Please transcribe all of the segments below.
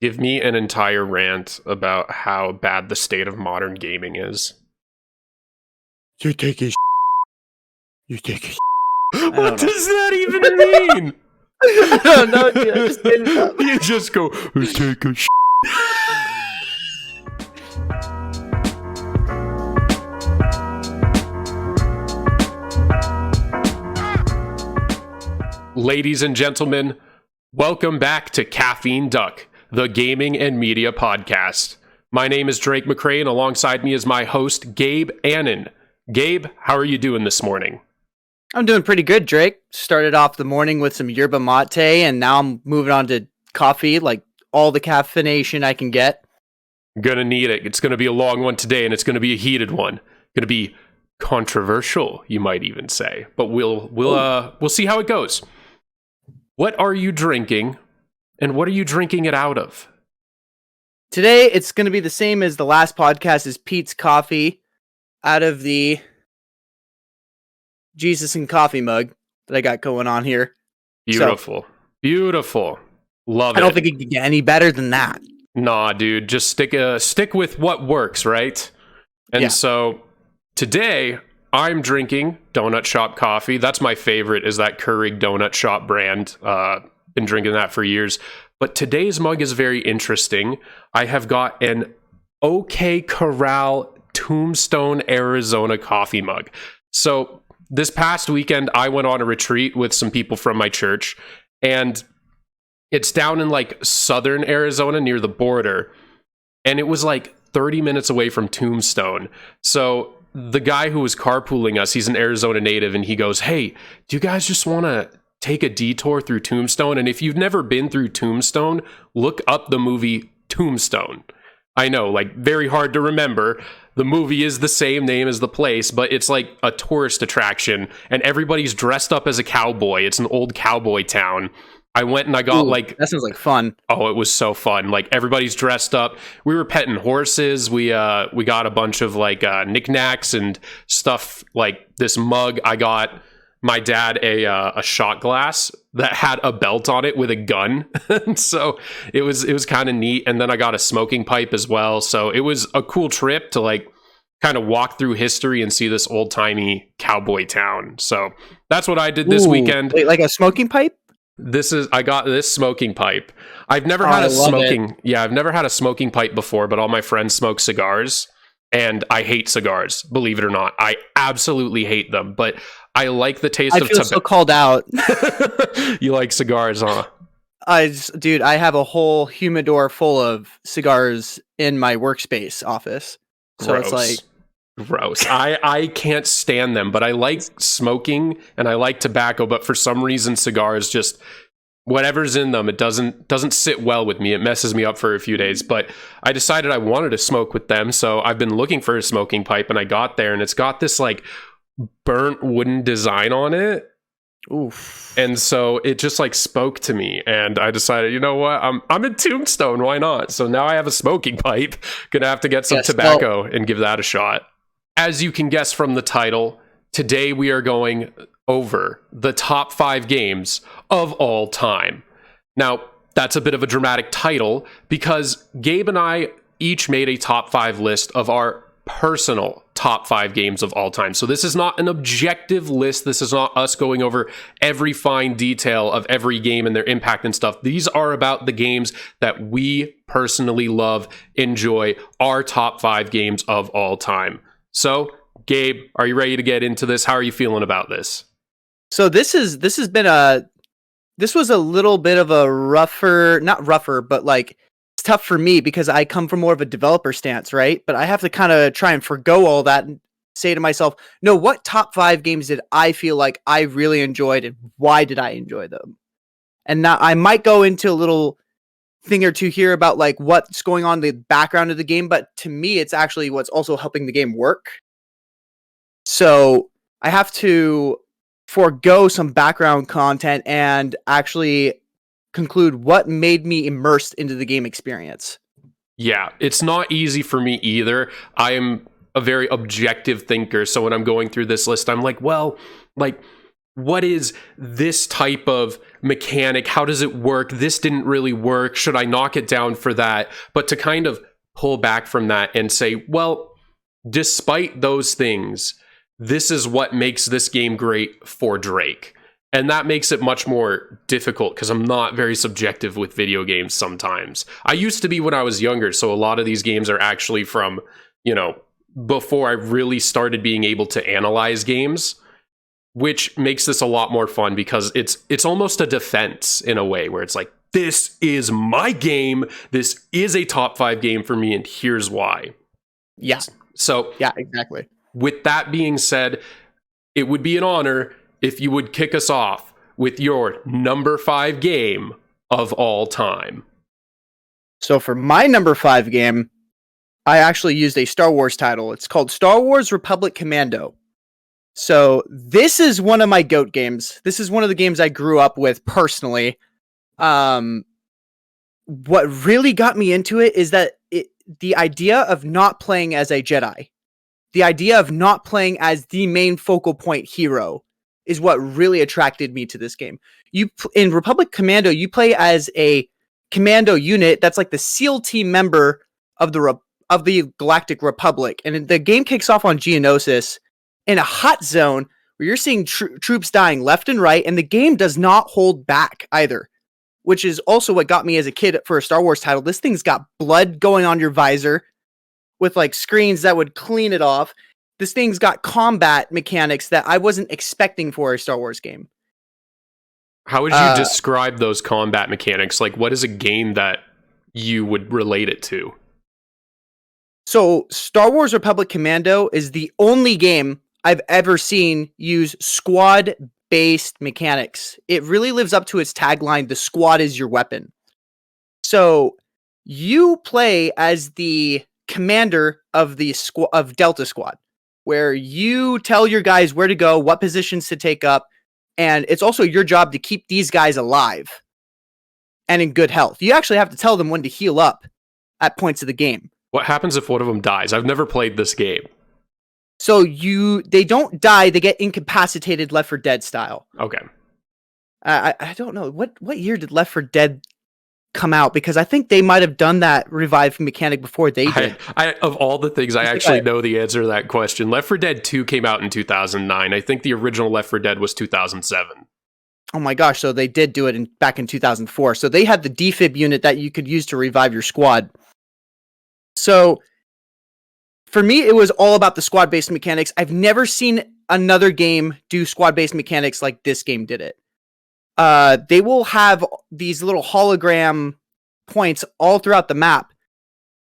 Give me an entire rant about how bad the state of modern gaming is. You take a You take a What does that even mean? I don't know, dude. I just made it up. You just go, take a Ladies and gentlemen, welcome back to Caffeine Duck, the gaming and media podcast. My name is Drake McCrae, and alongside me is my host, Gabe Annan. Gabe, how are you doing this morning? I'm doing pretty good, Drake. Started off the morning with some yerba mate, and now I'm moving on to coffee, like all the caffeination I can get. Gonna need it. It's gonna be a long one today, and it's gonna be a heated one. Gonna be controversial, you might even say. But we'll see how it goes. What are you drinking, and what are you drinking it out of? Today, it's going to be the same as the last podcast, is Pete's Coffee out of the Jesus and Coffee mug that I got going on here. Beautiful. Beautiful. Love it. I don't think it could get any better than that. Nah, dude. Just stick with what works, right? And so today, I'm drinking Donut Shop coffee. That's my favorite, is that Keurig Donut Shop brand. Been drinking that for years. But today's mug is very interesting. I have got an OK Corral Tombstone, Arizona coffee mug. So this past weekend, I went on a retreat with some people from my church, and it's down in like southern Arizona near the border, and it was like 30 minutes away from Tombstone. So the guy who was carpooling us, he's an Arizona native, and he goes, "Hey, do you guys just want to take a detour through Tombstone? And if you've never been through Tombstone, look up the movie Tombstone." I know, like, very hard to remember. The movie is the same name as the place, but it's like a tourist attraction, and everybody's dressed up as a cowboy. It's an old cowboy town. I went and I got that sounds like fun. Oh, it was so fun. Like, everybody's dressed up. We were petting horses. We got a bunch of like knickknacks and stuff, like this mug. I got my dad a shot glass that had a belt on it with a gun. So it was kind of neat. And then I got a smoking pipe as well. So it was a cool trip to like kind of walk through history and see this old timey cowboy town. So that's what I did this weekend. Wait, like a smoking pipe? I got this smoking pipe. I've never had a smoking pipe before, but all my friends smoke cigars, and I hate cigars, believe it or not. I absolutely hate them, but I like the taste of tobacco. I feel so called out. You like cigars, huh? Dude, I have a whole humidor full of cigars in my workspace office. So Gross. It's like gross. I can't stand them, but I like smoking and I like tobacco, but for some reason cigars, just whatever's in them, it doesn't sit well with me. It messes me up for a few days. But I decided I wanted to smoke with them, so I've been looking for a smoking pipe, and I got there, and it's got this like burnt wooden design on it. Oof. And so it just like spoke to me, and I decided, you know what, I'm in Tombstone, why not? So now I have a smoking pipe. Gonna have to get some tobacco and give that a shot. As you can guess from the title, today we are going over the top 5 games of all time. Now, that's a bit of a dramatic title because Gabe and I each made a top 5 list of our personal top 5 games of all time. So this is not an objective list. This is not us going over every fine detail of every game and their impact and stuff. These are about the games that we personally love, enjoy, our top 5 games of all time. So, Gabe, are you ready to get into this? How are you feeling about this? So this was a little bit of a not rougher, but like it's tough for me because I come from more of a developer stance, right? But I have to kind of try and forgo all that and say to myself, no, what top 5 games did I feel like I really enjoyed, and why did I enjoy them? And now I might go into a little thing or two here about like what's going on in the background of the game, but to me, it's actually what's also helping the game work. So I have to forego some background content and actually conclude what made me immersed into the game experience. Yeah, it's not easy for me either. I am a very objective thinker, so when I'm going through this list, I'm like, well, like, what is this type of mechanic? How does it work? This didn't really work. Should I knock it down for that? But to kind of pull back from that and say, well, despite those things, this is what makes this game great for Drake. And that makes it much more difficult because I'm not very subjective with video games sometimes. I used to be when I was younger, so a lot of these games are actually from, before I really started being able to analyze games, which makes this a lot more fun because it's almost a defense in a way where it's like, this is my game, this is a top 5 game for me, and here's why. Yeah. So yeah, exactly. With that being said, it would be an honor if you would kick us off with your number 5 game of all time. So for my number 5 game, I actually used a Star Wars title. It's called Star Wars Republic Commando. So this is one of my GOAT games. This is one of the games I grew up with personally. What really got me into it is that the idea of not playing as a Jedi, the idea of not playing as the main focal point hero is what really attracted me to this game. In Republic Commando, you play as a commando unit that's like the SEAL team member of the Galactic Republic. And the game kicks off on Geonosis in a hot zone where you're seeing troops dying left and right, and the game does not hold back either, which is also what got me as a kid for a Star Wars title. This thing's got blood going on your visor with like screens that would clean it off. This thing's got combat mechanics that I wasn't expecting for a Star Wars game. How would you describe those combat mechanics? Like, what is a game that you would relate it to? So, Star Wars Republic Commando is the only game I've ever seen use squad-based mechanics. It really lives up to its tagline, the squad is your weapon. So, you play as the commander of the of Delta Squad, where you tell your guys where to go, what positions to take up, and it's also your job to keep these guys alive and in good health. You actually have to tell them when to heal up at points of the game. What happens if one of them dies? I've never played this game. So they don't die, they get incapacitated Left 4 Dead style. Okay. I don't know. What year did Left 4 Dead come out? Because I think they might have done that revived mechanic before they did. Of all the things, I actually know the answer to that question. Left 4 Dead 2 came out in 2009. I think the original Left 4 Dead was 2007. Oh my gosh, so they did do it back in 2004. So they had the defib unit that you could use to revive your squad. So for me, it was all about the squad-based mechanics. I've never seen another game do squad-based mechanics like this game did it. They will have these little hologram points all throughout the map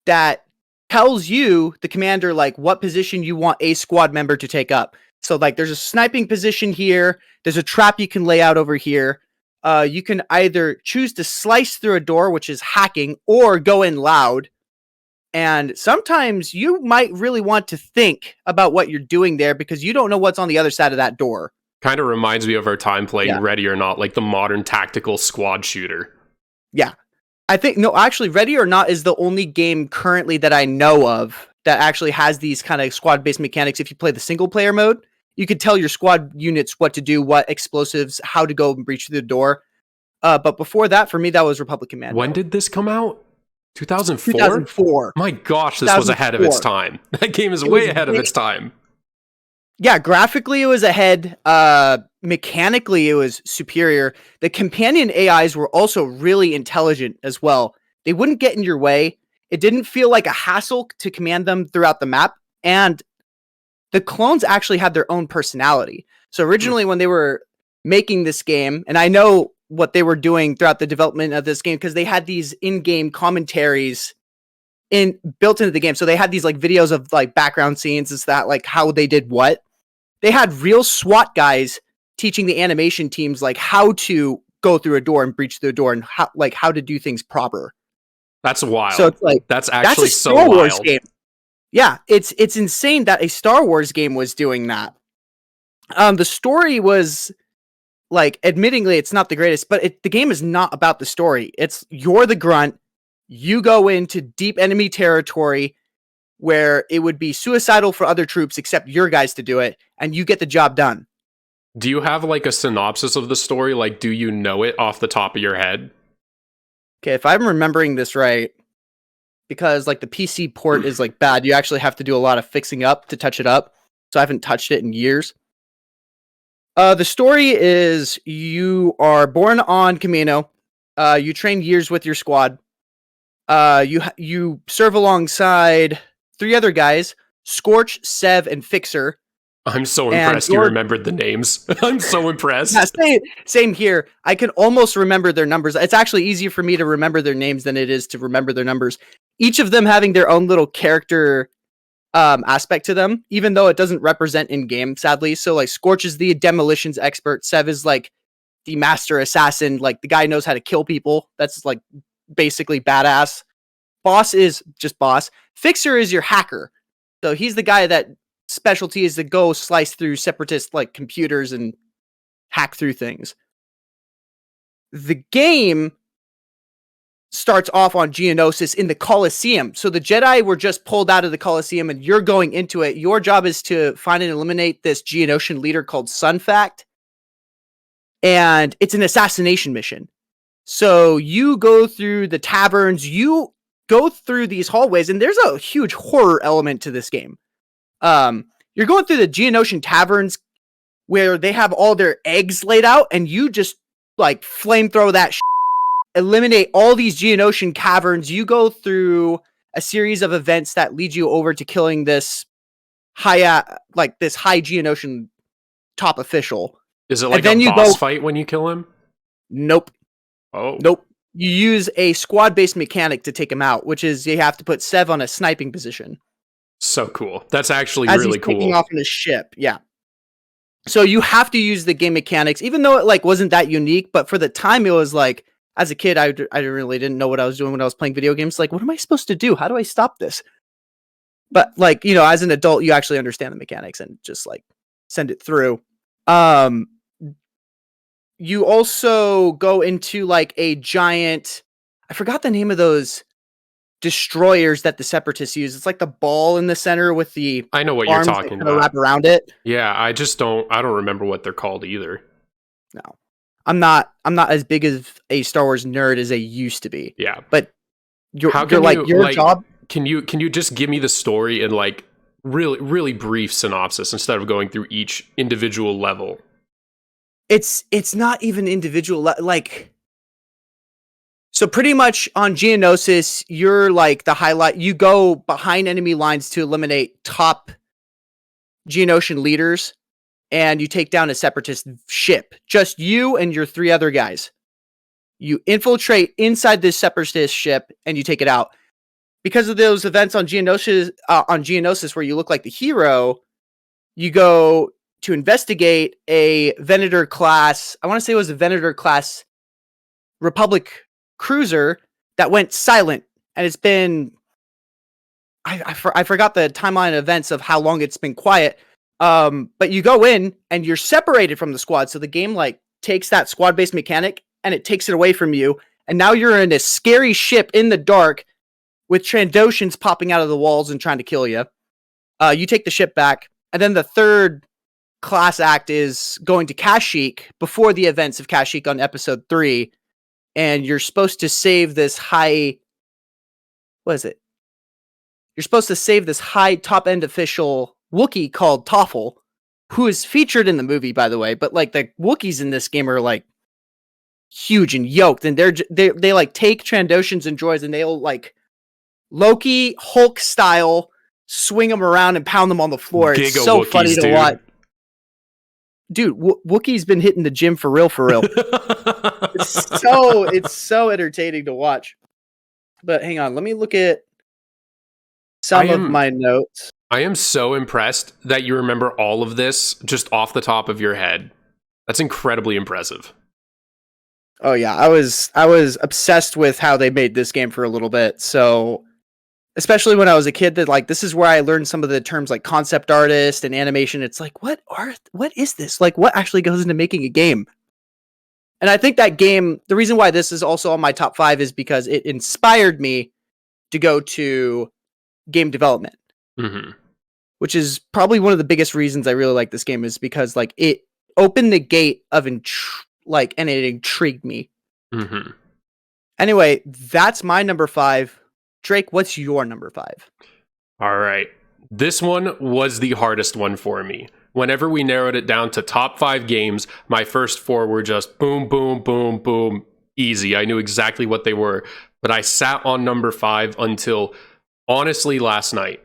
that tells you, the commander, like what position you want a squad member to take up. So like there's a sniping position here. There's a trap you can lay out over here. You can either choose to slice through a door, which is hacking, or go in loud. And sometimes you might really want to think about what you're doing there because you don't know what's on the other side of that door. Kind of reminds me of our time playing Ready or Not, like the modern tactical squad shooter. Yeah. I think, no, actually, Ready or Not is the only game currently that I know of that actually has these kind of squad-based mechanics. If you play the single-player mode, you could tell your squad units what to do, what explosives, how to go and breach through the door. But before that, for me, that was Republic Commando. When did this come out? 2004? 2004. My gosh, this was ahead of its time. That game is way ahead of its time. Yeah, graphically it was ahead. Mechanically it was superior. The companion AIs were also really intelligent as well. They wouldn't get in your way. It didn't feel like a hassle to command them throughout the map. And the clones actually had their own personality. So originally when they were making this game, and I know what they were doing throughout the development of this game because they had these in-game commentaries built into the game. So they had these like videos of like background scenes and that, like how they did what. They had real SWAT guys teaching the animation teams like how to go through a door and breach through a door and how to do things proper. That's wild. So it's like that's actually a so Star Wars wild. Game. Yeah, it's insane that a Star Wars game was doing that. The story was like, admittingly, it's not the greatest, but the game is not about the story. It's you're the grunt. You go into deep enemy territory where it would be suicidal for other troops except your guys to do it, and you get the job done. Do you have like a synopsis of the story? Like, do you know it off the top of your head? Okay, if I'm remembering this right, because like the PC port is like bad, you actually have to do a lot of fixing up to touch it up. So I haven't touched it in years. The story is you are born on Camino. You train years with your squad. You serve alongside 3 other guys: Scorch, Sev, and Fixer. I'm so And impressed you remembered the names. I'm so impressed. yeah, same here. I can almost remember their numbers. It's actually easier for me to remember their names than it is to remember their numbers. Each of them having their own little character aspect to them, even though it doesn't represent in game, sadly. So like Scorch is the demolitions expert. Sev is like the master assassin. Like the guy knows how to kill people. That's like basically badass. Boss is just boss. Fixer is your hacker. So he's the guy that specialty is to go slice through separatist like computers and hack through things. The game starts off on Geonosis in the Colosseum. So the Jedi were just pulled out of the Colosseum and you're going into it. Your job is to find and eliminate this Geonosian leader called Sunfact. And it's an assassination mission. So you go through the taverns, you go through these hallways, and there's a huge horror element to this game. You're going through the Geonosian taverns where they have all their eggs laid out, and you just like flamethrow that eliminate all these Geonosian caverns. You go through a series of events that lead you over to killing this high Geonosian top official. Is it like a boss fight when you kill him? Nope. Oh. Nope. You use a squad-based mechanic to take him out, which is you have to put Sev on a sniping position. So cool. That's actually as really he's cool. Taking off in a ship, yeah. So you have to use the game mechanics, even though it like wasn't that unique. But for the time, it was like, as a kid, I really didn't know what I was doing when I was playing video games. Like, what am I supposed to do? How do I stop this? But like, you know, as an adult, you actually understand the mechanics and just like send it through. You also go into like a giant, I forgot the name of those destroyers that the separatists use. It's like the ball in the center with the I know what arms you're talking that about. Wrap around it. Yeah, I don't remember what they're called either. No. I'm not as big of a Star Wars nerd as I used to be. Yeah. But your job. Can you just give me the story in like really brief synopsis instead of going through each individual level? It's not even individual like. So pretty much on Geonosis, you're like the highlight. You go behind enemy lines to eliminate top Geonosian leaders, and you take down a separatist ship. Just you and your 3 other guys. You infiltrate inside this separatist ship, and you take it out. Because of those events on Geonosis where you look like the hero, you go to investigate a Venator class. I want to say it was a Venator class Republic cruiser that went silent, and it's been I forgot the timeline events of how long it's been quiet. But you go in and you're separated from the squad, so the game like takes that squad-based mechanic and it takes it away from you, and now you're in a scary ship in the dark with Trandoshans popping out of the walls and trying to kill you. You take the ship back, and then the third class act is going to Kashyyyk before the events of Kashyyyk on episode 3, and you're supposed to save this high... What is it? You're supposed to save this high top-end official Wookiee called Toffel, who is featured in the movie, by the way, but like the Wookiees in this game are like huge and yoked, and they like take Trandoshans and droids and they'll like Loki Hulk style swing them around and pound them on the floor. It's so Wookiees, funny to watch. Dude, Wookiee's been hitting the gym for real. It's so entertaining to watch. But hang on, let me look at some of my notes. I am so impressed that you remember all of this just off the top of your head. That's incredibly impressive. Oh yeah, I was obsessed with how they made this game for a little bit. So, especially when I was a kid, that like this is where I learned some of the terms like concept artist and animation. It's like, what is this? Like, what actually goes into making a game? And I think that game, the reason why this is also on my top 5 is because it inspired me to go to game development. Mm-hmm. Which is probably one of the biggest reasons I really like this game, is because like it opened the gate of and it intrigued me. Mm-hmm. Anyway, that's my number 5. Drake, what's your number 5? All right. This one was the hardest one for me. Whenever we narrowed it down to top 5 games, my first 4 were just boom, boom, boom, boom, easy. I knew exactly what they were. But I sat on number 5 until, honestly, last night.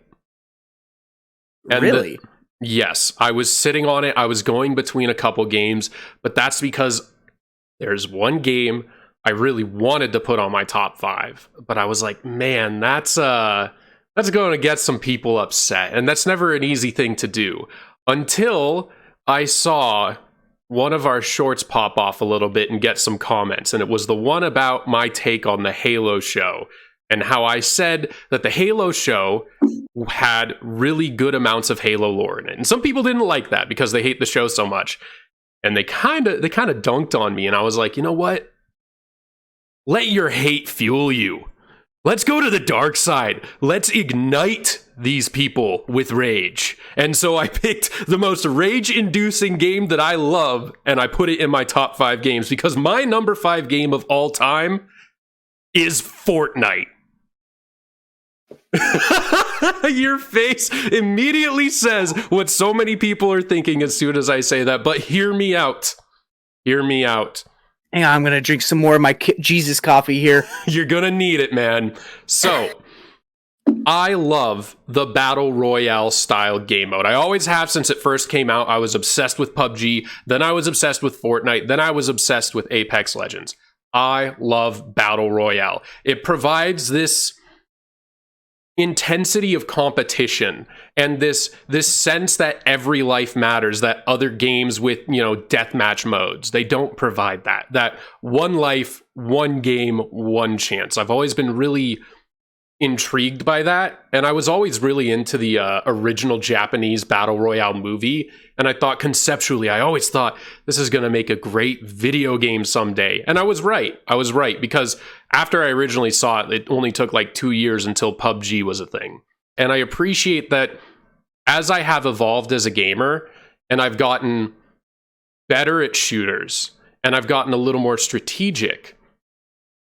And really? Yes, I was sitting on it. I was going between a couple games, but that's because there's one game I really wanted to put on my top 5, but I was like, man, that's going to get some people upset, and that's never an easy thing to do. Until I saw one of our shorts pop off a little bit and get some comments, and it was the one about my take on the Halo show and how I said that the Halo show had really good amounts of Halo lore in it. And some people didn't like that because they hate the show so much. And they kind of dunked on me, and I was like, you know what? Let your hate fuel you. Let's go to the dark side. Let's ignite these people with rage. And so I picked the most rage-inducing game that I love, and I put it in my top 5 games because my number 5 game of all time is Fortnite. Your face immediately says what so many people are thinking as soon as I say that, but hear me out. Hear me out. Hang on, I'm going to drink some more of my Jesus coffee here. You're going to need it, man. So, I love the Battle Royale style game mode. I always have since it first came out. I was obsessed with PUBG, then I was obsessed with Fortnite, then I was obsessed with Apex Legends. I love Battle Royale. It provides this intensity of competition and this sense that every life matters, that other games with, deathmatch modes, they don't provide that one life, one game, one chance. I've always been really intrigued by that, and I was always really into the original Japanese Battle Royale movie, and I thought conceptually, I always thought this is going to make a great video game someday, and I was right because after I originally saw it, it only took like 2 years until PUBG was a thing. And I appreciate that as I have evolved as a gamer, and I've gotten better at shooters, and I've gotten a little more strategic,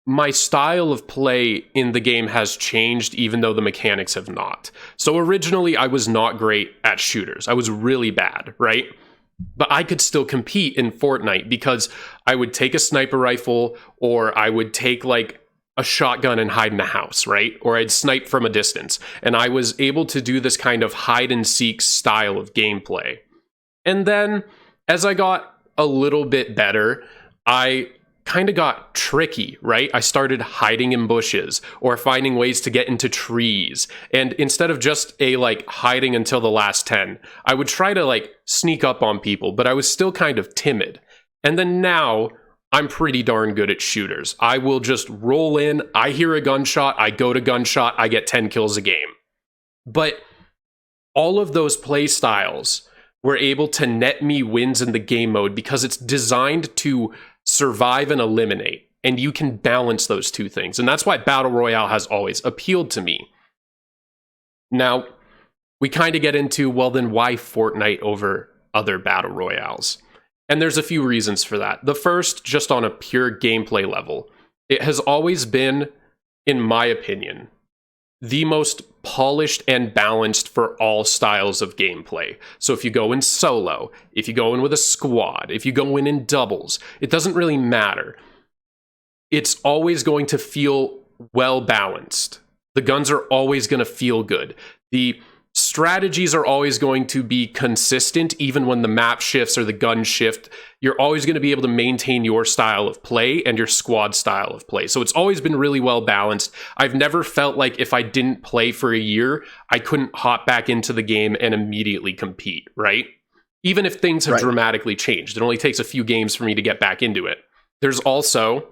my style of play in the game has changed, even though the mechanics have not. So originally, I was not great at shooters. I was really bad, right? But I could still compete in Fortnite because I would take a sniper rifle, or I would take like a shotgun and hide in a house, right? Or I'd snipe from a distance. And I was able to do this kind of hide and seek style of gameplay. And then as I got a little bit better, I kind of got tricky, right? I started hiding in bushes or finding ways to get into trees. And instead of just hiding until the last 10, I would try to sneak up on people, but I was still kind of timid. And then now I'm pretty darn good at shooters. I will just roll in, I hear a gunshot, I go to gunshot, I get 10 kills a game. But all of those play styles were able to net me wins in the game mode because it's designed to survive and eliminate, and you can balance those two things. And that's why Battle Royale has always appealed to me. Now, we kind of get into, well, then why Fortnite over other Battle Royales? And there's a few reasons for that. The first, just on a pure gameplay level, it has always been, in my opinion, the most polished and balanced for all styles of gameplay. So if you go in solo, if you go in with a squad, if you go in doubles, it doesn't really matter. It's always going to feel well balanced. The guns are always going to feel good. The strategies are always going to be consistent, even when the map shifts or the gun shift. You're always going to be able to maintain your style of play and your squad style of play. So it's always been really well balanced. I've never felt like if I didn't play for a year, I couldn't hop back into the game and immediately compete, right? Even if things have dramatically changed. It only takes a few games for me to get back into it. There's also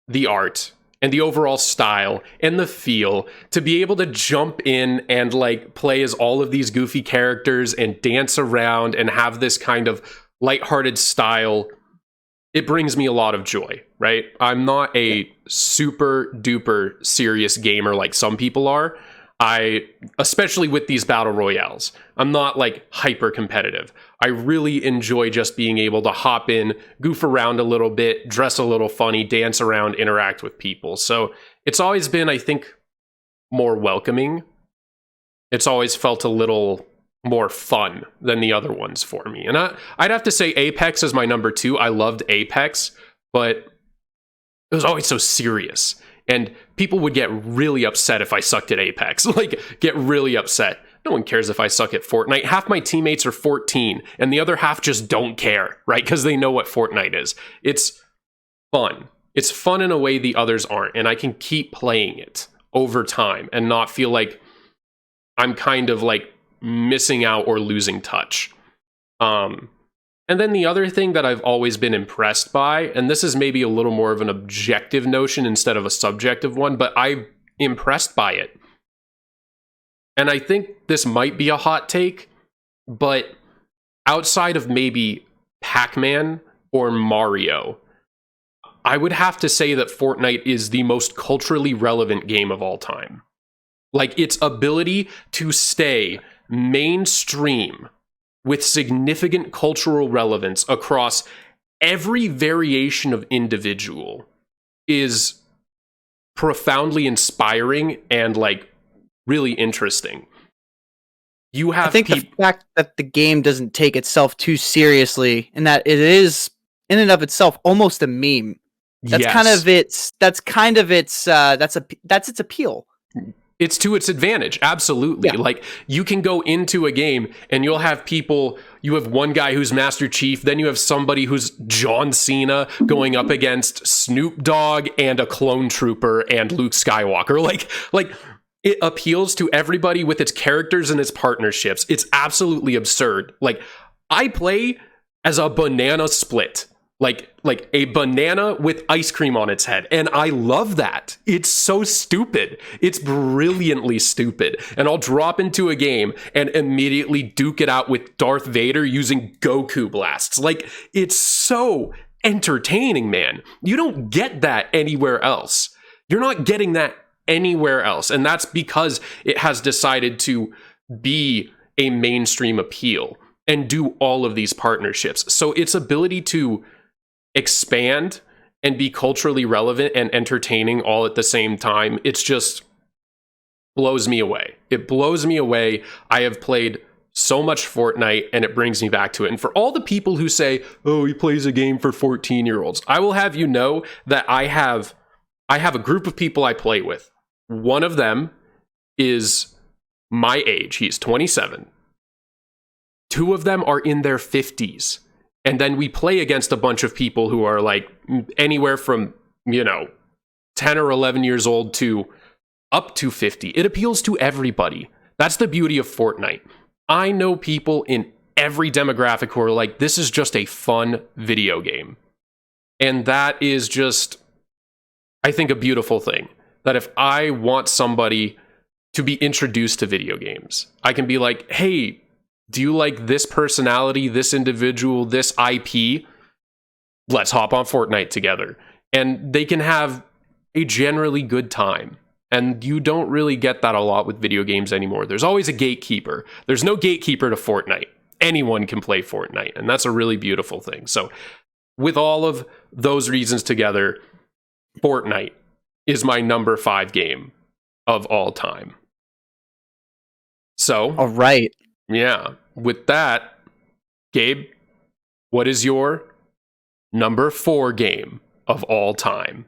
the art and the overall style and the feel to be able to jump in and play as all of these goofy characters and dance around and have this kind of lighthearted style. It brings me a lot of joy, right? I'm not a super duper serious gamer like some people are. Especially with these battle royales, I'm not like hyper competitive. I really enjoy just being able to hop in, goof around a little bit, dress a little funny, dance around, interact with people. So it's always been, I think, more welcoming. It's always felt a little more fun than the other ones for me. And I'd have to say Apex is my number 2. I loved Apex, but it was always so serious. And people would get really upset if I sucked at Apex. Like, get really upset. No one cares if I suck at Fortnite. Half my teammates are 14, and the other half just don't care, right? Because they know what Fortnite is. It's fun. It's fun in a way the others aren't, and I can keep playing it over time and not feel like I'm kind of like missing out or losing touch. And then the other thing that I've always been impressed by, and this is maybe a little more of an objective notion instead of a subjective one, but I'm impressed by it. And I think this might be a hot take, but outside of maybe Pac-Man or Mario, I would have to say that Fortnite is the most culturally relevant game of all time. Like, its ability to stay mainstream with significant cultural relevance across every variation of individual is profoundly inspiring and like really interesting. You have I think the fact that the game doesn't take itself too seriously and that it is in and of itself almost a meme. That's that's its appeal. It's to its advantage, absolutely. Yeah. Like, you can go into a game and you'll have people, you have one guy who's Master Chief, then you have somebody who's John Cena going up against Snoop Dogg and a clone trooper and Luke Skywalker. Like it appeals to everybody with its characters and its partnerships. It's absolutely absurd. Like, I play as a banana split. Like a banana with ice cream on its head. And I love that. It's so stupid. It's brilliantly stupid. And I'll drop into a game and immediately duke it out with Darth Vader using Goku blasts. Like, it's so entertaining, man. You don't get that anywhere else. You're not getting that anywhere else. And that's because it has decided to be a mainstream appeal and do all of these partnerships. So its ability to expand and be culturally relevant and entertaining all at the same time, it's just blows me away. It blows me away. I have played so much Fortnite and it brings me back to it. And for all the people who say, oh, he plays a game for 14-year-olds, I will have you know that I have a group of people I play with. One of them is my age. He's 27. 2 of them are in their 50s. And then we play against a bunch of people who are like anywhere from, 10 or 11 years old to up to 50. It appeals to everybody. That's the beauty of Fortnite. I know people in every demographic who are like, this is just a fun video game. And that is just, I think, a beautiful thing. That if I want somebody to be introduced to video games, I can be like, hey, do you like this personality, this individual, this IP? Let's hop on Fortnite together. And they can have a generally good time. And you don't really get that a lot with video games anymore. There's always a gatekeeper. There's no gatekeeper to Fortnite. Anyone can play Fortnite. And that's a really beautiful thing. So with all of those reasons together, Fortnite is my number 5 game of all time. So, all right. Yeah. With that, Gabe, what is your number 4 game of all time?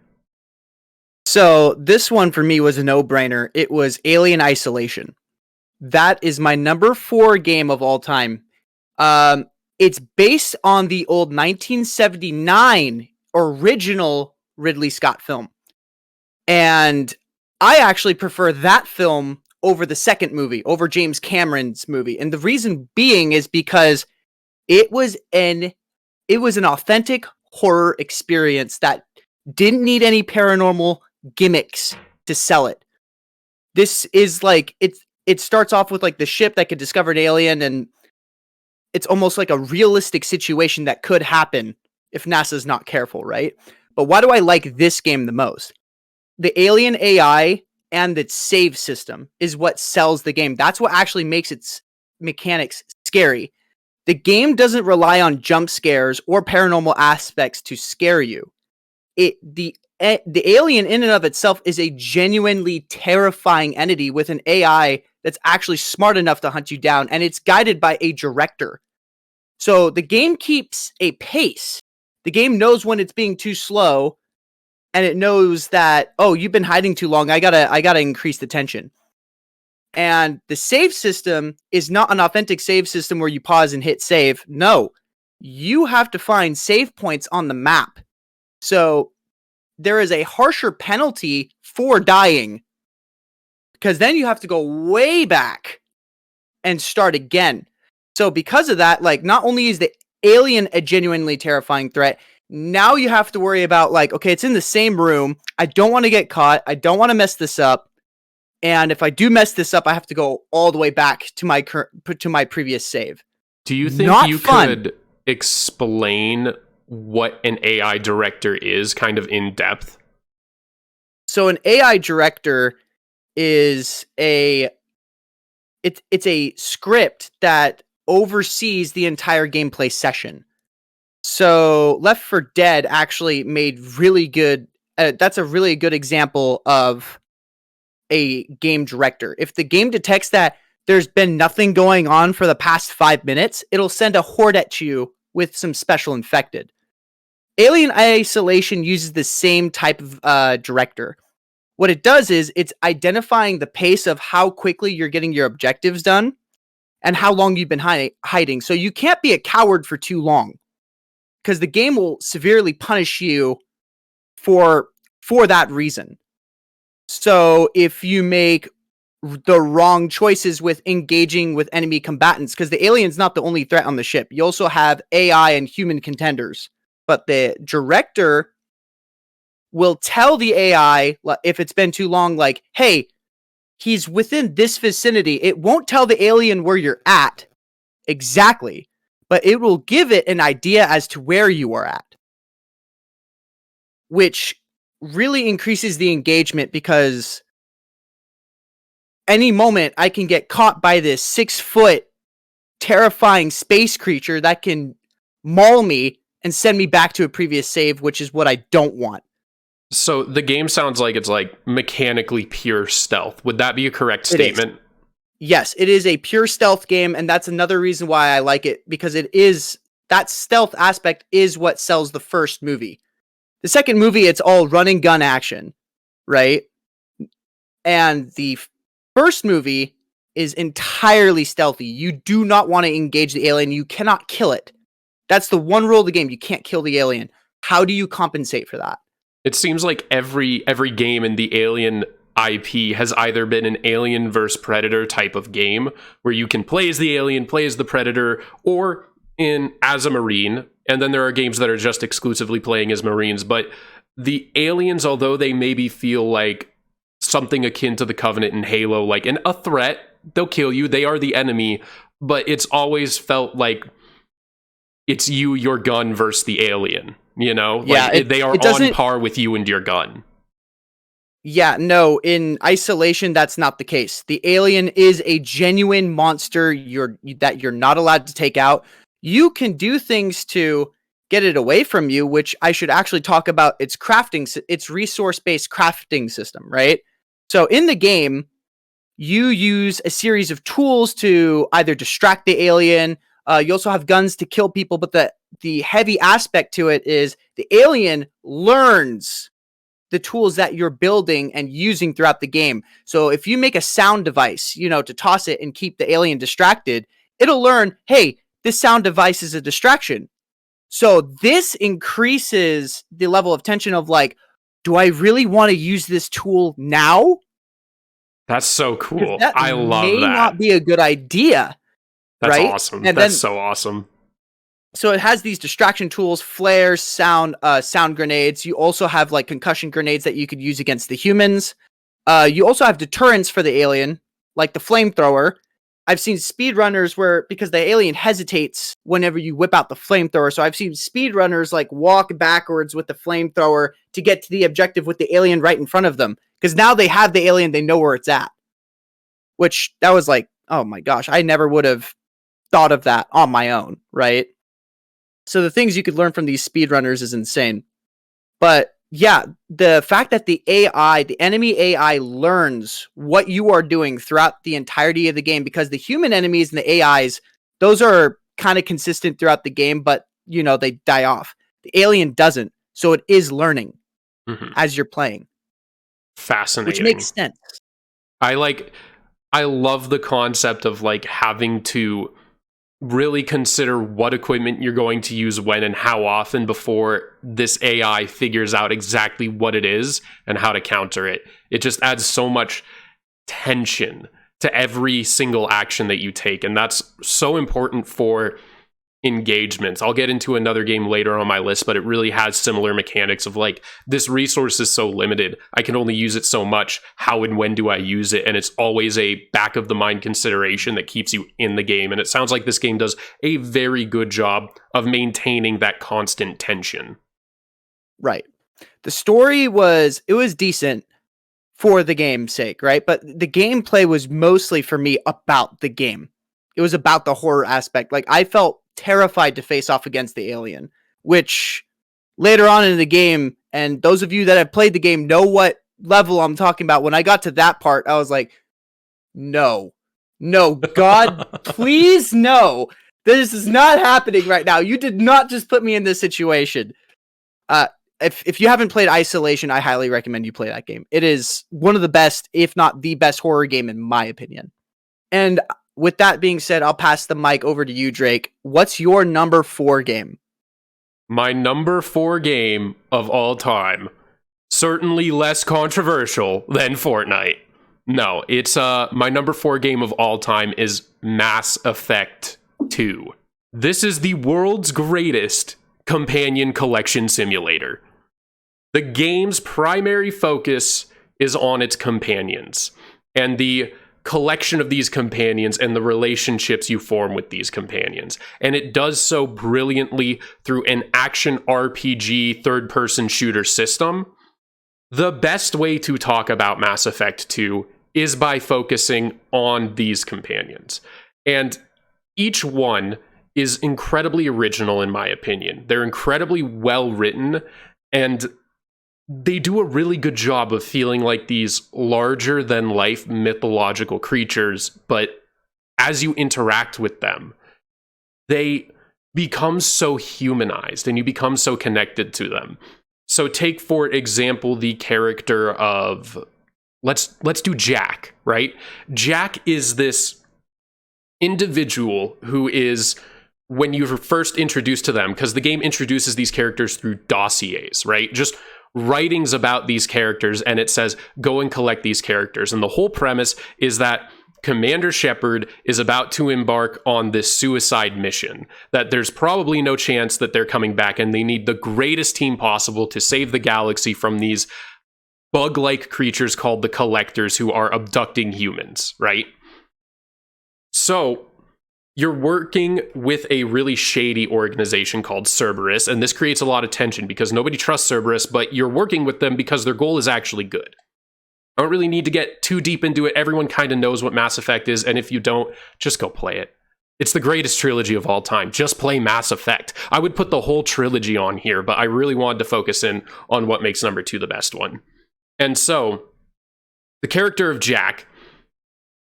So this one for me was a no-brainer. It was Alien Isolation. That is my number 4 game of all time. It's based on the old 1979 original Ridley Scott film. And I actually prefer that film over the second movie, over James Cameron's movie. And the reason being is because it was an authentic horror experience that didn't need any paranormal gimmicks to sell it. This is like, it starts off with like the ship that could discover an alien, and it's almost like a realistic situation that could happen if NASA's not careful, right? But why do I like this game the most? The alien AI and its save system is what sells the game. That's what actually makes its mechanics scary. The game doesn't rely on jump scares or paranormal aspects to scare you. The alien in and of itself is a genuinely terrifying entity with an AI that's actually smart enough to hunt you down, and it's guided by a director. So the game keeps a pace. The game knows when it's being too slow, and it knows that, oh, you've been hiding too long. I gotta increase the tension. And the save system is not an authentic save system where you pause and hit save. No, you have to find save points on the map. So there is a harsher penalty for dying, because then you have to go way back and start again. So because of that, like, not only is the alien a genuinely terrifying threat, now you have to worry about, like, okay, it's in the same room. I don't want to get caught. I don't want to mess this up. And if I do mess this up, I have to go all the way back to my previous save. Do you think you could explain what an AI director is, kind of in depth? So an AI director is it's a script that oversees the entire gameplay session. So Left 4 Dead actually made really good. That's a really good example of a game director. If the game detects that there's been nothing going on for the past 5 minutes, it'll send a horde at you with some special infected. Alien Isolation uses the same type of director. What it does is it's identifying the pace of how quickly you're getting your objectives done and how long you've been hiding. So you can't be a coward for too long, because the game will severely punish you for that reason. So if you make the wrong choices with engaging with enemy combatants, because the alien's not the only threat on the ship. You also have AI and human contenders. But the director will tell the AI, if it's been too long, like, hey, he's within this vicinity. It won't tell the alien where you're at exactly, but it will give it an idea as to where you are at, which really increases the engagement, because any moment I can get caught by this 6-foot terrifying space creature that can maul me and send me back to a previous save, which is what I don't want. So the game sounds like it's like mechanically pure stealth. Would that be a correct statement? Yes, it is a pure stealth game, and that's another reason why I like it, because it is, that stealth aspect is what sells the first movie. The second movie, it's all run and gun action, right? And the first movie is entirely stealthy. You do not want to engage the alien. You cannot kill it. That's the one rule of the game. You can't kill the alien. How do you compensate for that? It seems like every game in the Alien IP has either been an Alien versus Predator type of game, where you can play as the alien, play as the Predator, or as a Marine. And then there are games that are just exclusively playing as Marines. But the aliens, although they maybe feel like something akin to the Covenant in Halo, like a threat, they'll kill you, they are the enemy, but it's always felt like it's you, your gun versus the alien, you know? Yeah, like, they are on par with you and your gun. Yeah, no, in Isolation, that's not the case. The alien is a genuine monster that you're not allowed to take out. You can do things to get it away from you, which I should actually talk about its resource-based crafting system, right? So in the game, you use a series of tools to either distract the alien. You also have guns to kill people, but the heavy aspect to it is the alien learns the tools that you're building and using throughout the game. So if you make a sound device, to toss it and keep the alien distracted, it'll learn, hey, this sound device is a distraction. So this increases the level of tension of, like, do I really want to use this tool now? That's so cool. I love that. May not be a good idea. That's right? awesome. And that's so awesome. So it has these distraction tools, flares, sound grenades. You also have like concussion grenades that you could use against the humans. You also have deterrents for the alien, like the flamethrower. I've seen speedrunners because the alien hesitates whenever you whip out the flamethrower. So I've seen speedrunners like walk backwards with the flamethrower to get to the objective with the alien right in front of them, Because now they have the alien, they know where it's at. Which, that was like, oh my gosh, I never would have thought of that on my own, right? So the things you could learn from these speedrunners is insane. But yeah, the fact that the enemy AI learns what you are doing throughout the entirety of the game, because the human enemies and the AIs, those are kind of consistent throughout the game, but they die off. The alien doesn't, so it is learning as you're playing. Fascinating. Which makes sense. I love the concept of like having to really consider what equipment you're going to use when and how often before this AI figures out exactly what it is and how to counter it. It just adds so much tension to every single action that you take, and that's so important for engagements. I'll get into another game later on my list, but it really has similar mechanics of like, this resource is so limited, I can only use it so much, how and when do I use it? And it's always a back of the mind consideration that keeps you in the game, and it sounds like this game does a very good job of maintaining that constant tension. Right. The story was decent for the game's sake, right? But the gameplay was mostly for me about the game. It was about the horror aspect. Like, I felt terrified to face off against the alien, which later on in the game, and those of you that have played the game know what level I'm talking about. When I got to that part, I was like, no, God, please, no, this is not happening right now. You did not just put me in this situation. If you haven't played Isolation, I highly recommend you play that game. It is one of the best, if not the best horror game in my opinion. And with that being said, I'll pass the mic over to you, Drake. What's your number 4 game? My number 4 game of all time. Certainly less controversial than Fortnite. No, it's my number 4 game of all time is Mass Effect 2. This is the world's greatest companion collection simulator. The game's primary focus is on its companions and the collection of these companions and the relationships you form with these companions. And it does so brilliantly through an action RPG third-person shooter system. The best way to talk about Mass Effect 2 is by focusing on these companions. And each one is incredibly original in my opinion. They're incredibly well written, and they do a really good job of feeling like these larger than life mythological creatures, but as you interact with them, they become so humanized and you become so connected to them. So take, for example, the character of, let's do Jack, right? Jack is this individual who is, when you're first introduced to them, because the game introduces these characters through dossiers, right? Just writings about these characters, and it says, go and collect these characters. And the whole premise is that Commander Shepard is about to embark on this suicide mission, that there's probably no chance that they're coming back, and they need the greatest team possible to save the galaxy from these bug-like creatures called the Collectors who are abducting humans, right? So you're working with a really shady organization called Cerberus, and this creates a lot of tension because nobody trusts Cerberus, but you're working with them because their goal is actually good. I don't really need to get too deep into it. Everyone kind of knows what Mass Effect is, and if you don't, just go play it. It's the greatest trilogy of all time. Just play Mass Effect. I would put the whole trilogy on here, but I really wanted to focus in on what makes number 2 the best one. And so, the character of Jack,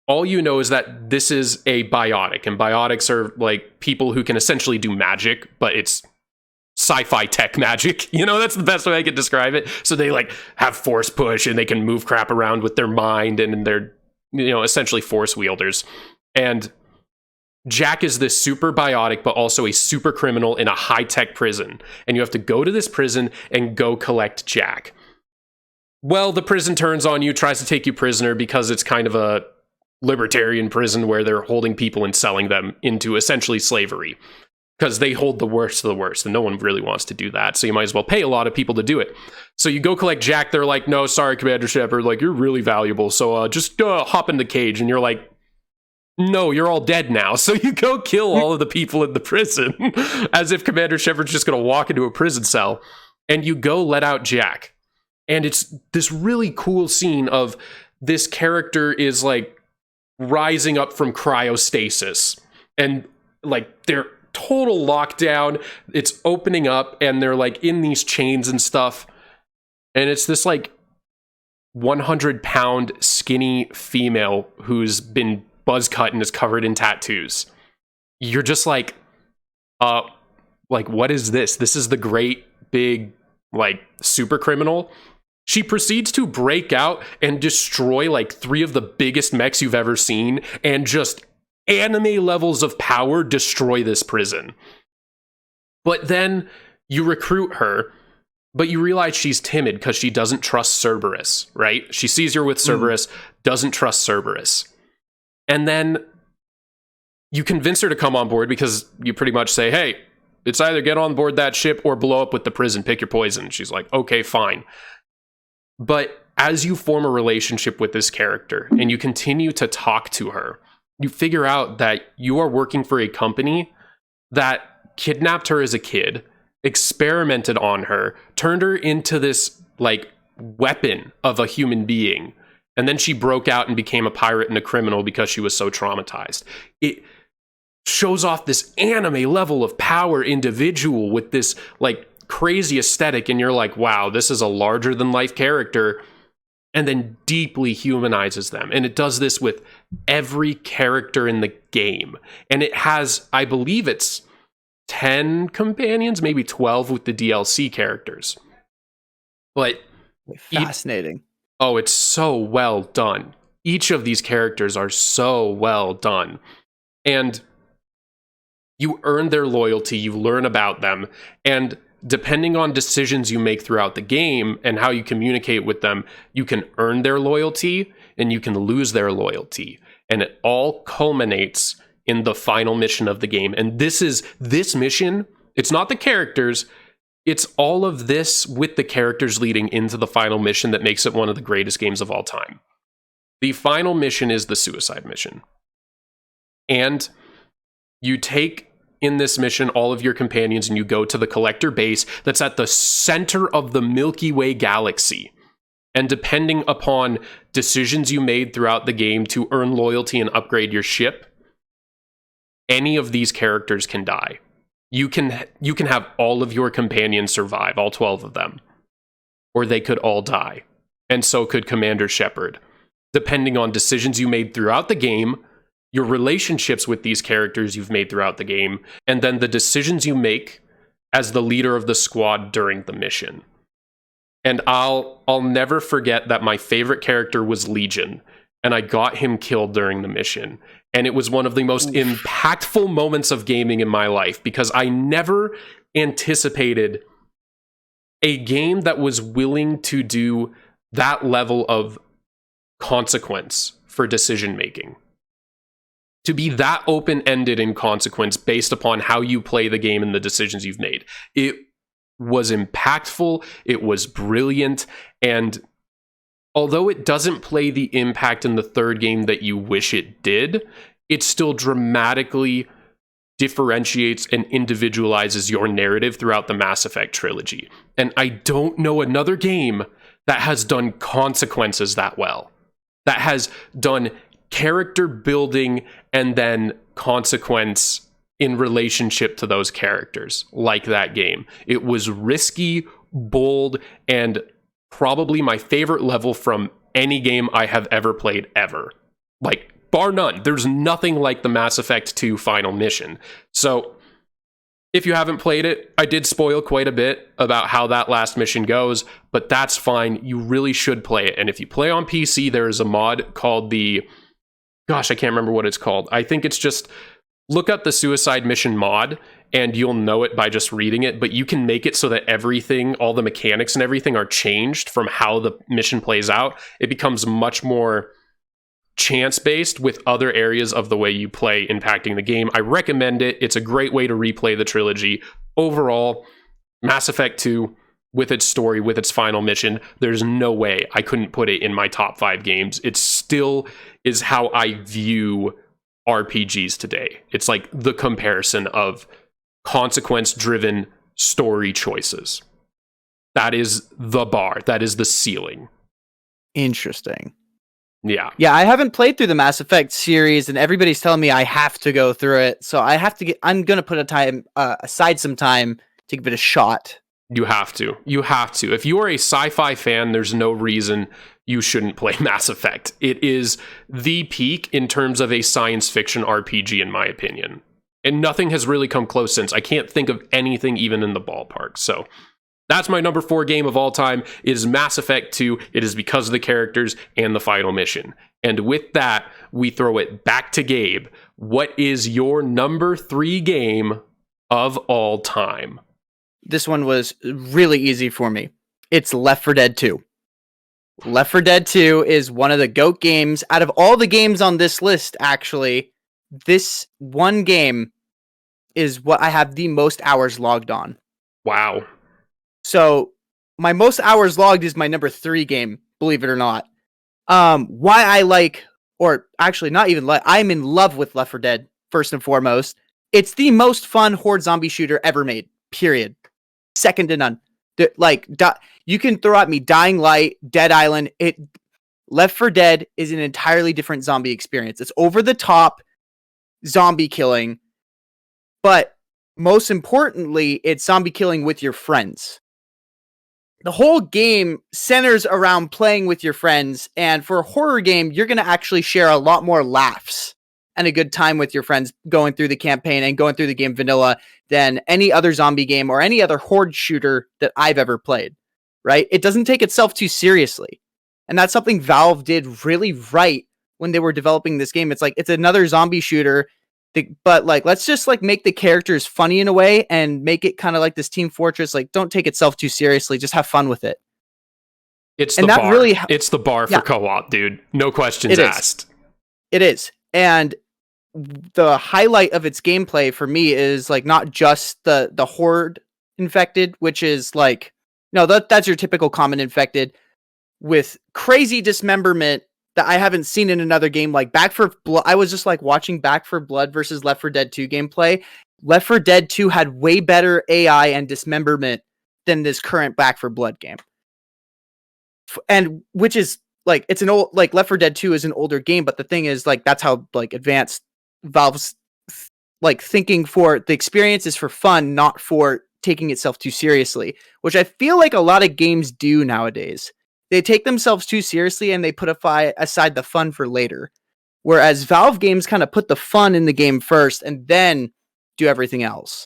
all you know is that this is a biotic, and biotics are like people who can essentially do magic, but it's sci-fi tech magic. You know, that's the best way I could describe it. So they like have force push and they can move crap around with their mind, and they're, you know, essentially force wielders. And Jack is this super biotic, but also a super criminal in a high-tech prison. And you have to go to this prison and go collect Jack. Well, the prison turns on you, tries to take you prisoner because it's kind of a libertarian prison where they're holding people and selling them into essentially slavery, because they hold the worst of the worst, and no one really wants to do that. So you might as well pay a lot of people to do it. So you go collect Jack. They're like, no, sorry, Commander Shepard, like, you're really valuable, so just hop in the cage. And you're like, no, you're all dead now. So you go kill all of the people in the prison as if Commander Shepard's just going to walk into a prison cell, and you go let out Jack. And it's this really cool scene of this character is like rising up from cryostasis, and like they're total lockdown. It's opening up and they're like in these chains and stuff. And it's this like 100-pound skinny female who's been buzz cut and is covered in tattoos. You're just like what is this? This is the great big like super criminal. She proceeds to break out and destroy like 3 of the biggest mechs you've ever seen, and just anime levels of power destroy this prison. But then you recruit her, but you realize she's timid because she doesn't trust Cerberus, right? She sees you're with Cerberus, doesn't trust Cerberus. And then you convince her to come on board because you pretty much say, hey, it's either get on board that ship or blow up with the prison, pick your poison. She's like, okay, fine. But as you form a relationship with this character and you continue to talk to her, you figure out that you are working for a company that kidnapped her as a kid, experimented on her, turned her into this like weapon of a human being, and then she broke out and became a pirate and a criminal because she was so traumatized. It shows off this anime level of power individual with this like crazy aesthetic, and you're like, wow, this is a larger than life character, and then deeply humanizes them. And it does this with every character in the game. And it has, I believe it's 10 companions, maybe 12 with the DLC characters. But fascinating. It's so well done. Each of these characters are so well done. And you earn their loyalty, you learn about them, and depending on decisions you make throughout the game and how you communicate with them, you can earn their loyalty and you can lose their loyalty. And it all culminates in the final mission of the game. And this mission, it's not the characters, it's all of this with the characters leading into the final mission that makes it one of the greatest games of all time. The final mission is the suicide mission. And you take in this mission all of your companions and you go to the collector base that's at the center of the Milky Way galaxy. And depending upon decisions you made throughout the game to earn loyalty and upgrade your ship, any of these characters can die. You can have all of your companions survive, all 12 of them. Or they could all die. And so could Commander Shepard. Depending on decisions you made throughout the game, your relationships with these characters you've made throughout the game, and then the decisions you make as the leader of the squad during the mission. And I'll never forget that my favorite character was Legion, and I got him killed during the mission. And it was one of the most impactful moments of gaming in my life, because I never anticipated a game that was willing to do that level of consequence for decision making. To be that open-ended in consequence based upon how you play the game and the decisions you've made. It was impactful, it was brilliant, and although it doesn't play the impact in the third game that you wish it did, it still dramatically differentiates and individualizes your narrative throughout the Mass Effect trilogy. And I don't know another game that has done consequences that well, that has done character building and then consequence in relationship to those characters like that game. It was risky, bold, and probably my favorite level from any game I have ever played ever. Like, bar none. There's nothing like the Mass Effect 2 final mission. So if you haven't played it, I did spoil quite a bit about how that last mission goes, but that's fine. You really should play it. And if you play on PC, there is a mod called I can't remember what it's called. I think it's just, look up the Suicide Mission mod, and you'll know it by just reading it, but you can make it so that everything, all the mechanics and everything are changed from how the mission plays out. It becomes much more chance-based with other areas of the way you play impacting the game. I recommend it. It's a great way to replay the trilogy. Overall, Mass Effect 2, with its story, with its final mission, there's no way I couldn't put it in my top 5 games. It still is how I view RPGs today. It's like the comparison of consequence-driven story choices. That is the bar. That is the ceiling. Interesting. Yeah. Yeah, I haven't played through the Mass Effect series, and everybody's telling me I have to go through it. So I'm gonna put aside some time to give it a shot. You have to. You have to. If you are a sci-fi fan, there's no reason you shouldn't play Mass Effect. It is the peak in terms of a science fiction RPG, in my opinion. And nothing has really come close since. I can't think of anything even in the ballpark. So that's my number 4 game of all time. It is Mass Effect 2. It is because of the characters and the final mission. And with that, we throw it back to Gabe. What is your number 3 game of all time? This one was really easy for me. It's Left 4 Dead 2. Left 4 Dead 2 is one of the GOAT games. Out of all the games on this list, actually, this one game is what I have the most hours logged on. Wow. So my most hours logged is my number 3 game, believe it or not. Why I like, or actually not even like, I'm in love with Left 4 Dead, first and foremost. It's the most fun horde zombie shooter ever made, period. Second to none. You can throw at me Dying Light, Dead Island. Left 4 Dead is an entirely different zombie experience. It's over the top zombie killing, but most importantly, it's zombie killing with your friends. The whole game centers around playing with your friends, and for a horror game, you're going to actually share a lot more laughs and a good time with your friends going through the campaign and going through the game vanilla than any other zombie game or any other horde shooter that I've ever played, right? It doesn't take itself too seriously. And that's something Valve did really right when they were developing this game. It's like, it's another zombie shooter, but like, let's just like make the characters funny in a way and make it kind of like this Team Fortress. Like, don't take itself too seriously. Just have fun with it. It's the bar. It's the bar for co-op, dude. No questions asked. It is. And the highlight of its gameplay for me is like not just the horde infected, which is like, no, that's your typical common infected with crazy dismemberment that I haven't seen in another game. Like Back 4 Blood, I was just like watching Back 4 Blood versus Left 4 Dead 2 gameplay. Left 4 Dead 2 had way better AI and dismemberment than this current Back 4 Blood game. And which is like, it's an old, like Left 4 Dead 2 is an older game, but the thing is like, that's how like advanced Valve's like thinking for the experience is for fun, not for taking itself too seriously, which I feel like a lot of games do nowadays. They take themselves too seriously and they put aside the fun for later. Whereas Valve games kind of put the fun in the game first and then do everything else.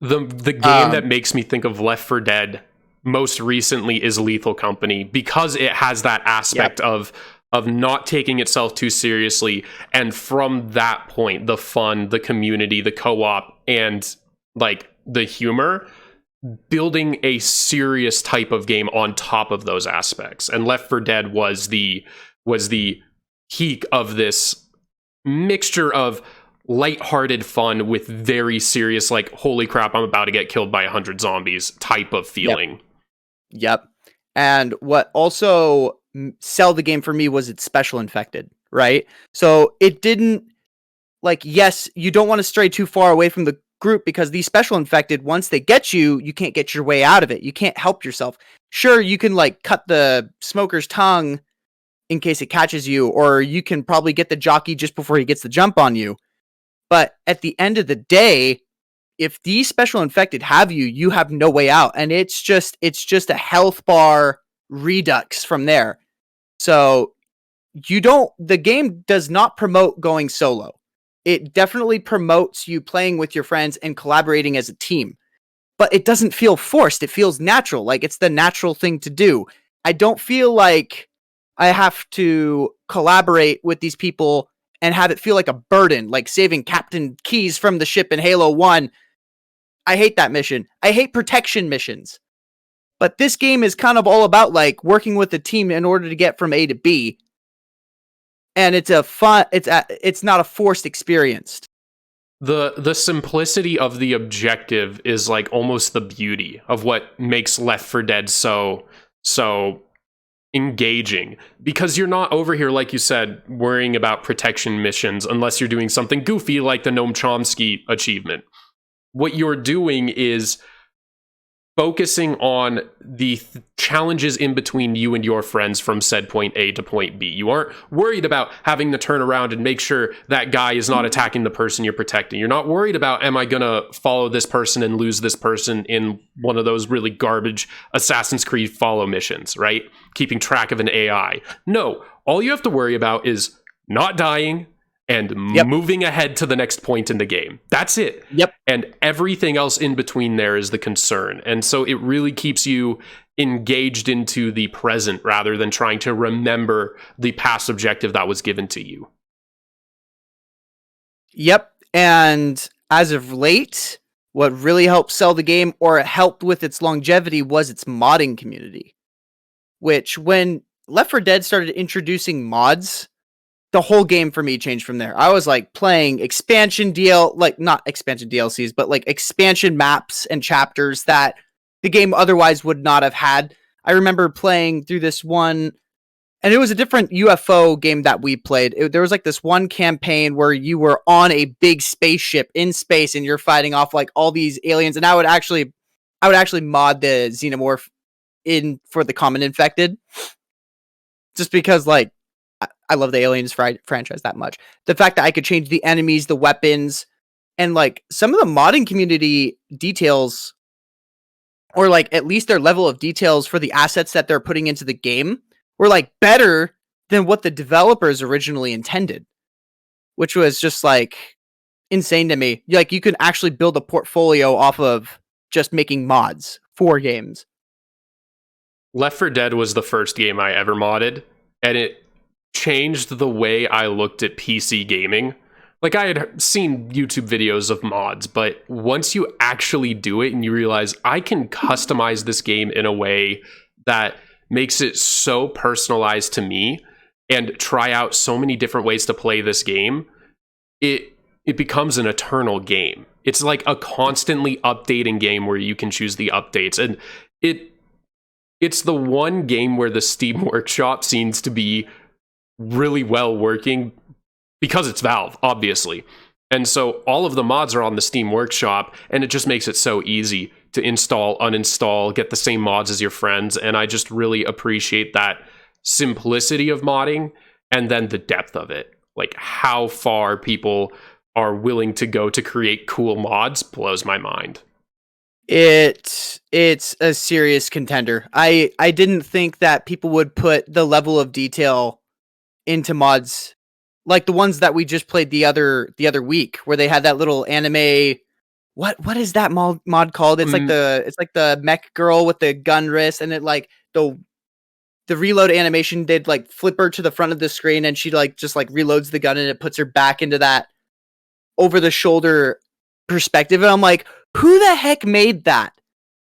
The game that makes me think of Left 4 Dead most recently is Lethal Company, because it has that aspect of not taking itself too seriously, and from that point, the fun, the community, the co-op, and like the humor, building a serious type of game on top of those aspects. And Left 4 Dead was the peak of this mixture of lighthearted fun with very serious, like, holy crap, I'm about to get killed by 100 zombies type of feeling. Yep. And what also sell the game for me was its special infected, right? So it didn't, like, yes, you don't want to stray too far away from the group because these special infected, once they get you, you can't get your way out of it. You can't help yourself. Sure, you can like cut the smoker's tongue in case it catches you, or you can probably get the jockey just before he gets the jump on you. But at the end of the day, if these special infected have you, you have no way out. And it's just a health bar redux from there. So the game does not promote going solo. It definitely promotes you playing with your friends and collaborating as a team. But it doesn't feel forced. It feels natural. Like it's the natural thing to do. I don't feel like I have to collaborate with these people and have it feel like a burden, like saving Captain Keyes from the ship in Halo 1. I hate that mission. I hate protection missions. But this game is kind of all about like working with a team in order to get from A to B. And it's not a forced experience. The simplicity of the objective is like almost the beauty of what makes Left 4 Dead so engaging, because you're not over here, like you said, worrying about protection missions unless you're doing something goofy like the Noam Chomsky achievement. What you're doing is focusing on the challenges in between you and your friends from said point A to point B. You aren't worried about having to turn around and make sure that guy is not attacking the person you're protecting. You're not worried about, am I going to follow this person and lose this person in one of those really garbage Assassin's Creed follow missions, right? Keeping track of an AI. No, all you have to worry about is not dying and moving ahead to the next point in the game. That's it. Yep. And everything else in between there is the concern. And so it really keeps you engaged into the present rather than trying to remember the past objective that was given to you. Yep. And as of late, what really helped sell the game, or helped with its longevity, was its modding community. Which, when Left 4 Dead started introducing mods, the whole game for me changed from there. I was like playing not expansion DLCs, but like expansion maps and chapters that the game otherwise would not have had. I remember playing through this one, and it was a different UFO game that we played. There was like this one campaign where you were on a big spaceship in space and you're fighting off like all these aliens. And I would actually mod the xenomorph in for the common infected, just because like I love the Aliens franchise that much. The fact that I could change the enemies, the weapons, and like some of the modding community details, or like at least their level of details for the assets that they're putting into the game, were like better than what the developers originally intended, which was just like insane to me. Like you can actually build a portfolio off of just making mods for games. Left 4 Dead was the first game I ever modded, and it changed the way I looked at PC gaming. Like, I had seen YouTube videos of mods, but once you actually do it and you realize I can customize this game in a way that makes it so personalized to me and try out so many different ways to play this game, it becomes an eternal game. It's like a constantly updating game where you can choose the updates. And it's the one game where the Steam Workshop seems to be really well working because it's Valve, obviously. And so all of the mods are on the Steam Workshop, and it just makes it so easy to install, uninstall, get the same mods as your friends. And I just really appreciate that simplicity of modding and then the depth of it. Like how far people are willing to go to create cool mods blows my mind. It's a serious contender. I didn't think that people would put the level of detail into mods like the ones that we just played the other week, where they had that little anime. What is that mod called? It's like the mech girl with the gun wrist, and it like the reload animation did like flip her to the front of the screen, and she like just like reloads the gun, and it puts her back into that over the shoulder perspective. And I'm like, who the heck made that?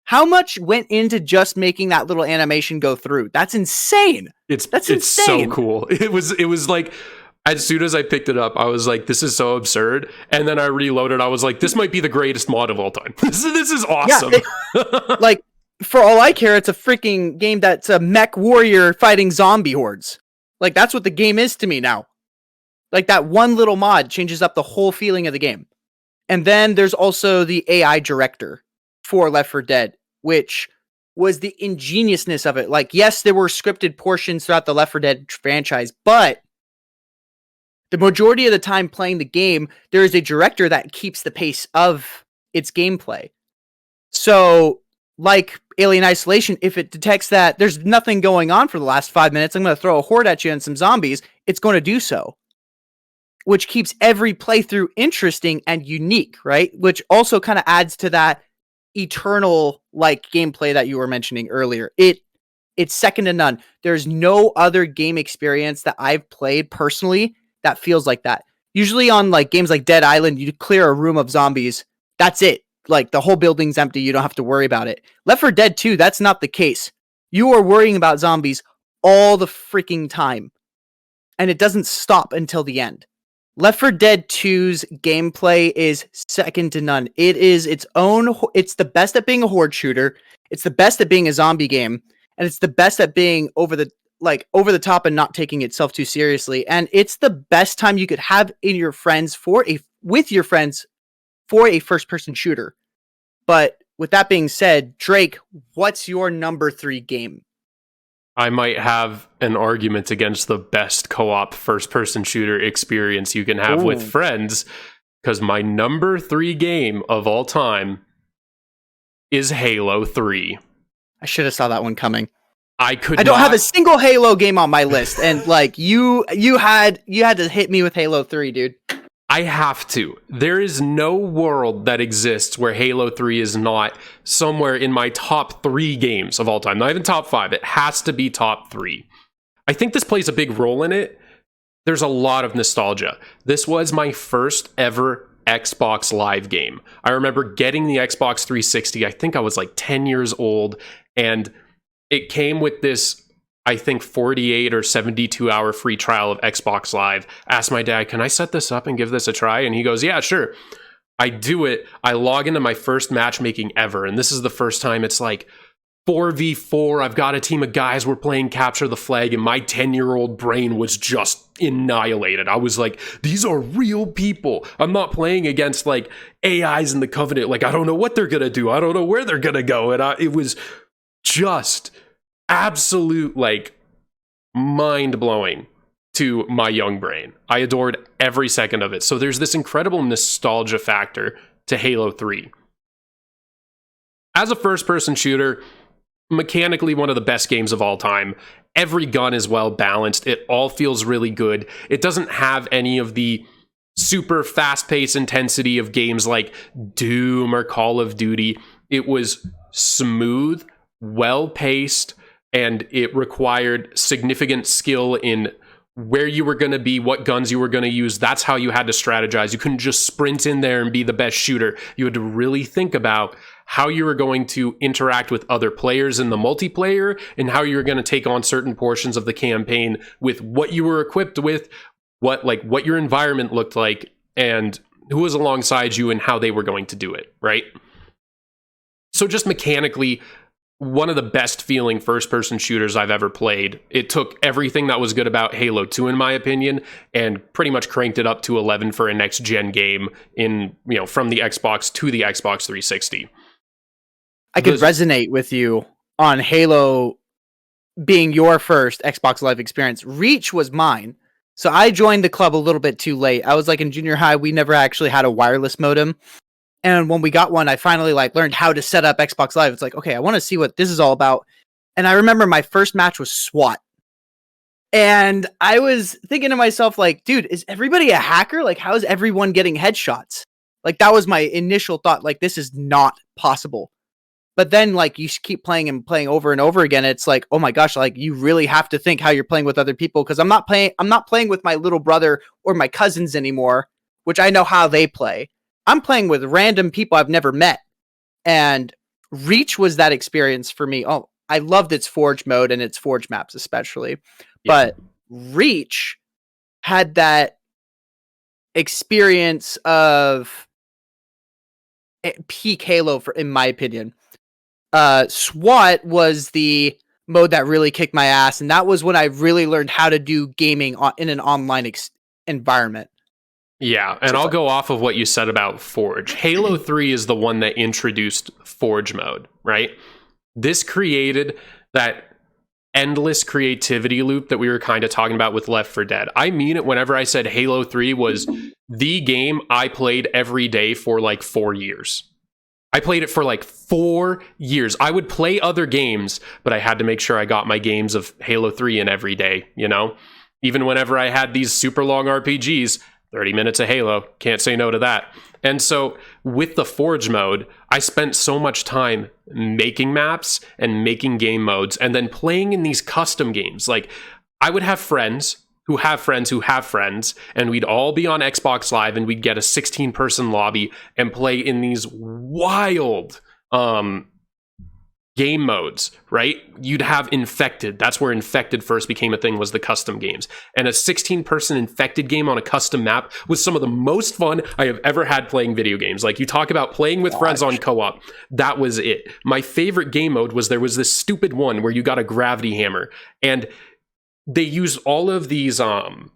How much went into just making that little animation go through? That's insane. That's insane. So cool. It was like, as soon as I picked it up, I was like, this is so absurd. And then I reloaded. I was like, this might be the greatest mod of all time. This is awesome. Yeah, like, for all I care, it's a freaking game that's a mech warrior fighting zombie hordes. Like, that's what the game is to me now. Like, that one little mod changes up the whole feeling of the game. And then there's also the AI director for Left 4 Dead, which was the ingeniousness of it. Like, yes, there were scripted portions throughout the Left 4 Dead franchise, but the majority of the time playing the game, there is a director that keeps the pace of its gameplay. So, like Alien Isolation, if it detects that there's nothing going on for the last 5 minutes, I'm going to throw a horde at you and some zombies, it's going to do so. Which keeps every playthrough interesting and unique, right? Which also kind of adds to that eternal like gameplay that you were mentioning earlier. It's second to none. There's no other game experience that I've played personally that feels like that. Usually on like games like Dead Island, you clear a room of zombies. That's it. Like the whole building's empty. You don't have to worry about it. Left 4 Dead 2, that's not the case. You are worrying about zombies all the freaking time. And it doesn't stop until the end. Left 4 Dead 2's gameplay is second to none. It is its own. It's the best at being a horde shooter. It's the best at being a zombie game, and it's the best at being over the top and not taking itself too seriously. And it's the best time you could have with your friends for a first person shooter. But with that being said, Drake, what's your number 3 game? I might have an argument against the best co-op first-person shooter experience you can have with friends, because my number 3 game of all time is Halo 3. I should have saw that one coming. I don't have a single Halo game on my list, and like you had to hit me with Halo 3, dude. I have to. There is no world that exists where Halo 3 is not somewhere in my top 3 games of all time. Not even top 5. It has to be top 3. I think this plays a big role in it. There's a lot of nostalgia. This was my first ever Xbox Live game. I remember getting the Xbox 360. I think I was like 10 years old, and it came with this, I think, 48 or 72 hour free trial of Xbox Live. Asked my dad, can I set this up and give this a try? And he goes, yeah, sure. I do it. I log into my first matchmaking ever. And this is the first time it's like 4v4. I've got a team of guys. We're playing Capture the Flag. And my 10-year-old brain was just annihilated. I was like, these are real people. I'm not playing against like AIs in the Covenant. Like, I don't know what they're going to do. I don't know where they're going to go. And it was just absolute, like, mind-blowing to my young brain. I adored every second of it. So there's this incredible nostalgia factor to Halo 3. As a first-person shooter, mechanically one of the best games of all time. Every gun is well balanced. It all feels really good. It doesn't have any of the super fast-paced intensity of games like Doom or Call of Duty. It was smooth, well-paced, and it required significant skill in where you were going to be, what guns you were going to use. That's how you had to strategize. You couldn't just sprint in there and be the best shooter. You had to really think about how you were going to interact with other players in the multiplayer and how you were going to take on certain portions of the campaign with what you were equipped with, what your environment looked like, and who was alongside you and how they were going to do it, right? So just mechanically, one of the best feeling first-person shooters I've ever played. It took everything that was good about Halo 2, in my opinion, and pretty much cranked it up to 11 for a next-gen game from the Xbox to the Xbox 360. I could resonate with you on Halo being your first Xbox Live experience. Reach was mine. So I joined the club a little bit too late. I was like in junior high, we never actually had a wireless modem. And when we got one, I finally learned how to set up Xbox Live. It's like, okay, I want to see what this is all about. And I remember my first match was SWAT. And I was thinking to myself, like, dude, is everybody a hacker? Like, how is everyone getting headshots? Like, that was my initial thought. Like, this is not possible. But then, like, you keep playing and playing over and over again. It's like, oh my gosh, like, you really have to think how you're playing with other people. Because I'm not playing with my little brother or my cousins anymore, which I know how they play. I'm playing with random people I've never met. And Reach was that experience for me. Oh, I loved its Forge mode and its Forge maps especially. Yeah. But Reach had that experience of peak Halo, in my opinion. SWAT was the mode that really kicked my ass. And that was when I really learned how to do gaming in an online environment. Yeah, and I'll go off of what you said about Forge. Halo 3 is the one that introduced Forge mode, right? This created that endless creativity loop that we were kind of talking about with Left 4 Dead. I mean it whenever I said Halo 3 was the game I played every day for like 4 years. I played it for like 4 years. I would play other games, but I had to make sure I got my games of Halo 3 in every day, you know? Even whenever I had these super long RPGs, 30 minutes of Halo, can't say no to that. And so with the Forge mode, I spent so much time making maps and making game modes and then playing in these custom games. Like, I would have friends who have friends who have friends, and we'd all be on Xbox Live and we'd get a 16-person lobby and play in these wild game modes, right? You'd have Infected. That's where Infected first became a thing, was the custom games. And a 16-person Infected game on a custom map was some of the most fun I have ever had playing video games. Like, you talk about playing with friends on co-op. That was it. My favorite game mode was there was this stupid one where you got a gravity hammer, and they used all of these, I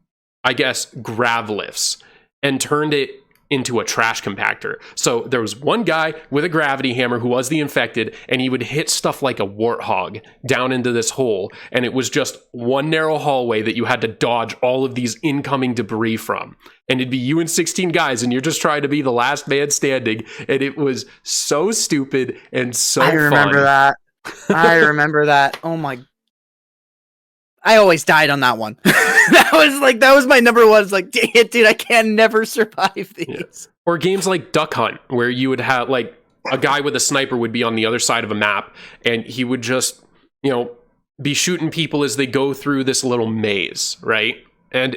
guess, grav lifts and turned it into a trash compactor. So there was one guy with a gravity hammer who was the infected, and he would hit stuff like a warthog down into this hole, and it was just one narrow hallway that you had to dodge all of these incoming debris from. And it'd be you and 16 guys, and you're just trying to be the last man standing, and it was so stupid and so fun. I remember that. I remember that. Oh my... I always died on that one. that was my number one. It's like, dang it, dude, I can never survive these. Yeah. Or games like Duck Hunt, where you would have like a guy with a sniper would be on the other side of a map, and he would just, be shooting people as they go through this little maze, right? And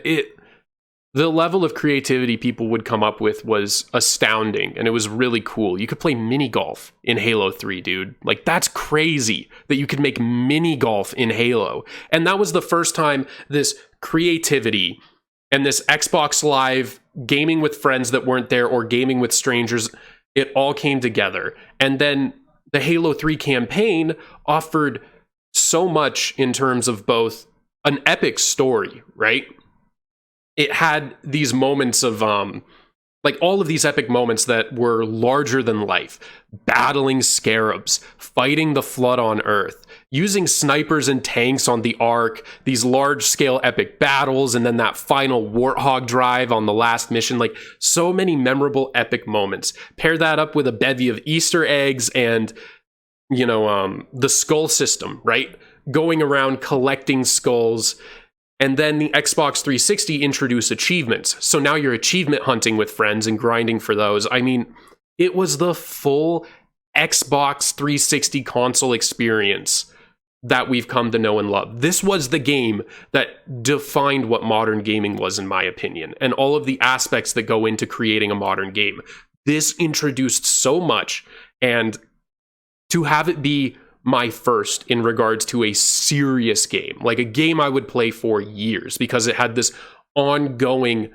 the level of creativity people would come up with was astounding, and it was really cool. You could play mini golf in Halo 3, dude. Like, that's crazy that you could make mini golf in Halo. And that was the first time this creativity and this Xbox Live gaming with friends that weren't there or gaming with strangers, it all came together. And then the Halo 3 campaign offered so much in terms of both an epic story, right? It had these moments of, all of these epic moments that were larger than life. Battling scarabs, fighting the flood on Earth, using snipers and tanks on the Ark, these large-scale epic battles, and then that final Warthog drive on the last mission. Like, so many memorable epic moments. Pair that up with a bevy of Easter eggs and, the skull system, right? Going around collecting skulls. And then the Xbox 360 introduced achievements. So now you're achievement hunting with friends and grinding for those. I mean, it was the full Xbox 360 console experience that we've come to know and love. This was the game that defined what modern gaming was, in my opinion, and all of the aspects that go into creating a modern game. This introduced so much, and to have it be my first in regards to a serious game, like a game I would play for years because it had this ongoing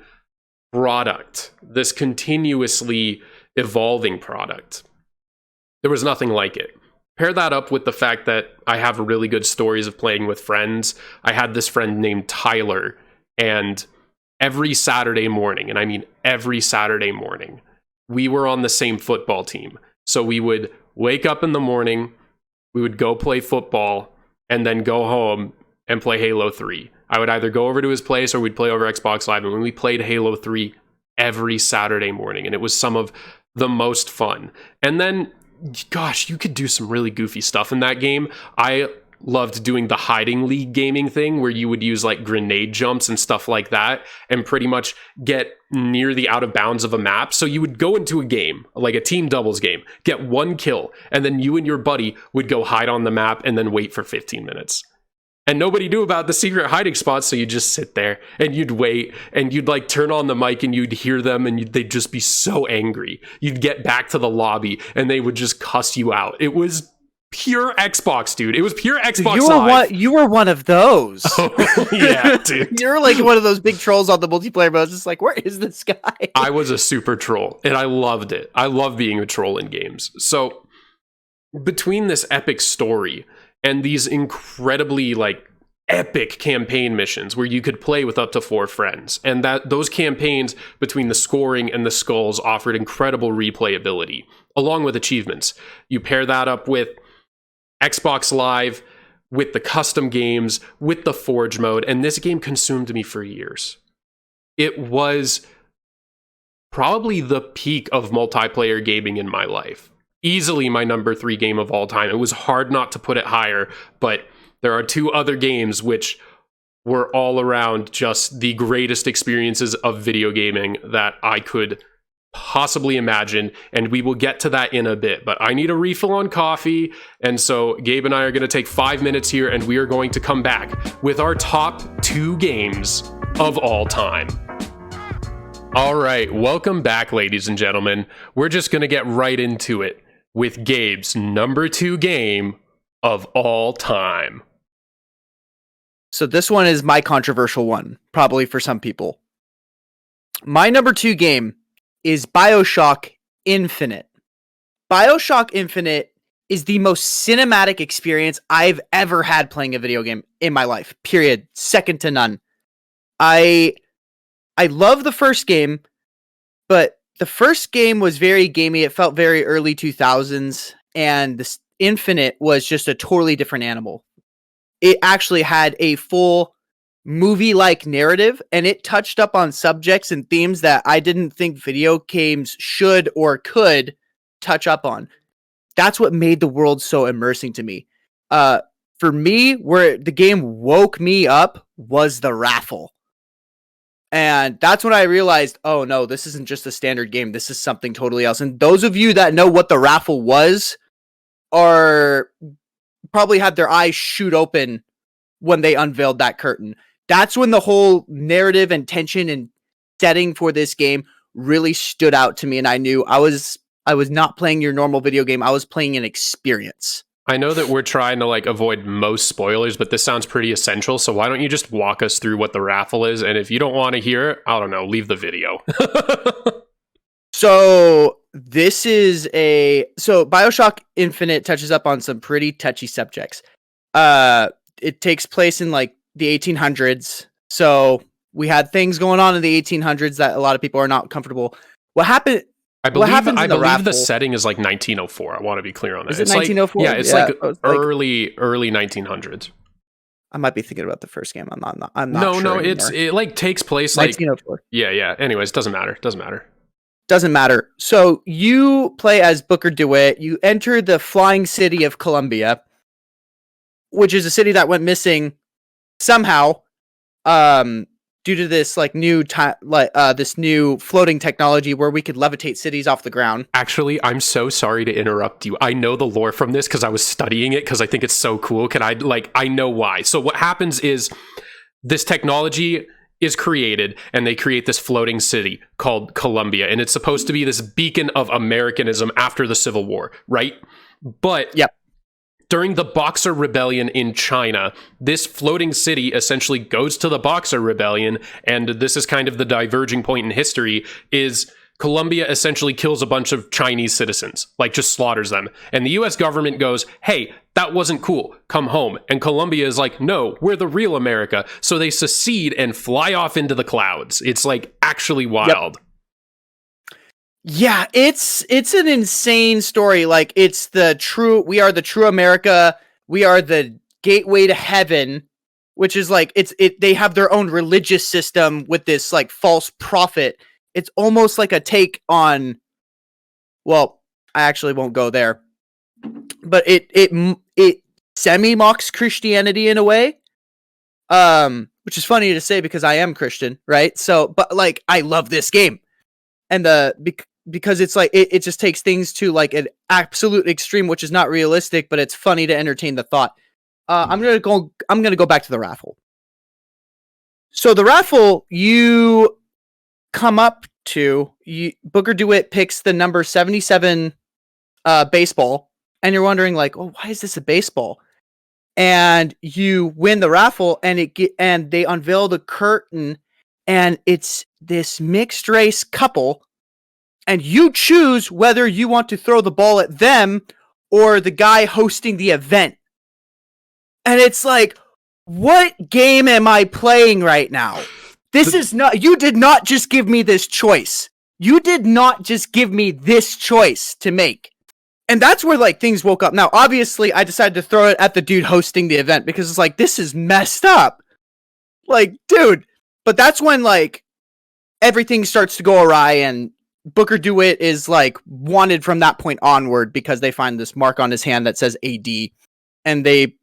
product, this continuously evolving product. There was nothing like it. Pair that up with the fact that I have really good stories of playing with friends. I had this friend named Tyler, and every Saturday morning, and I mean every Saturday morning, we were on the same football team. So we would wake up in the morning, we would go play football, and then go home and play Halo 3. I would either go over to his place or we'd play over Xbox Live, and when we played Halo 3 every Saturday morning, and it was some of the most fun. And then, gosh, you could do some really goofy stuff in that game. I loved doing the hiding league gaming thing where you would use like grenade jumps and stuff like that and pretty much get near the out of bounds of a map. So you would go into a game, like a team doubles game, get one kill, and then you and your buddy would go hide on the map and then wait for 15 minutes. And nobody knew about the secret hiding spots, so you'd just sit there and you'd wait and you'd like turn on the mic and you'd hear them and they'd just be so angry. You'd get back to the lobby and they would just cuss you out. It was pure Xbox, dude. It was pure Xbox Live. You were one of those. Oh, yeah, dude. You're like one of those big trolls on the multiplayer mode. Just like, where is this guy? I was a super troll, and I loved it. I love being a troll in games. So, between this epic story and these incredibly, epic campaign missions where you could play with up to 4 friends, and that those campaigns between the scoring and the skulls offered incredible replayability, along with achievements. You pair that up with Xbox Live, with the custom games, with the Forge mode, and this game consumed me for years. It was probably the peak of multiplayer gaming in my life. Easily my number 3 game of all time. It was hard not to put it higher, but there are 2 other games which were all around just the greatest experiences of video gaming that I could possibly imagine, and we will get to that in a bit. But I need a refill on coffee, and so Gabe and I are going to take 5 minutes here, and we are going to come back with our top 2 games of all time. All right, welcome back, ladies and gentlemen. We're just going to get right into it with Gabe's number 2 game of all time. So this one is my controversial one, probably for some people. My number 2 game is BioShock Infinite. BioShock Infinite is the most cinematic experience I've ever had playing a video game in my life. Period. Second to none. I love the first game, but the first game was very gamey. It felt very early 2000s, and this Infinite was just a totally different animal. It actually had a full movie-like narrative, and it touched up on subjects and themes that I didn't think video games should or could touch up on. That's what made the world so immersing to me. For me, where the game woke me up was the raffle. And that's when I realized, oh no, this isn't just a standard game. This is something totally else. And those of you that know what the raffle was are probably had their eyes shoot open when they unveiled that curtain. That's when the whole narrative and tension and setting for this game really stood out to me. And I knew I was not playing your normal video game. I was playing an experience. I know that we're trying to like avoid most spoilers, but this sounds pretty essential. So why don't you just walk us through what the raffle is? And if you don't want to hear it, I don't know, leave the video. So this is so BioShock Infinite touches up on some pretty touchy subjects. It takes place in like the 1800s. So we had things going on in the 1800s that a lot of people are not comfortable. What happened? I believe the setting is like 1904. I want to be clear on that. Is it 1904? Yeah, it's like early 1900s. I might be thinking about the first game. I'm not sure. No, it like takes place like 1904. Yeah. Anyways, doesn't matter. Doesn't matter. So you play as Booker DeWitt. You enter the flying city of Columbia, which is a city that went missing somehow. Due to this like new this new floating technology where we could levitate cities off the ground. Actually, I'm so sorry to interrupt you. I know the lore from this because I was studying it because I think it's so cool. I know why. So what happens is this technology is created and they create this floating city called Columbia, and it's supposed to be this beacon of Americanism after the Civil War, right? But yep. During the Boxer Rebellion in China, this floating city essentially goes to the Boxer Rebellion, and this is kind of the diverging point in history, is Colombia essentially kills a bunch of Chinese citizens, like just slaughters them. And the US government goes, hey, that wasn't cool, come home. And Colombia is like, no, we're the real America. So they secede and fly off into the clouds. It's like actually wild. Yep. Yeah, it's an insane story. Like we are the true America. We are the gateway to heaven, which is like they have their own religious system with this like false prophet. It's almost like a take on, well, I actually won't go there, but it semi mocks Christianity in a way. Which is funny to say because I am Christian, right? So, but like I love this game. And because it's like it just takes things to like an absolute extreme, which is not realistic, but it's funny to entertain the thought. I'm gonna go back to the raffle. So the raffle, you come up to Booker DeWitt picks the number 77 baseball, and you're wondering like, oh, why is this a baseball? And you win the raffle, and they unveil the curtain, and it's this mixed race couple. And you choose whether you want to throw the ball at them or the guy hosting the event. And it's like, what game am I playing right now? You did not just give me this choice. You did not just give me this choice to make. And that's where like things woke up. Now, obviously, I decided to throw it at the dude hosting the event because it's like, this is messed up. Like, dude. But that's when like everything starts to go awry, and Booker DeWitt is like wanted from that point onward because they find this mark on his hand that says AD, and they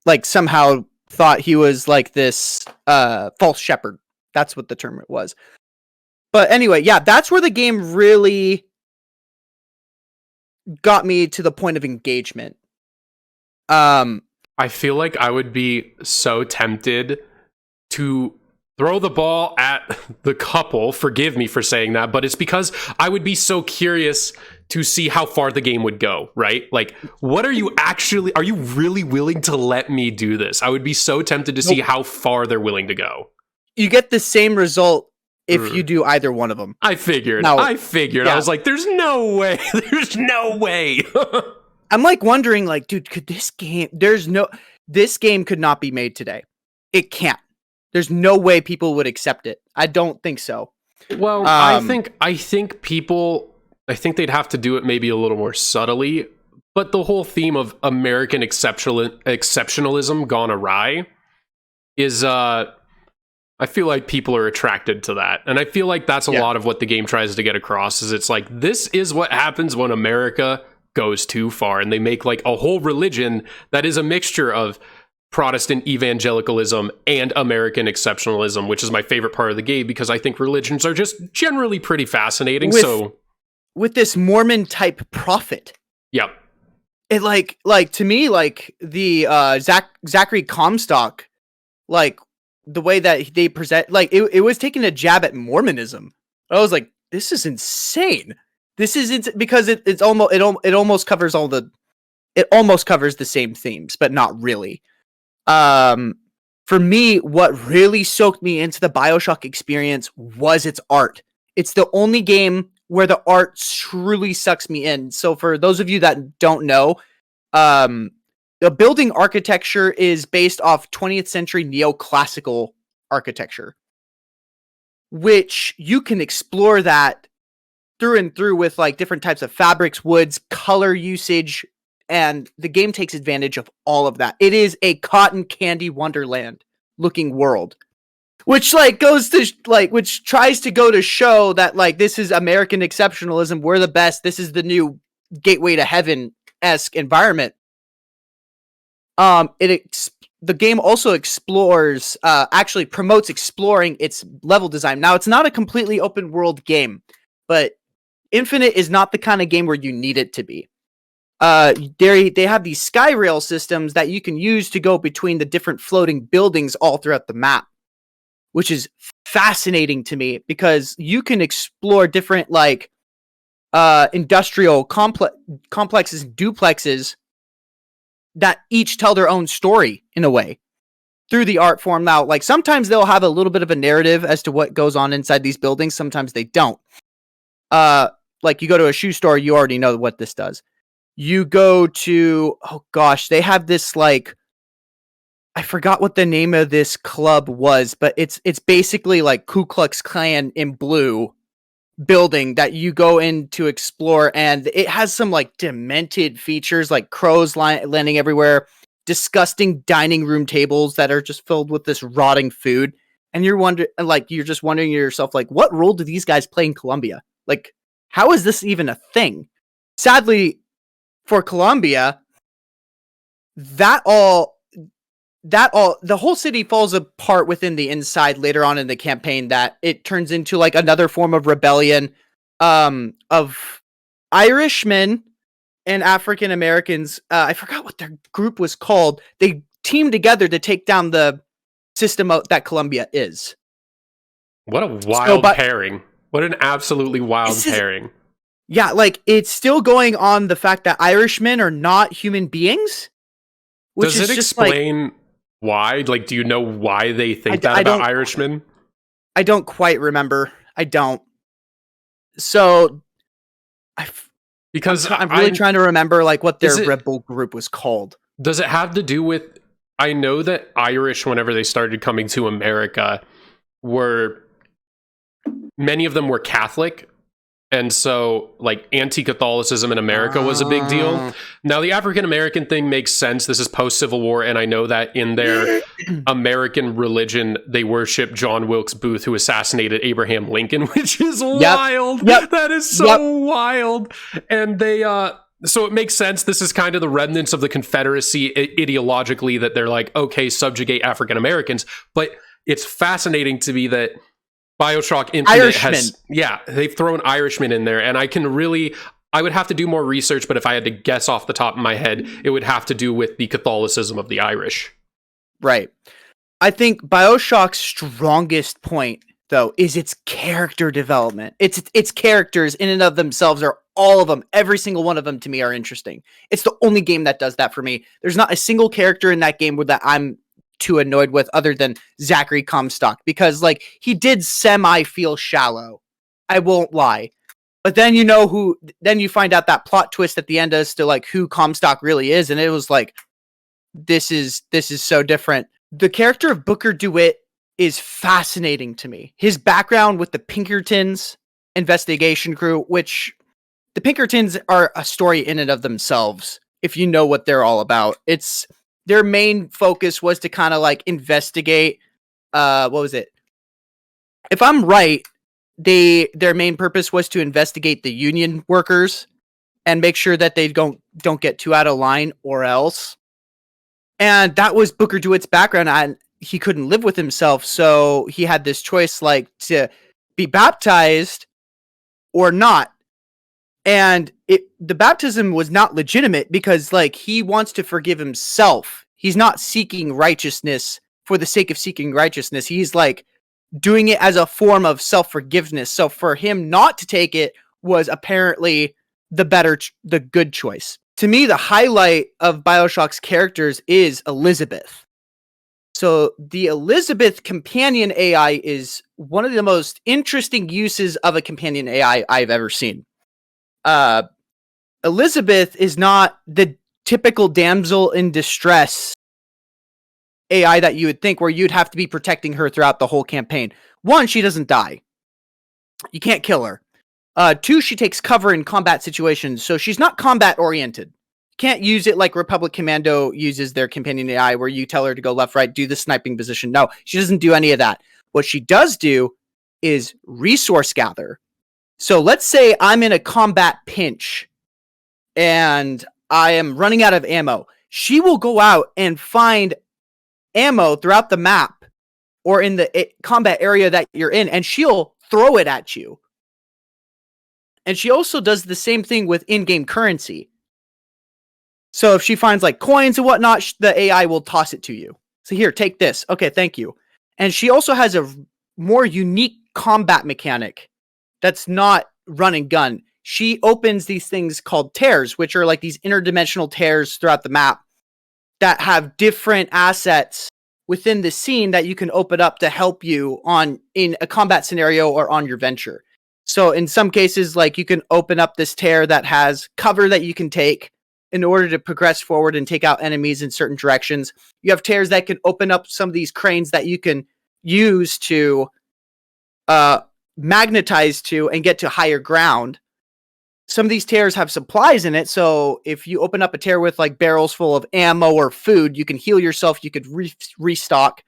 like somehow thought he was like this false shepherd. That's what the term it was. But anyway, yeah, that's where the game really got me to the point of engagement. I feel like I would be so tempted to throw the ball at the couple. Forgive me for saying that, but it's because I would be so curious to see how far the game would go, right? Like, are you really willing to let me do this? I would be so tempted to see how far they're willing to go. You get the same result if you do either one of them. I figured. Yeah. I was like, there's no way. There's no way. I'm like wondering, like, dude, this game could not be made today. It can't. There's no way people would accept it. I don't think so. Well, I think people, I think they'd have to do it maybe a little more subtly, but the whole theme of American exceptionalism gone awry is, I feel like people are attracted to that. And I feel like that's a lot of what the game tries to get across, is it's like, this is what happens when America goes too far. And they make like a whole religion that is a mixture of Protestant evangelicalism and American exceptionalism, which is my favorite part of the game, because I think religions are just generally pretty fascinating. With this Mormon type prophet. Yep. It like to me, like the Zachary Comstock, like the way that they present, like it was taking a jab at Mormonism. I was like, this is insane. This is because it almost covers the same themes, but not really. For me, what really soaked me into the BioShock experience was its art. It's the only game where the art truly sucks me in. So for those of you that don't know, the building architecture is based off 20th century neoclassical architecture, which you can explore that through and through with like different types of fabrics, woods, color usage, and the game takes advantage of all of that. It is a cotton candy wonderland looking world, which like goes to like, which tries to go to show that like, this is American exceptionalism. We're the best. This is the new gateway to heaven-esque environment. The game also explores, actually promotes exploring its level design. Now, it's not a completely open world game, but Infinite is not the kind of game where you need it to be. They have these sky rail systems that you can use to go between the different floating buildings all throughout the map, which is fascinating to me because you can explore different like industrial complexes, duplexes that each tell their own story in a way through the art form. Now, like sometimes they'll have a little bit of a narrative as to what goes on inside these buildings. Sometimes they don't. Like you go to a shoe store, you already know what this does. You go to, oh gosh, they have this like, I forgot what the name of this club was, but it's basically like Ku Klux Klan in blue building that you go in to explore, and it has some like demented features like crows landing everywhere, disgusting dining room tables that are just filled with this rotting food, and you're just wondering to yourself like, what role do these guys play in Colombia? Like, how is this even a thing? Sadly for Colombia, the whole city falls apart within the inside later on in the campaign, that it turns into like another form of rebellion of Irishmen and African Americans. I forgot what their group was called. They teamed together to take down the system that Colombia is. What a wild pairing. What an absolutely wild pairing. Yeah, like it's still going on the fact that Irishmen are not human beings. Does it explain why? Like, do you know why they think that about Irishmen? I don't quite remember. I don't. So, I'm really trying to remember like what their rebel group was called. Does it have to do with? I know that Irish, whenever they started coming to America, many of them were Catholic. And so, like, anti-Catholicism in America was a big deal. Now, the African-American thing makes sense. This is post-Civil War, and I know that in their American religion, they worship John Wilkes Booth, who assassinated Abraham Lincoln, which is wild. Yep. That is so wild. And so it makes sense. This is kind of the remnants of the Confederacy ideologically, that they're like, okay, subjugate African-Americans. But it's fascinating to me that BioShock Infinite they've thrown Irishmen in there, and I would have to do more research, but if I had to guess off the top of my head, it would have to do with the Catholicism of the Irish. Right. I think BioShock's strongest point, though, is its character development. Its characters in and of themselves are all of them, every single one of them to me are interesting. It's the only game that does that for me. There's not a single character in that game that I'm too annoyed with other than Zachary Comstock, because like he did semi feel shallow. I won't lie. But then then you find out that plot twist at the end as to like who Comstock really is, and it was like, this is so different. The character of Booker DeWitt is fascinating to me. His background with the Pinkertons investigation crew, which the Pinkertons are a story in and of themselves, if you know what they're all about. It's their main focus was to kind of like investigate what was it? If I'm right, their main purpose was to investigate the union workers and make sure that they don't get too out of line or else. And that was Booker DeWitt's background, and he couldn't live with himself, so he had this choice like to be baptized or not. And the baptism was not legitimate because like he wants to forgive himself. He's not seeking righteousness for the sake of seeking righteousness. He's like doing it as a form of self-forgiveness. So for him not to take it was apparently the good choice. To me, the highlight of BioShock's characters is Elizabeth. So the Elizabeth companion AI is one of the most interesting uses of a companion AI I've ever seen. Elizabeth is not the typical damsel in distress AI that you would think, where you'd have to be protecting her throughout the whole campaign. One, she doesn't die. You can't kill her. Two, she takes cover in combat situations, so she's not combat oriented. Can't use it like Republic Commando uses their companion AI, where you tell her to go left, right, do the sniping position. No, she doesn't do any of that. What she does do is resource gather. So let's say I'm in a combat pinch and I am running out of ammo. She will go out and find ammo throughout the map or in the combat area that you're in, and she'll throw it at you. And she also does the same thing with in-game currency. So if she finds like coins and whatnot, the AI will toss it to you. So here, take this. Okay, thank you. And she also has a more unique combat mechanic that's not run and gun. She opens these things called tears, which are like these interdimensional tears throughout the map that have different assets within the scene that you can open up to help you in a combat scenario or on your venture. So in some cases, like you can open up this tear that has cover that you can take in order to progress forward and take out enemies in certain directions. You have tears that can open up some of these cranes that you can use to magnetize to and get to higher ground. Some of these tears have supplies in it, so if you open up a tear with like barrels full of ammo or food, you can heal yourself, you could restock,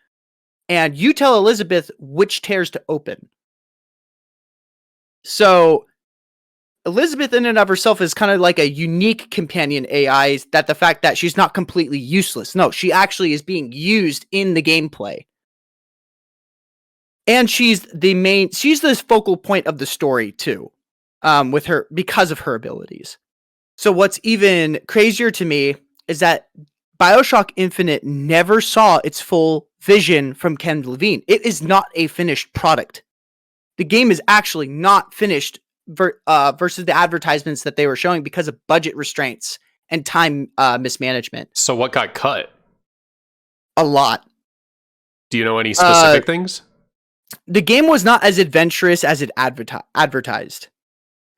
and you tell Elizabeth which tears to open. So Elizabeth in and of herself is kind of like a unique companion AI, that the fact that she's not completely useless. No, she actually is being used in the gameplay. And she's the focal point of the story too, with her, because of her abilities. So what's even crazier to me is that BioShock Infinite never saw its full vision from Ken Levine. It is not a finished product. The game is actually not finished versus the advertisements that they were showing because of budget restraints and time mismanagement. So what got cut? A lot. Do you know any specific things? The game was not as adventurous as it advertised.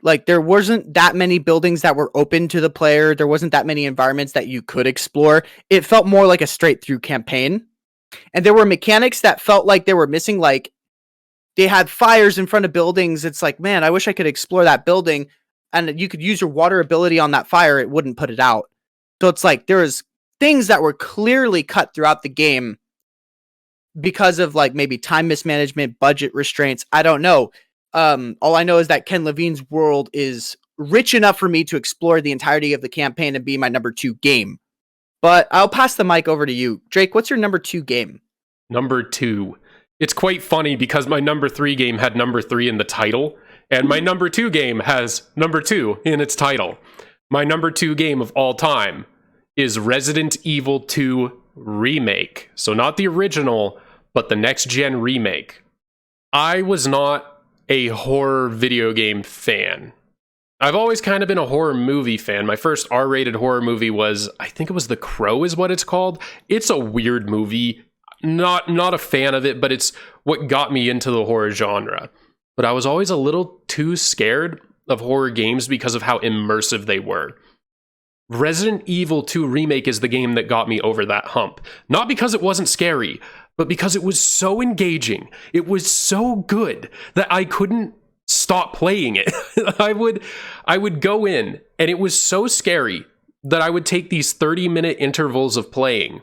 Like, there wasn't that many buildings that were open to the player. There wasn't that many environments that you could explore. It felt more like a straight-through campaign. And there were mechanics that felt like they were missing, like, they had fires in front of buildings. It's like, man, I wish I could explore that building. And you could use your water ability on that fire. It wouldn't put it out. So it's like, there was things that were clearly cut throughout the game because of like maybe time mismanagement, budget restraints. I don't know. All I know is that Ken Levine's world is rich enough for me to explore the entirety of the campaign and be my number 2 game. But I'll pass the mic over to you. Drake, what's your number 2 game? Number 2. It's quite funny because my number 3 game had number 3 in the title, and my number 2 game has number 2 in its title. My number 2 game of all time is Resident Evil 2 Remake. So not the original, but the next-gen remake. I was not a horror video game fan. I've always kind of been a horror movie fan. My first R-rated horror movie was, I think it was The Crow is what it's called. It's a weird movie. Not a fan of it, but it's what got me into the horror genre. But I was always a little too scared of horror games because of how immersive they were. Resident Evil 2 Remake is the game that got me over that hump. Not because it wasn't scary, But because it was so engaging, it was so good that I couldn't stop playing it. I would go in, and it was so scary that I would take these 30-minute intervals of playing.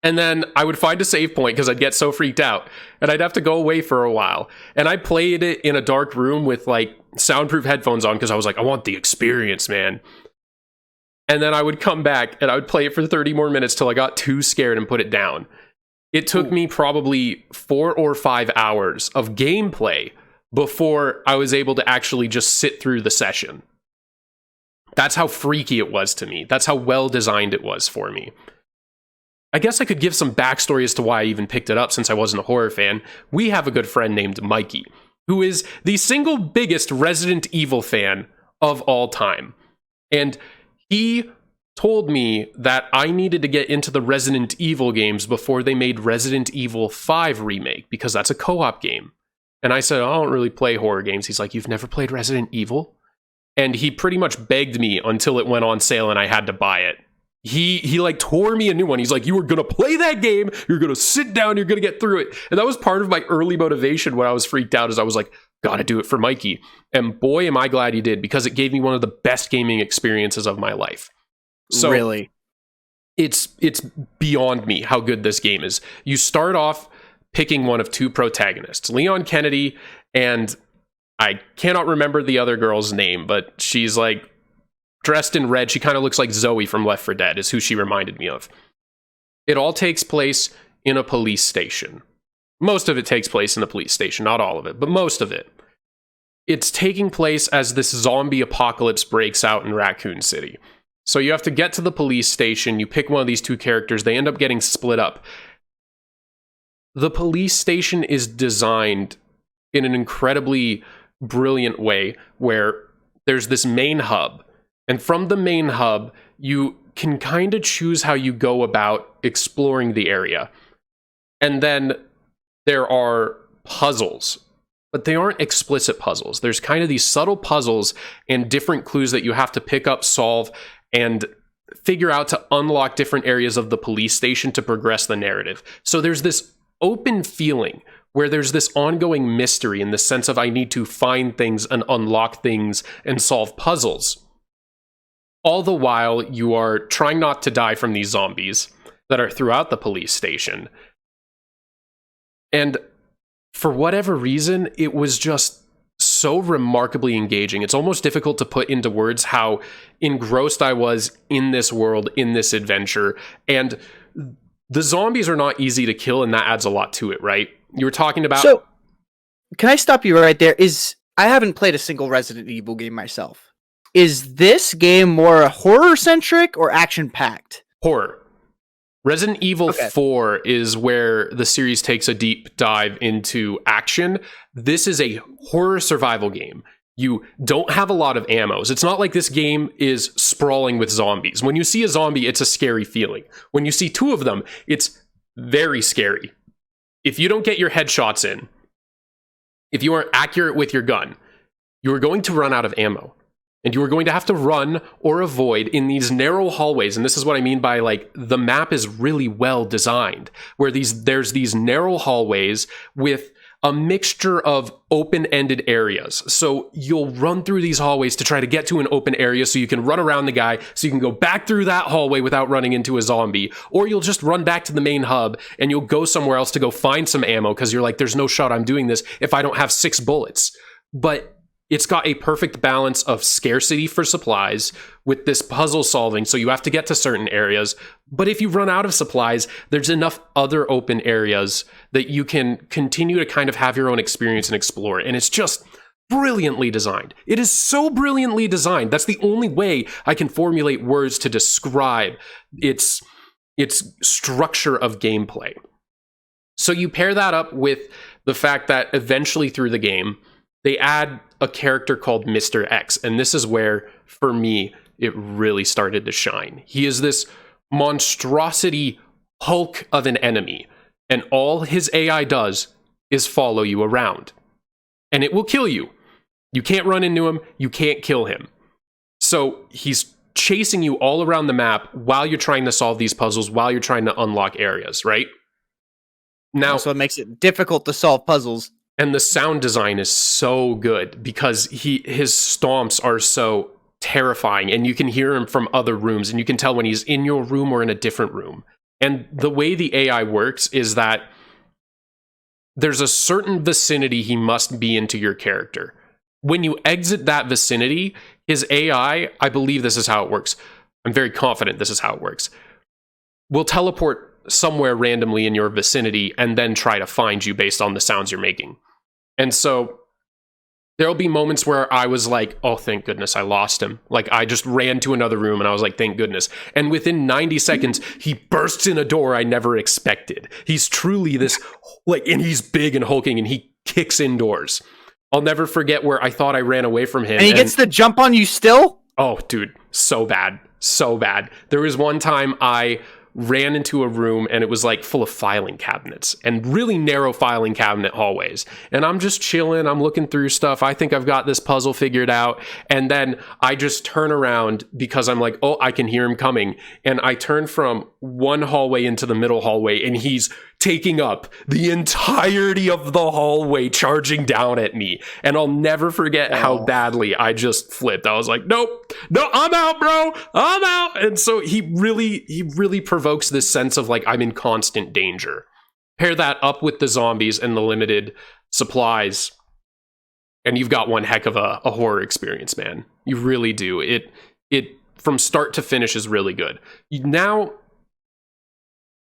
And then I would find a save point because I'd get so freaked out, and I'd have to go away for a while. And I played it in a dark room with like soundproof headphones on because I was like, I want the experience, man. And then I would come back and I would play it for 30 more minutes till I got too scared and put it down. It took me probably 4 or 5 hours of gameplay before I was able to actually just sit through the session. That's how freaky it was to me. That's how well designed it was for me. I guess I could give some backstory as to why I even picked it up since I wasn't a horror fan. We have a good friend named Mikey, who is the single biggest Resident Evil fan of all time. And he told me that I needed to get into the Resident Evil games before they made Resident Evil 5 Remake, because that's a co-op game. And I said, I don't really play horror games. He's like, you've never played Resident Evil? And he pretty much begged me until it went on sale and I had to buy it. He like tore me a new one. He's like, you were going to play that game. You're going to sit down. You're going to get through it. And that was part of my early motivation when I was freaked out, is I was like, gotta do it for Mikey. And boy, am I glad he did, because it gave me one of the best gaming experiences of my life. So really, it's beyond me how good this game is. You start off picking one of two protagonists, Leon Kennedy, and I cannot remember the other girl's name, but she's like dressed in red. She kind of looks like Zoe from Left 4 Dead is who she reminded me of. It all takes place in a police station. Most of it takes place in the police station, not all of it, but most of it. It's taking place as this zombie apocalypse breaks out in Raccoon City. So you have to get to the police station, you pick one of these two characters, they end up getting split up. The police station is designed in an incredibly brilliant way where there's this main hub, and from the main hub, you can kind of choose how you go about exploring the area. And then there are puzzles, but they aren't explicit puzzles. There's kind of these subtle puzzles and different clues that you have to pick up, solve, and figure out to unlock different areas of the police station to progress the narrative. So there's this open feeling where there's this ongoing mystery in the sense of I need to find things and unlock things and solve puzzles. All the while you are trying not to die from these zombies that are throughout the police station. And for whatever reason, it was just so remarkably engaging. It's almost difficult to put into words how engrossed I was in this world, in this adventure. And the zombies are not easy to kill, and that adds a lot to it, right? You were talking about... So, can I stop you right there? I haven't played a single Resident Evil game myself. Is this game more horror-centric or action-packed? Horror. Resident Evil 4 is where the series takes a deep dive into action. This is a horror survival game. You don't have a lot of ammos. It's not like this game is sprawling with zombies. When you see a zombie, it's a scary feeling. When you see two of them, it's very scary. If you don't get your headshots in, if you aren't accurate with your gun, you are going to run out of ammo. And you are going to have to run or avoid in these narrow hallways. And this is what I mean by, like, the map is really well designed, where there's these narrow hallways with a mixture of open-ended areas. So you'll run through these hallways to try to get to an open area so you can run around the guy, so you can go back through that hallway without running into a zombie. Or you'll just run back to the main hub and you'll go somewhere else to go find some ammo because you're like, there's no shot I'm doing this if I don't have 6 bullets. But it's got a perfect balance of scarcity for supplies with this puzzle solving, so you have to get to certain areas. But if you run out of supplies, there's enough other open areas that you can continue to kind of have your own experience and explore. And it's just brilliantly designed. It is so brilliantly designed. That's the only way I can formulate words to describe its structure of gameplay. So you pair that up with the fact that eventually through the game, they add a character called Mr. X, and this is where, for me, it really started to shine. He is this monstrosity hulk of an enemy, and all his AI does is follow you around. And it will kill you. You can't run into him, you can't kill him. So he's chasing you all around the map while you're trying to solve these puzzles, while you're trying to unlock areas, right? Now, so it makes it difficult to solve puzzles. And the sound design is so good because his stomps are so terrifying, and you can hear him from other rooms, and you can tell when he's in your room or in a different room. And the way the AI works is that there's a certain vicinity he must be into your character. When you exit that vicinity, his AI, I believe this is how it works. I'm very confident this is how it works. Will teleport somewhere randomly in your vicinity and then try to find you based on the sounds you're making. And so there'll be moments where I was like, oh, thank goodness I lost him. Like, I just ran to another room and I was like, thank goodness. And within 90 seconds, he bursts in a door I never expected. He's truly this, like, and he's big and hulking and he kicks indoors. I'll never forget where I thought I ran away from him. And he gets the jump on you still? Oh, dude, so bad. So bad. There was one time I ran into a room and it was like full of filing cabinets and really narrow filing cabinet hallways. And I'm just chilling. I'm looking through stuff. I think I've got this puzzle figured out. And then I just turn around because I'm like, oh, I can hear him coming. And I turn from one hallway into the middle hallway and he's taking up the entirety of the hallway, charging down at me. And I'll never forget how badly I just flipped. I was like, nope, no, I'm out, bro. I'm out. And so he really provokes this sense of like, I'm in constant danger. Pair that up with the zombies and the limited supplies, and you've got one heck of a horror experience, man. You really do. It from start to finish is really good. Now,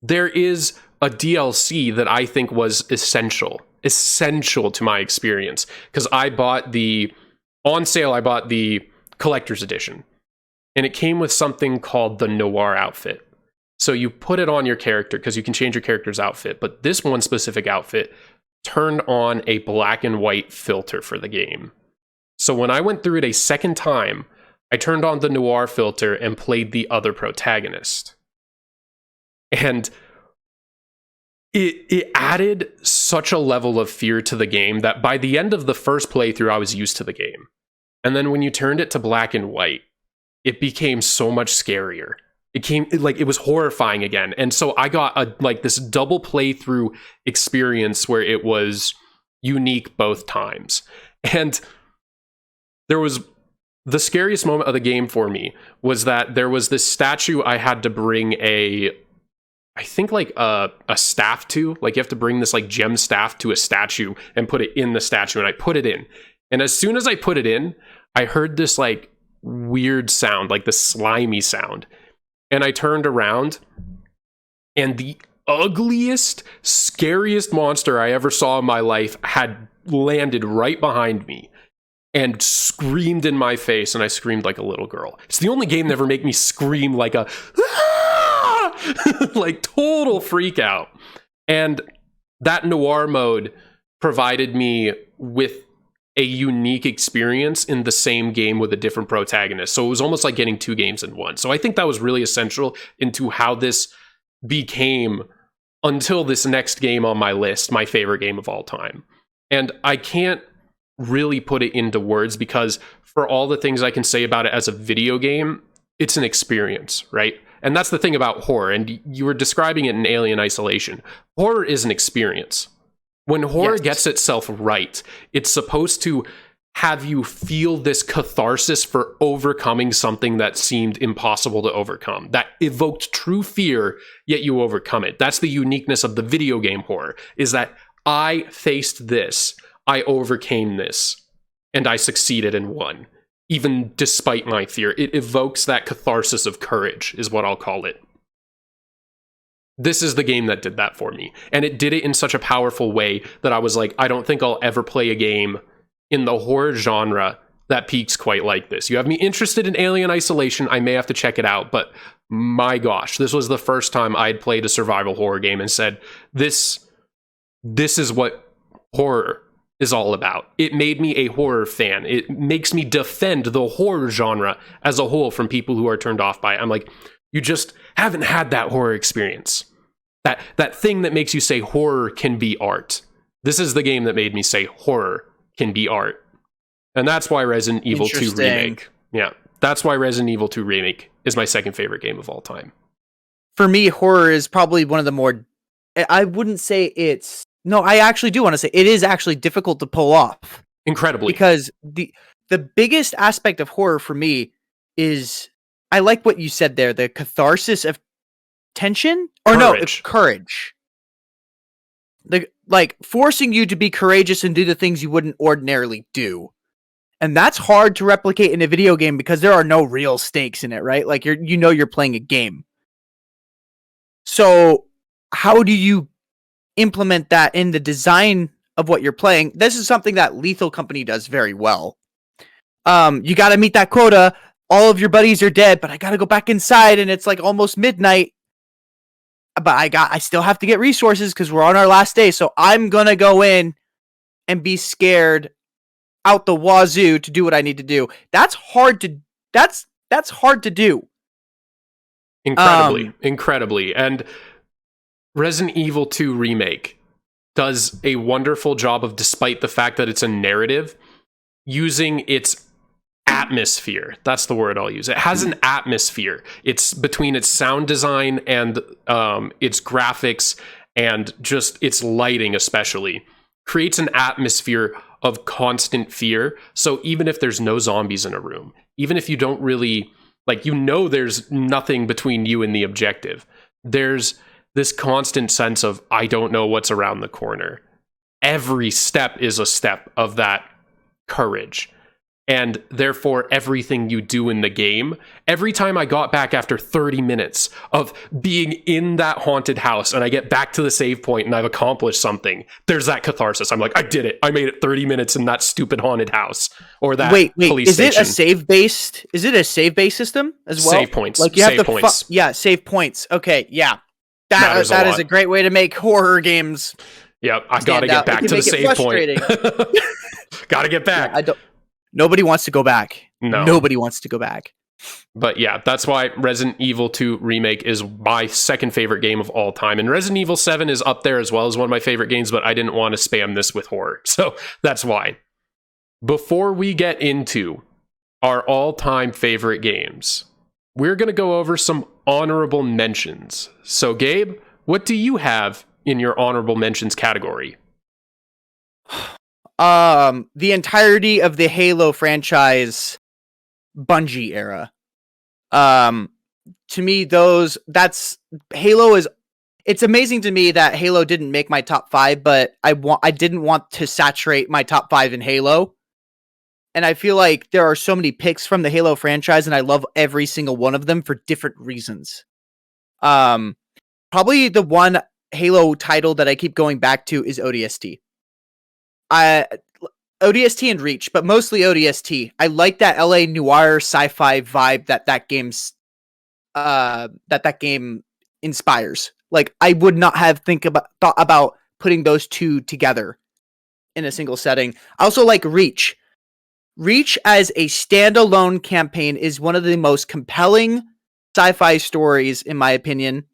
there is a DLC that I think was essential to my experience, because I bought the collector's edition, and it came with something called the Noir outfit. So you put it on your character because you can change your character's outfit, but this one specific outfit turned on a black and white filter for the game. So when I went through it a second time, I turned on the Noir filter and played the other protagonist. And it added such a level of fear to the game that by the end of the first playthrough, I was used to the game. And then when you turned it to black and white, it became so much scarier. It was horrifying again. And so I got this double playthrough experience where it was unique both times. And there was the scariest moment of the game for me was that there was this statue I had to bring a staff to. Like, you have to bring this like gem staff to a statue and put it in the statue, and I put it in. And as soon as I put it in, I heard this like weird sound, like the slimy sound. And I turned around, and the ugliest, scariest monster I ever saw in my life had landed right behind me and screamed in my face, and I screamed like a little girl. It's the only game that ever made me scream like a like total freak out. And that Noir mode provided me with a unique experience in the same game with a different protagonist. So it was almost like getting two games in one. So I think that was really essential into how this became, until this next game on my list, my favorite game of all time. And I can't really put it into words because for all the things I can say about it as a video game, it's an experience, right? And that's the thing about horror. And you were describing it in Alien Isolation. Horror is an experience. When horror gets itself right, it's supposed to have you feel this catharsis for overcoming something that seemed impossible to overcome, that evoked true fear, yet you overcome it. That's the uniqueness of the video game horror, is that I faced this, I overcame this, and I succeeded and won, even despite my fear. It evokes that catharsis of courage, is what I'll call it. This is the game that did that for me. And it did it in such a powerful way that I was like, I don't think I'll ever play a game in the horror genre that peaks quite like this. You have me interested in Alien Isolation, I may have to check it out, but my gosh, this was the first time I'd played a survival horror game and said, this is what horror is all about. It made me a horror fan. It makes me defend the horror genre as a whole from people who are turned off by it. I'm like, you just haven't had that horror experience. That thing that makes you say horror can be art. This is the game that made me say horror can be art. And that's why Resident Evil 2 Remake. Yeah, that's why Resident Evil 2 Remake is my second favorite game of all time. For me, horror is probably one of the more I wouldn't say it's no. I actually do want to say it is actually difficult to pull off. Incredibly. Because the biggest aspect of horror for me is I like what you said there, the catharsis of tension or courage. Like forcing you to be courageous and do the things you wouldn't ordinarily do. And that's hard to replicate in a video game because there are no real stakes in it, right? Like you're playing a game. So how do you implement that in the design of what you're playing? This is something that Lethal Company does very well. You got to meet that quota. All of your buddies are dead, but I got to go back inside, and it's like almost midnight. But I still have to get resources because we're on our last day. So I'm gonna go in and be scared out the wazoo to do what I need to do. That's hard to. That's hard to do. Incredibly, and Resident Evil 2 Remake does a wonderful job of, despite the fact that it's a narrative, using its atmosphere. That's the word I'll use. It has an atmosphere. It's between its sound design and its graphics and just its lighting especially. Creates an atmosphere of constant fear. So even if there's no zombies in a room, even if you don't really, like, there's nothing between you and the objective, there's this constant sense of, I don't know what's around the corner. Every step is a step of that courage. And therefore, everything you do in the game, every time I got back after 30 minutes of being in that haunted house and I get back to the save point and I've accomplished something, there's that catharsis. I'm like, I did it. I made it 30 minutes in that stupid haunted house or that police station. Is it a save based system as well? Save points. Like you have points. Save points. Okay, yeah. That is a great way to make horror games. Yeah, I gotta get back to the save point. Gotta get back. Yeah, nobody wants to go back. No. Nobody wants to go back. But yeah, that's why Resident Evil 2 Remake is my second favorite game of all time. And Resident Evil 7 is up there as well as one of my favorite games, but I didn't want to spam this with horror. So that's why. Before we get into our all-time favorite games, we're going to go over some honorable mentions. So Gabe, what do you have in your honorable mentions category? The entirety of the Halo franchise Bungie era. To me, it's amazing to me that Halo didn't make my top 5, but I didn't want to saturate my top 5 in Halo. And I feel like there are so many picks from the Halo franchise, and I love every single one of them for different reasons. Probably the one Halo title that I keep going back to is ODST. ODST and Reach, but mostly ODST. I like that LA noir sci-fi vibe that game inspires. Like, I would not have thought about putting those two together in a single setting. I also like Reach. Reach as a standalone campaign is one of the most compelling sci-fi stories, in my opinion,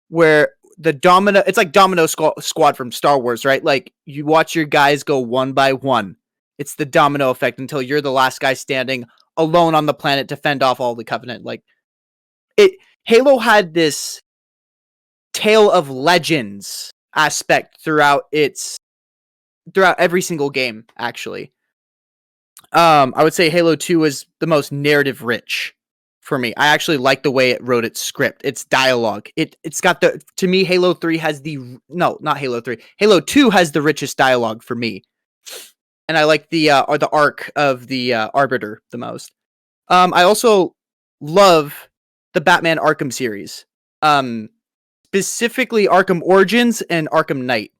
where it's like Domino Squad from Star Wars, right? Like, you watch your guys go one by one. It's the domino effect until you're the last guy standing alone on the planet to fend off all the Covenant. Like, Halo had this tale of legends aspect throughout every single game, actually. I would say Halo 2 is the most narrative rich for me. I actually like the way it wrote its script, its dialogue. It's got to me, Halo 3 has not Halo 3. Halo 2 has the richest dialogue for me. And I like the arc of the Arbiter the most. I also love the Batman Arkham series. Specifically Arkham Origins and Arkham Knight.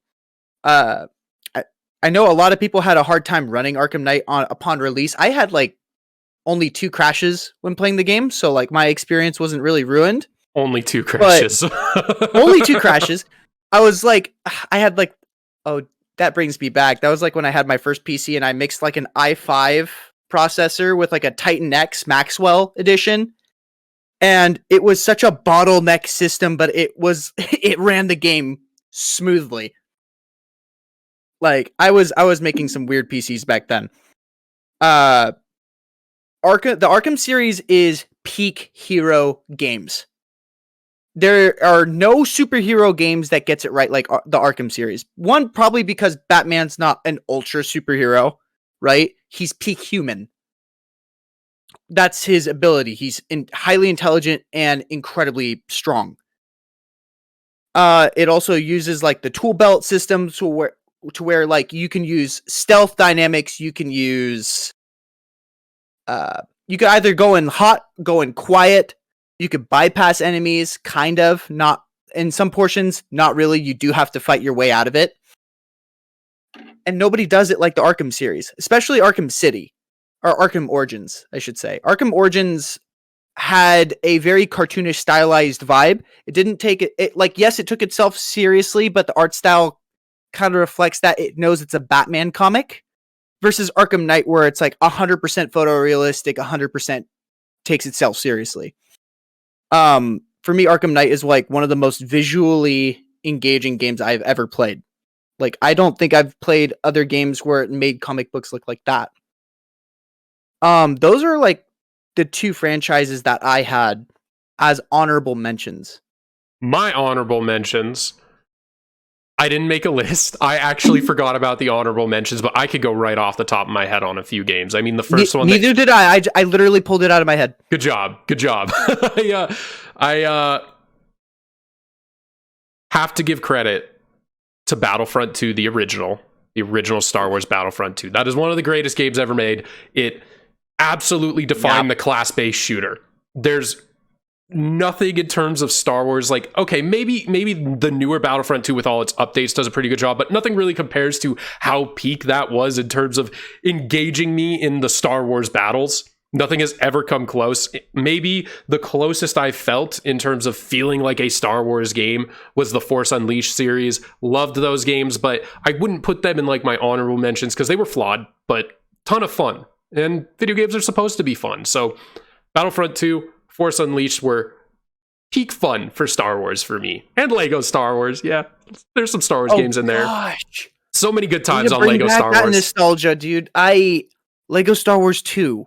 I know a lot of people had a hard time running Arkham Knight upon release. I had like only 2 crashes when playing the game, so like my experience wasn't really ruined. Only 2 crashes. Only 2 crashes. I was like, that brings me back. That was like when I had my first PC and I mixed like an i5 processor with like a Titan X Maxwell edition. And it was such a bottleneck system, but it ran the game smoothly. Like, I was making some weird PCs back then. The Arkham series is peak hero games. there are no superhero games that gets it right like the Arkham series. One, probably because Batman's not an ultra superhero, right? He's peak human. That's his ability. He's highly intelligent and incredibly strong. It also uses like the tool belt system to where like you can use stealth dynamics. You can use you could either go in hot, go in quiet. You could bypass enemies, kind of, not in some portions, not really. You do have to fight your way out of it. And nobody does it like the Arkham series, especially Arkham City, or Arkham Origins, I should say. Arkham Origins had a very cartoonish, stylized vibe. It didn't take it like, yes, it took itself seriously, but the art style kind of reflects that. It knows it's a Batman comic versus Arkham Knight, where it's like 100% photorealistic, 100% takes itself seriously. For me, Arkham Knight is like one of the most visually engaging games I've ever played. Like, I don't think I've played other games where it made comic books look like that. Those are like the two franchises that I had as honorable mentions. My honorable mentions, I didn't make a list. I actually forgot about the honorable mentions, but I could go right off the top of my head on a few games. I mean, the first one... Neither did I. I literally pulled it out of my head. Good job. I have to give credit to Battlefront 2, the original Star Wars Battlefront 2. That is one of the greatest games ever made. It absolutely defined the class-based shooter. There's nothing in terms of Star Wars, like, okay, maybe the newer Battlefront 2 with all its updates does a pretty good job, but nothing really compares to how peak that was in terms of engaging me in the Star Wars battles. Nothing has ever come close. Maybe the closest I felt in terms of feeling like a Star Wars game was the Force Unleashed series. Loved those games, but I wouldn't put them in like my honorable mentions because they were flawed, but ton of fun. And video games are supposed to be fun. So Battlefront 2, Force Unleashed were peak fun for Star Wars for me. And Lego Star Wars, yeah. There's some Star Wars games in there. Gosh. So many good times on Lego Star Wars. Nostalgia, dude. Lego Star Wars 2.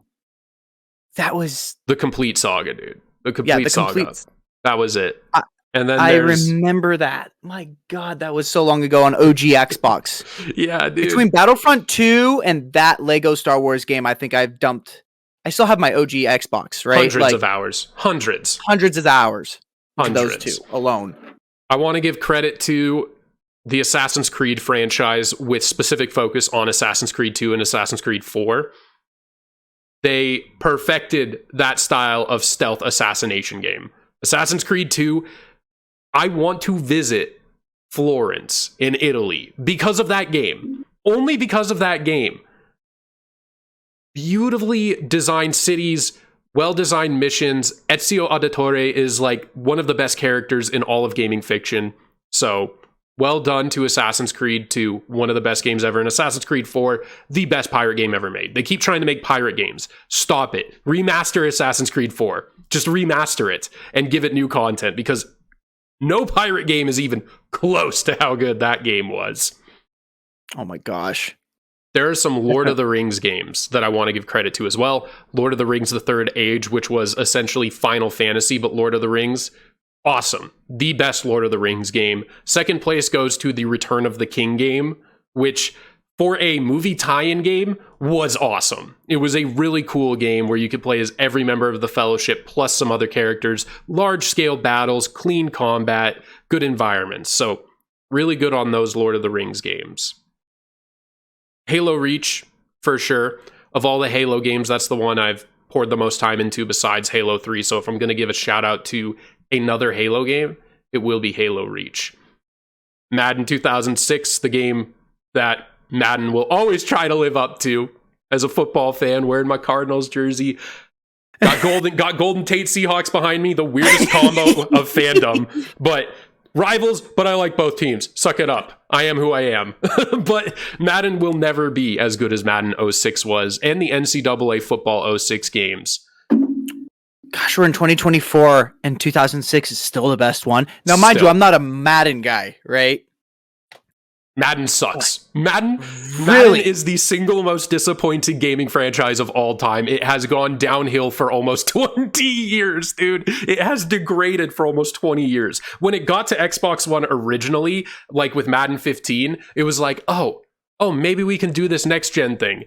That was the complete saga, dude. The complete saga. That was it. And then I remember that. My God, that was so long ago on OG Xbox. Yeah, dude. Between Battlefront 2 and that Lego Star Wars game, I think I've dumped. I still have my OG Xbox, right? Hundreds of hours. Hundreds of hours. Hundreds. Those two alone. I want to give credit to the Assassin's Creed franchise with specific focus on Assassin's Creed 2 and Assassin's Creed 4. They perfected that style of stealth assassination game. Assassin's Creed 2, I want to visit Florence in Italy because of that game. Only because of that game. Beautifully designed cities, well-designed missions. Ezio Auditore is like one of the best characters in all of gaming fiction. So, well done to Assassin's Creed 2, one of the best games ever. And Assassin's Creed 4, the best pirate game ever made. They keep trying to make pirate games. Stop it. Remaster Assassin's Creed 4. Just remaster it and give it new content, because no pirate game is even close to how good that game was. Oh my gosh. There are some Lord of the Rings games that I want to give credit to as well. Lord of the Rings, The Third Age, which was essentially Final Fantasy, but Lord of the Rings. Awesome. The best Lord of the Rings game. Second place goes to the Return of the King game, which for a movie tie-in game was awesome. It was a really cool game where you could play as every member of the Fellowship plus some other characters, large-scale battles, clean combat, good environments. So really good on those Lord of the Rings games. Halo Reach, for sure. Of all the Halo games, that's the one I've poured the most time into besides Halo 3. So if I'm going to give a shout out to another Halo game, it will be Halo Reach. Madden 2006, the game that Madden will always try to live up to as a football fan, wearing my Cardinals jersey. Got Golden Tate Seahawks behind me, the weirdest combo of fandom. But rivals, but I like both teams. Suck it up. I am who I am. But Madden will never be as good as Madden 06 was, and the NCAA football 06 games. Gosh, we're in 2024 and 2006 is still the best one. Now, mind you, I'm not a Madden guy, right? Madden sucks. Madden is the single most disappointing gaming franchise of all time. It has gone downhill for almost 20 years, dude. It has degraded for almost 20 years. When it got to Xbox One originally, like with Madden 15, it was like, oh, maybe we can do this next gen thing.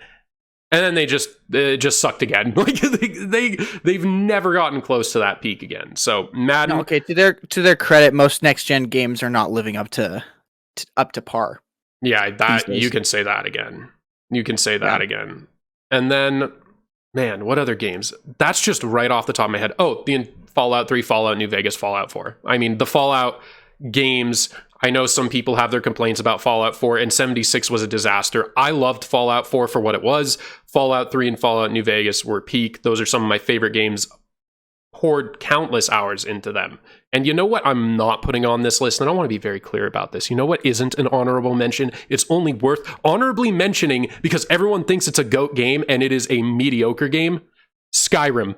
And then it just sucked again. Like they've never gotten close to that peak again. So Madden. No, okay, to their credit, most next gen games are not living up to par. Yeah, that you can say that again. You can say that again. And then, man, what other games? That's just right off the top of my head. Oh, the Fallout 3, Fallout New Vegas, Fallout 4. I mean, the Fallout games, I know some people have their complaints about Fallout 4, and 76 was a disaster. I loved Fallout 4 for what it was. Fallout 3 and Fallout New Vegas were peak. Those are some of my favorite games. Poured countless hours into them. And you know what I'm not putting on this list? And I want to be very clear about this. You know what isn't an honorable mention? It's only worth honorably mentioning because everyone thinks it's a GOAT game and it is a mediocre game. Skyrim.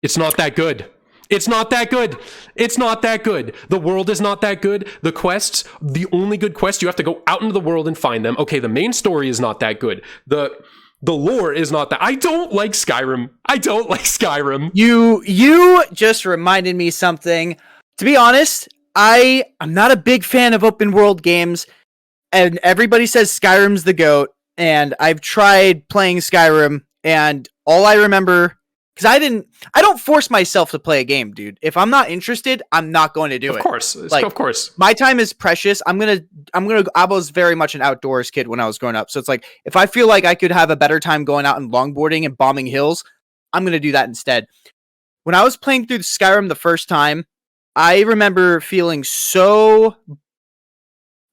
It's not that good. It's not that good. It's not that good. The world is not that good. The quests, the only good quest, you have to go out into the world and find them. Okay, the main story is not that good. The lore is not that. I don't like Skyrim. I don't like Skyrim. You just reminded me something. To be honest, I'm not a big fan of open world games, and everybody says Skyrim's the GOAT, and I've tried playing Skyrim, and all I remember, because I don't force myself to play a game, dude. If I'm not interested, I'm not going to do it. Of course. My time is precious. I was very much an outdoors kid when I was growing up. So it's like, if I feel like I could have a better time going out and longboarding and bombing hills, I'm going to do that instead. When I was playing through Skyrim the first time, I remember feeling so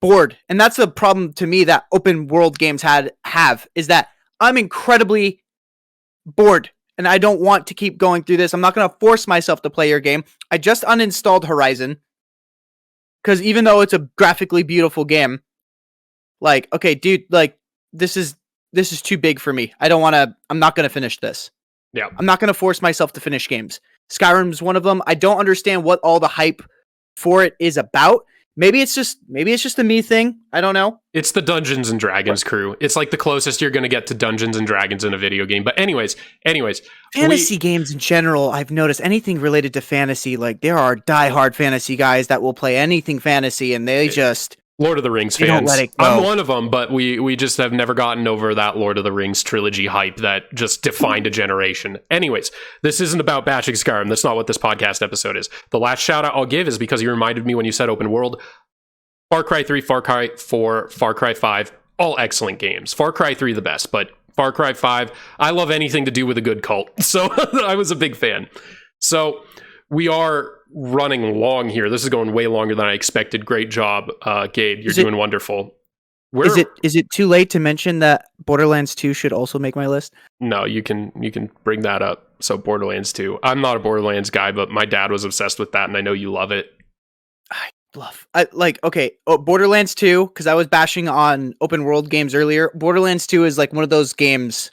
bored. And that's the problem to me that open world games have is that I'm incredibly bored. And I don't want to keep going through this. I'm not going to force myself to play your game. I just uninstalled Horizon. Because even though it's a graphically beautiful game, like, okay, dude, like, this is too big for me. I'm not going to finish this. Yeah. I'm not going to force myself to finish games. Skyrim's one of them. I don't understand what all the hype for it is about. Maybe it's just a me thing. I don't know. It's the Dungeons and Dragons crew. It's like the closest you're going to get to Dungeons and Dragons in a video game. But anyways. Fantasy games in general, I've noticed anything related to fantasy, like there are diehard fantasy guys that will play anything fantasy and they just... Lord of the Rings fans. Don't let it go. I'm one of them, but we just have never gotten over that Lord of the Rings trilogy hype that just defined a generation. Anyways, this isn't about bashing Skyrim. That's not what this podcast episode is. The last shout out I'll give is because you reminded me when you said open world. Far Cry 3, Far Cry 4, Far Cry 5, all excellent games. Far Cry 3 the best, but Far Cry 5, I love anything to do with a good cult. So I was a big fan. So we are running long here. This is going way longer than I expected. Great job, Gabe. You're doing wonderful. Is it too late to mention that Borderlands 2 should also make my list? No, you can bring that up. So Borderlands 2. I'm not a Borderlands guy, but my dad was obsessed with that, and I know you love it. Borderlands 2, because I was bashing on open world games earlier. Borderlands 2 is like one of those games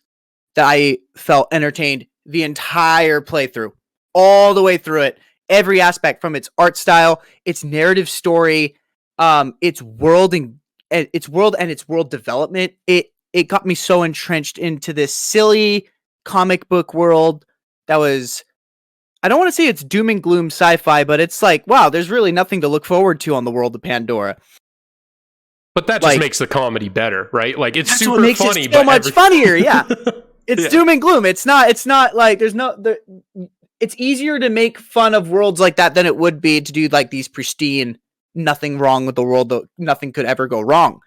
that I felt entertained the entire playthrough, all the way through it. Every aspect, from its art style, its narrative story, its world and its world development. It got me so entrenched into this silly comic book world that was, I don't want to say it's doom and gloom sci-fi, but it's like, wow, there's really nothing to look forward to on the world of Pandora. But that just makes the comedy better, right? Like, it's super makes funny, it so much funnier. Yeah, it's doom and gloom. It's not like it's easier to make fun of worlds like that than it would be to do like these pristine, nothing wrong with the world, though nothing could ever go wrong.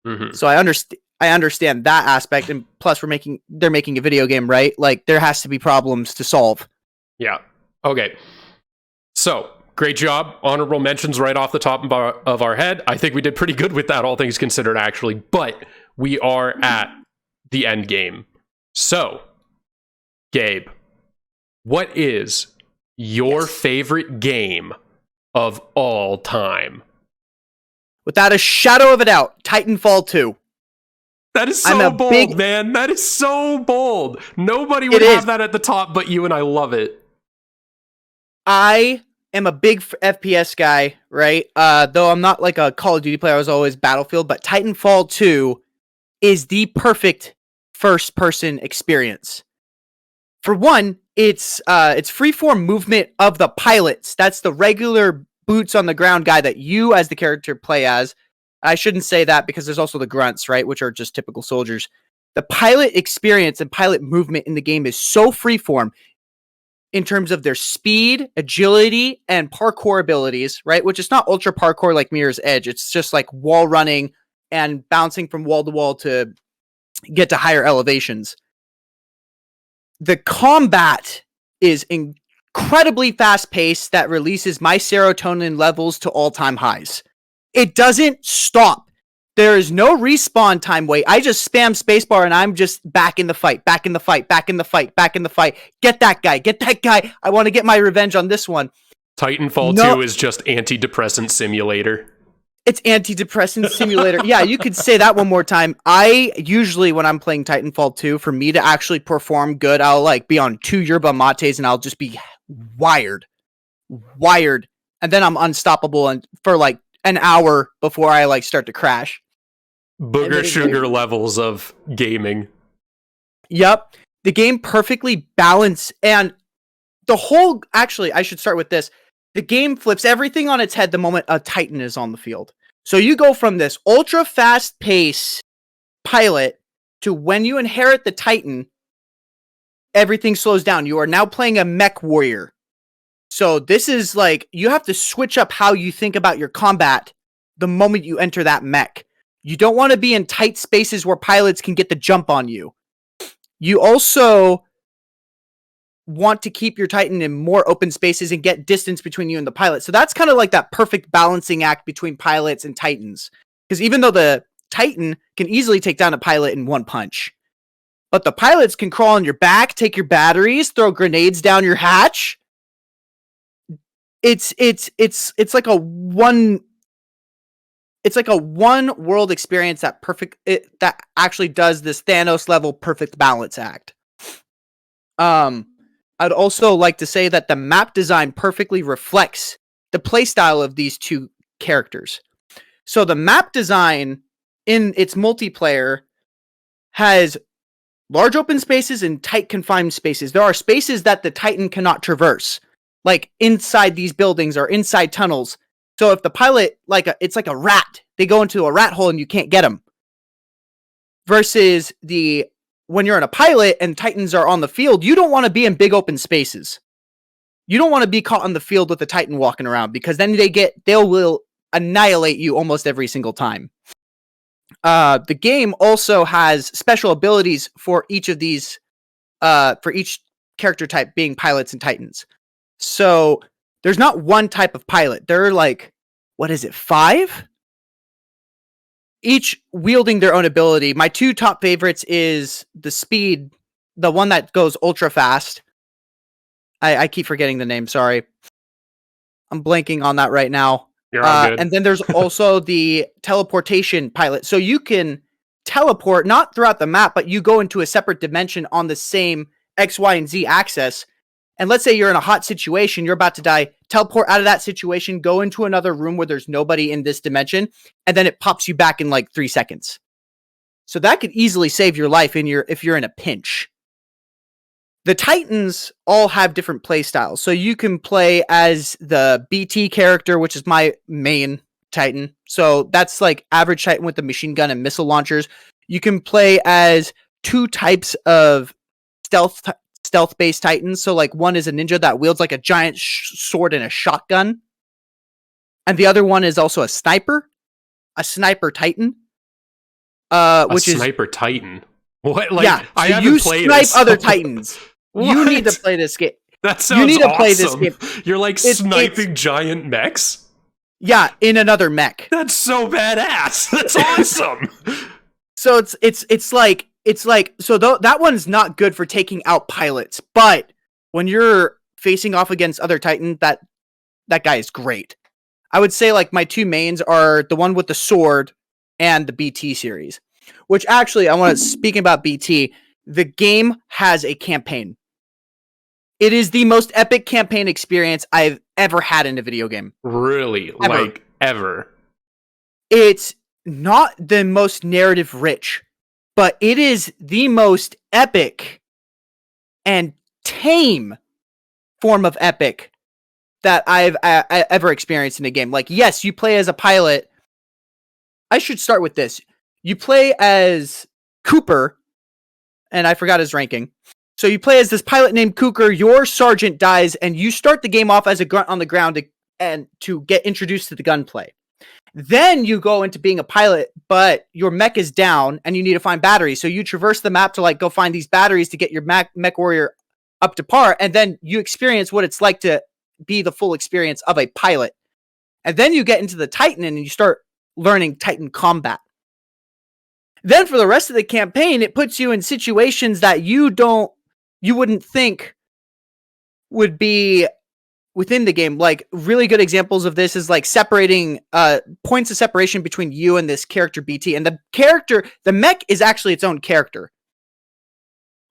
Mm-hmm. So I understand that aspect, and plus they're making a video game, right? Like there has to be problems to solve. Yeah. Okay. So great job. Honorable mentions right off the top of our head. I think we did pretty good with that, all things considered, actually. But we are at the end game. So, Gabe, what is your favorite game of all time? Without a shadow of a doubt, Titanfall 2. That is so bold, man. That is so bold. Nobody would have that at the top but you, and I love it. I am a big FPS guy, right? Though I'm not like a Call of Duty player, I was always Battlefield, but Titanfall 2 is the perfect first-person experience. For one, it's freeform movement of the pilots. That's the regular boots on the ground guy that you as the character play as. I shouldn't say that because there's also the grunts, right, which are just typical soldiers. The pilot experience and pilot movement in the game is so freeform in terms of their speed, agility, and parkour abilities, right? Which is not ultra parkour like Mirror's Edge. It's just like wall running and bouncing from wall to wall to get to higher elevations. The combat is incredibly fast-paced that releases my serotonin levels to all-time highs. It doesn't stop. There is no respawn time wait. I just spam spacebar and I'm just back in the fight, back in the fight, back in the fight, back in the fight. Get that guy, get that guy. I want to get my revenge on this one. Titanfall 2 is just antidepressant simulator. It's antidepressant simulator. Yeah, you could say that one more time. I usually, when I'm playing Titanfall 2, for me to actually perform good, I'll like be on 2 yerba mates and I'll just be wired. And then I'm unstoppable and for like an hour before I like start to crash. Booger sugar levels of gaming. Yep. The game perfectly balanced, and the whole, actually, I should start with this. The game flips everything on its head the moment a Titan is on the field. So you go from this ultra fast pace pilot to when you inherit the Titan, everything slows down. You are now playing a mech warrior. So this is like, you have to switch up how you think about your combat the moment you enter that mech. You don't want to be in tight spaces where pilots can get the jump on you. You also want to keep your Titan in more open spaces and get distance between you and the pilot. So that's kind of like that perfect balancing act between pilots and Titans. Because even though the Titan can easily take down a pilot in one punch, but the pilots can crawl on your back, take your batteries, throw grenades down your hatch. It's like a one world experience that actually does this Thanos level perfect balance act. I'd also like to say that the map design perfectly reflects the playstyle of these two characters. So the map design in its multiplayer has large open spaces and tight confined spaces. There are spaces that the Titan cannot traverse, like inside these buildings or inside tunnels. So if the pilot, it's like a rat, they go into a rat hole and you can't get them. Versus when you're in a pilot and Titans are on the field, you don't want to be in big open spaces. You don't want to be caught on the field with a Titan walking around, because then they will annihilate you almost every single time. The game also has special abilities for each of these, for each character type being pilots and Titans. So there's not one type of pilot. There are like, 5? Each wielding their own ability. My two top favorites is the speed, the one that goes ultra fast. I keep forgetting the name, sorry. I'm blanking on that right now. You're all good. And then there's also the teleportation pilot. So you can teleport, not throughout the map, but you go into a separate dimension on the same X, Y, and Z axis. And let's say you're in a hot situation, you're about to die, teleport out of that situation, go into another room where there's nobody in this dimension, and then it pops you back in like 3 seconds. So that could easily save your life if you're in a pinch. The Titans all have different play styles. So you can play as the BT character, which is my main Titan. So that's like average Titan with the machine gun and missile launchers. You can play as 2 types of stealth-based Titans. So like one is a ninja that wields like a giant sword and a shotgun. And the other one is also a sniper Titan. Which is Sniper Titan. What? Like, yeah, so I haven't you played snipe this. other Titans. You need to play this game. That sounds You need to awesome. play this game. You're like sniping giant mechs? Yeah, in another mech. That's so badass. That's awesome. So it's like so that one's not good for taking out pilots, but when you're facing off against other Titan, that guy is great. I would say like my two mains are the one with the sword and the BT series. Which actually, I want to, speaking about BT, the game has a campaign. It is the most epic campaign experience I've ever had in a video game. Really? Ever. Like, ever? It's not the most narrative rich, but it is the most epic and tame form of epic that I've ever experienced in a game. Like, yes, you play as a pilot. I should start with this. You play as Cooper, and I forgot his ranking. So you play as this pilot named Cooper, your sergeant dies, and you start the game off as a grunt on the ground to get introduced to the gunplay. Then you go into being a pilot, but your mech is down, and you need to find batteries. So you traverse the map to go find these batteries to get your mech warrior up to par, and then you experience what it's like to be the full experience of a pilot. And then you get into the Titan, and you start learning Titan combat. Then for the rest of the campaign, it puts you in situations that you wouldn't think would be within the game. Like, really good examples of this is like separating points of separation between you and this character BT. And the mech is actually its own character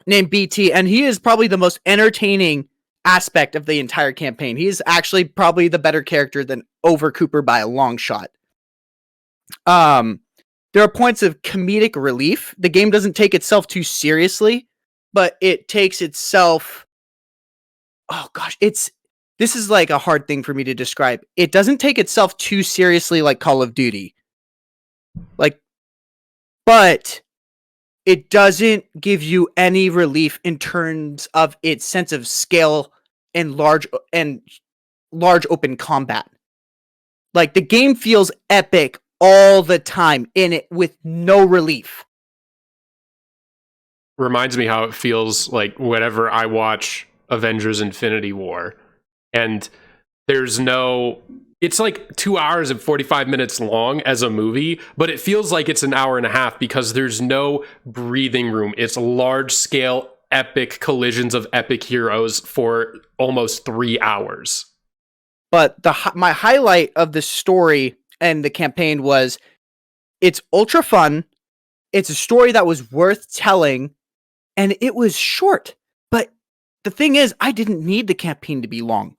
named BT, and he is probably the most entertaining aspect of the entire campaign. He is actually probably the better character than Over Cooper by a long shot. There are points of comedic relief. The game doesn't take itself too seriously, but it takes itself... Oh gosh, this is like a hard thing for me to describe. It doesn't take itself too seriously like Call of Duty. But it doesn't give you any relief in terms of its sense of scale and large open combat. Like, the game feels epic all the time in it with no relief. Reminds me how it feels like whenever I watch Avengers Infinity War, and it's like 2 hours and 45 minutes long as a movie, but it feels like it's an hour and a half because there's no breathing room. It's large scale epic collisions of epic heroes for almost 3 hours. But my highlight of the story and the campaign was, it's ultra fun. It's a story that was worth telling, and it was short. But the thing is, I didn't need the campaign to be long.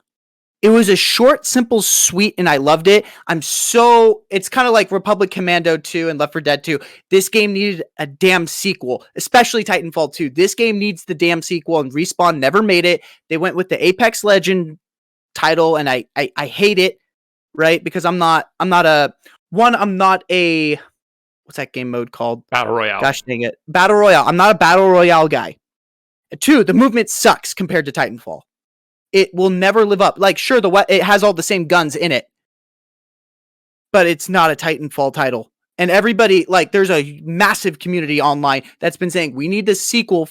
It was a short, simple, sweet, and I loved it. It's kind of like Republic Commando 2 and Left 4 Dead 2. This game needed a damn sequel, especially Titanfall 2. This game needs the damn sequel, and Respawn never made it. They went with the Apex Legend title, and I hate it, right? Because I'm not a what's that game mode called? Battle Royale. Gosh dang it. Battle Royale. I'm not a Battle Royale guy. 2, the movement sucks compared to Titanfall. It will never live up. Like, sure, it has all the same guns in it, but it's not a Titanfall title. And everybody, like, there's a massive community online that's been saying, we need this sequel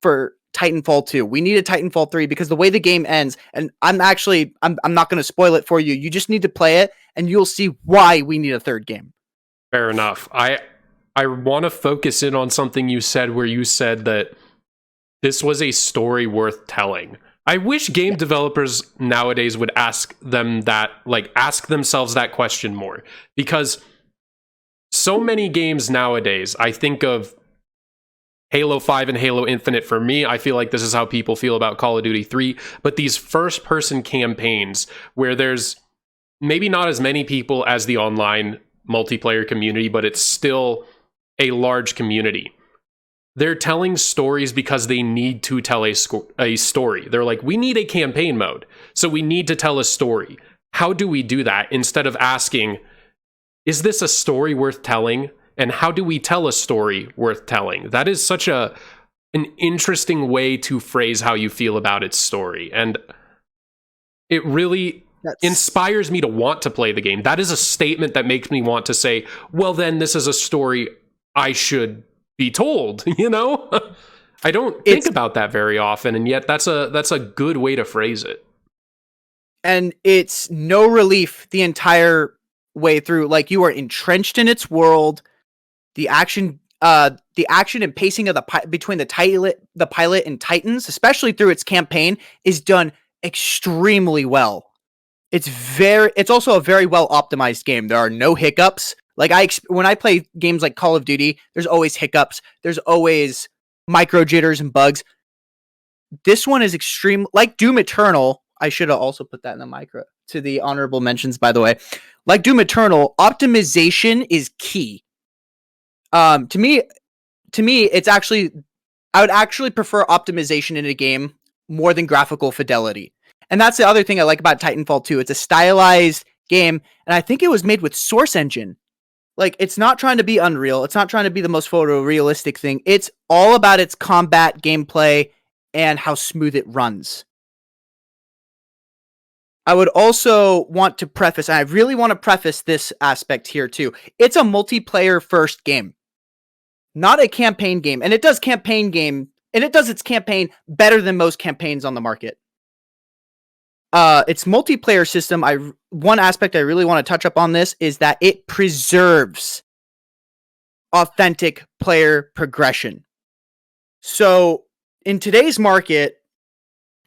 for Titanfall 2. We need a Titanfall 3 because the way the game ends, and I'm not going to spoil it for you. You just need to play it and you'll see why we need a third game. Fair enough. I want to focus in on something you said where you said that this was a story worth telling. I wish game developers nowadays would ask themselves that question more, because so many games nowadays, I think of Halo 5 and Halo Infinite. For me, I feel like this is how people feel about Call of Duty 3, but these first-person campaigns where there's maybe not as many people as the online multiplayer community, but it's still a large community. They're telling stories because they need to tell a story. They're like, we need a campaign mode, so we need to tell a story. How do we do that? Instead of asking, is this a story worth telling? And how do we tell a story worth telling? That is such an interesting way to phrase how you feel about its story. And it really inspires me to want to play the game. That is a statement that makes me want to say, well, then this is a story I should be told, you know? I don't think about that very often, and yet that's a good way to phrase it. And it's no relief the entire way through. Like, you are entrenched in its world. The action and pacing of between the pilot and Titans, especially through its campaign, is done extremely well. It's also a very well optimized game. There are no hiccups. Like, when I play games like Call of Duty, there's always hiccups. There's always micro jitters and bugs. this one is extreme, like Doom Eternal. I should have also put that in the micro to the honorable mentions, by the way. Like Doom Eternal, optimization is key. To me, it's actually, I would actually prefer optimization in a game more than graphical fidelity. And that's the other thing I like about Titanfall 2. It's a stylized game, and I think it was made with Source Engine. Like, it's not trying to be Unreal. It's not trying to be the most photorealistic thing. It's all about its combat gameplay and how smooth it runs. I would also want to preface, and I really want to preface this aspect here too. It's a multiplayer first game, not a campaign game. And it does its campaign better than most campaigns on the market. Its multiplayer system, one aspect I really want to touch up on this is that it preserves authentic player progression. So in today's market,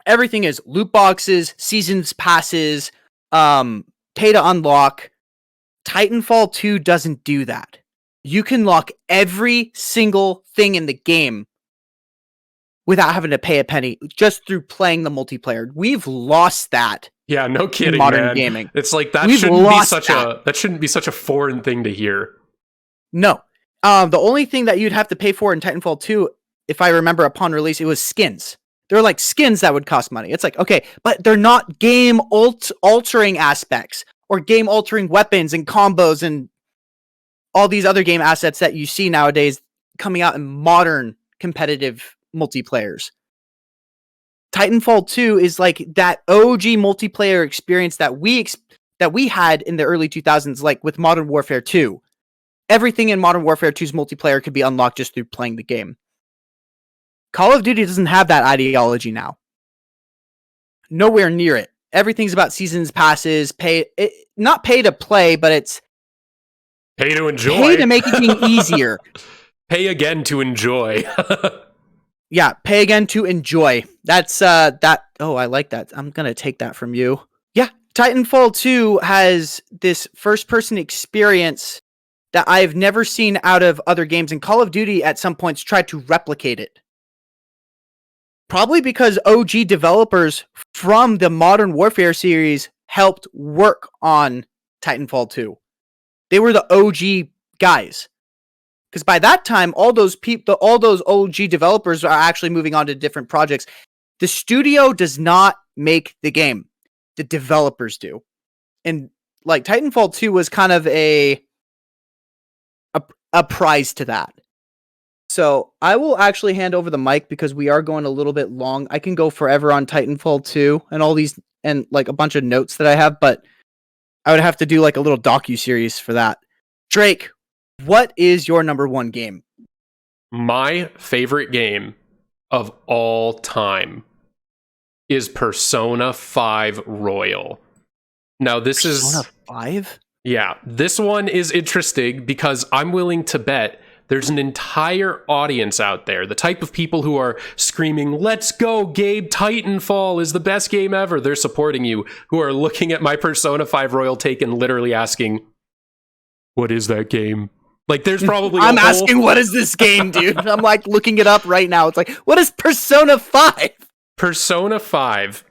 everything is loot boxes, seasons passes, pay to unlock. Titanfall 2 doesn't do that. You can lock every single thing in the game without having to pay a penny, just through playing the multiplayer. We've lost that. Yeah, no kidding, in modern man. Gaming. It's like that shouldn't be such a foreign thing to hear. No. The only thing that you'd have to pay for in Titanfall 2, if I remember upon release, it was skins. There were like skins that would cost money. It's like, okay, but they're not game altering aspects or game altering weapons and combos and all these other game assets that you see nowadays coming out in modern competitive multiplayers. Titanfall 2 is like that OG multiplayer experience that we had in the early 2000s, like with Modern Warfare 2. Everything in Modern Warfare 2's multiplayer could be unlocked just through playing the game. Call of Duty doesn't have that ideology now. Nowhere near it. Everything's about seasons passes, not pay to play, but it's pay to enjoy. Pay to make it easier. Pay again to enjoy. Yeah, pay again to enjoy. That's that. Oh, I like that. I'm gonna take that from you. Yeah, Titanfall 2 has this first-person experience that I've never seen out of other games, and Call of Duty at some points tried to replicate it. Probably because OG developers from the Modern Warfare series helped work on Titanfall 2. They were the OG guys. Because by that time, all those OG developers are actually moving on to different projects. The studio does not make the game. The developers do. And like Titanfall 2 was kind of a prize to that. So I will actually hand over the mic because we are going a little bit long. I can go forever on Titanfall 2 and all these and like a bunch of notes that I have, but I would have to do like a little docu-series for that. Drake, what is your number one game? My favorite game of all time is Persona 5 Royal. Now this Persona 5? Yeah, this one is interesting because I'm willing to bet there's an entire audience out there, the type of people who are screaming, "Let's go, Gabe, Titanfall is the best game ever." They're supporting you, who are looking at my Persona 5 Royal take and literally asking, "What is that game?" Like, there's probably I'm asking, what is this game, dude? I'm like looking it up right now. It's like, what is Persona 5? Persona 5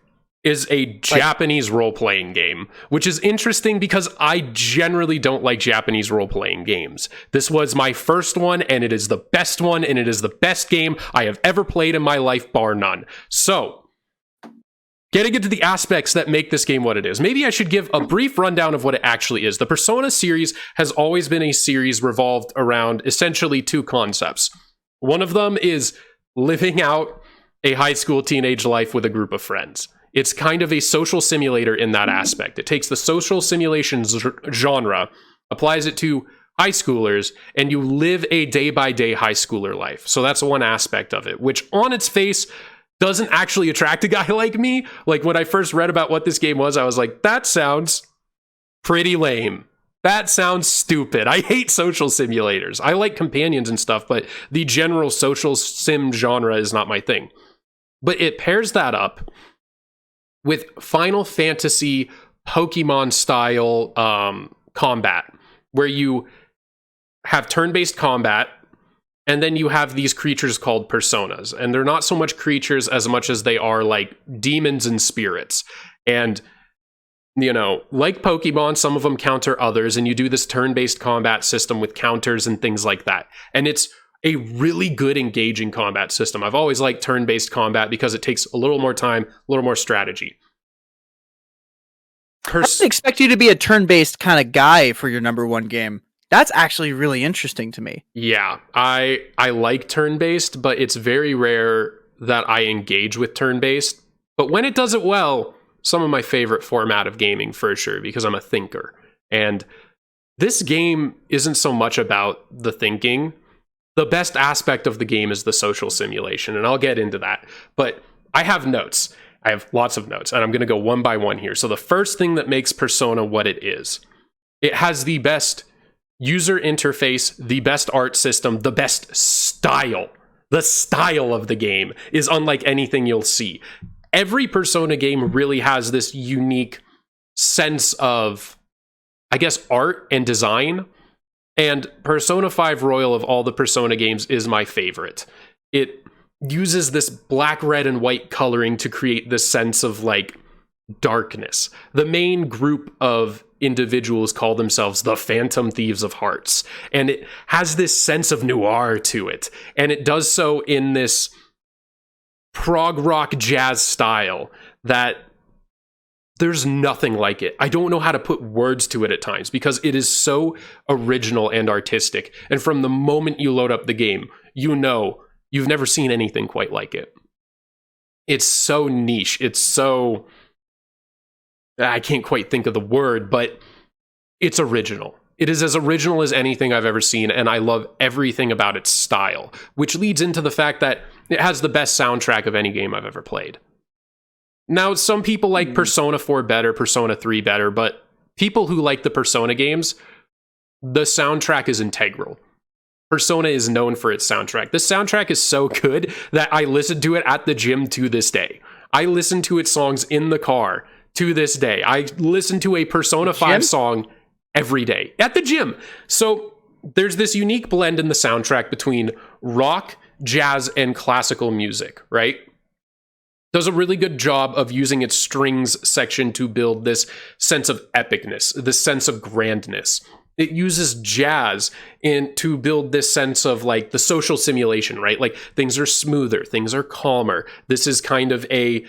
is a Japanese role-playing game, which is interesting because I generally don't like Japanese role-playing games. This was my first one, and it is the best one, and it is the best game I have ever played in my life, bar none. So, getting into the aspects that make this game what it is, maybe I should give a brief rundown of what it actually is. The Persona series has always been a series revolved around essentially two concepts. One of them is living out a high school teenage life with a group of friends. It's kind of a social simulator in that aspect. It takes the social simulation genre, applies it to high schoolers, and you live a day-by-day high schooler life. So that's one aspect of it, which on its face doesn't actually attract a guy like me. Like, when I first read about what this game was, I was like, that sounds pretty lame. That sounds stupid. I hate social simulators. I like companions and stuff, but the general social sim genre is not my thing. But it pairs that up with Final Fantasy Pokemon style combat, where you have turn-based combat, And then you have these creatures called personas, and they're not so much creatures as much as they are like demons and spirits. And, you know, like Pokemon, some of them counter others, and you do this turn-based combat system with counters and things like that. And it's a really good engaging combat system. I've always liked turn-based combat because it takes a little more time, a little more strategy. I didn't expect you to be a turn-based kind of guy for your number one game. That's actually really interesting to me. Yeah, I like turn-based, but it's very rare that I engage with turn-based. But when it does it well, some of my favorite format of gaming for sure, because I'm a thinker. And this game isn't so much about the thinking. The best aspect of the game is the social simulation, and I'll get into that. But I have notes. I have lots of notes, and I'm going to go one by one here. So the first thing that makes Persona what it is, it has the best user interface, the best art system, the best style. The style of the game is unlike anything you'll see. Every Persona game really has this unique sense of, I guess, art and design. And Persona 5 Royal of all the Persona games is my favorite. It uses this black, red, and white coloring to create this sense of like darkness. The main group of individuals call themselves the Phantom Thieves of Hearts, and it has this sense of noir to it, and it does so in this prog rock jazz style that there's nothing like it. I don't know how to put words to it at times because it is so original and artistic, and from the moment you load up the game, you know you've never seen anything quite like it. It's so niche. It's so... I can't quite think of the word, but it's original. It is as original as anything I've ever seen, and I love everything about its style, which leads into the fact that it has the best soundtrack of any game I've ever played. Now, some people like Persona 4 better, Persona 3 better, but people who like the Persona games, the soundtrack is integral. Persona is known for its soundtrack. The soundtrack is so good that I listen to it at the gym to this day. I listen to its songs in the car to this day. I listen to a Persona 5 song every day at the gym. So there's this unique blend in the soundtrack between rock, jazz, and classical music, right? Does a really good job of using its strings section to build this sense of epicness, this sense of grandness. It uses jazz to build this sense of like the social simulation, right? Like things are smoother, things are calmer. This is kind of a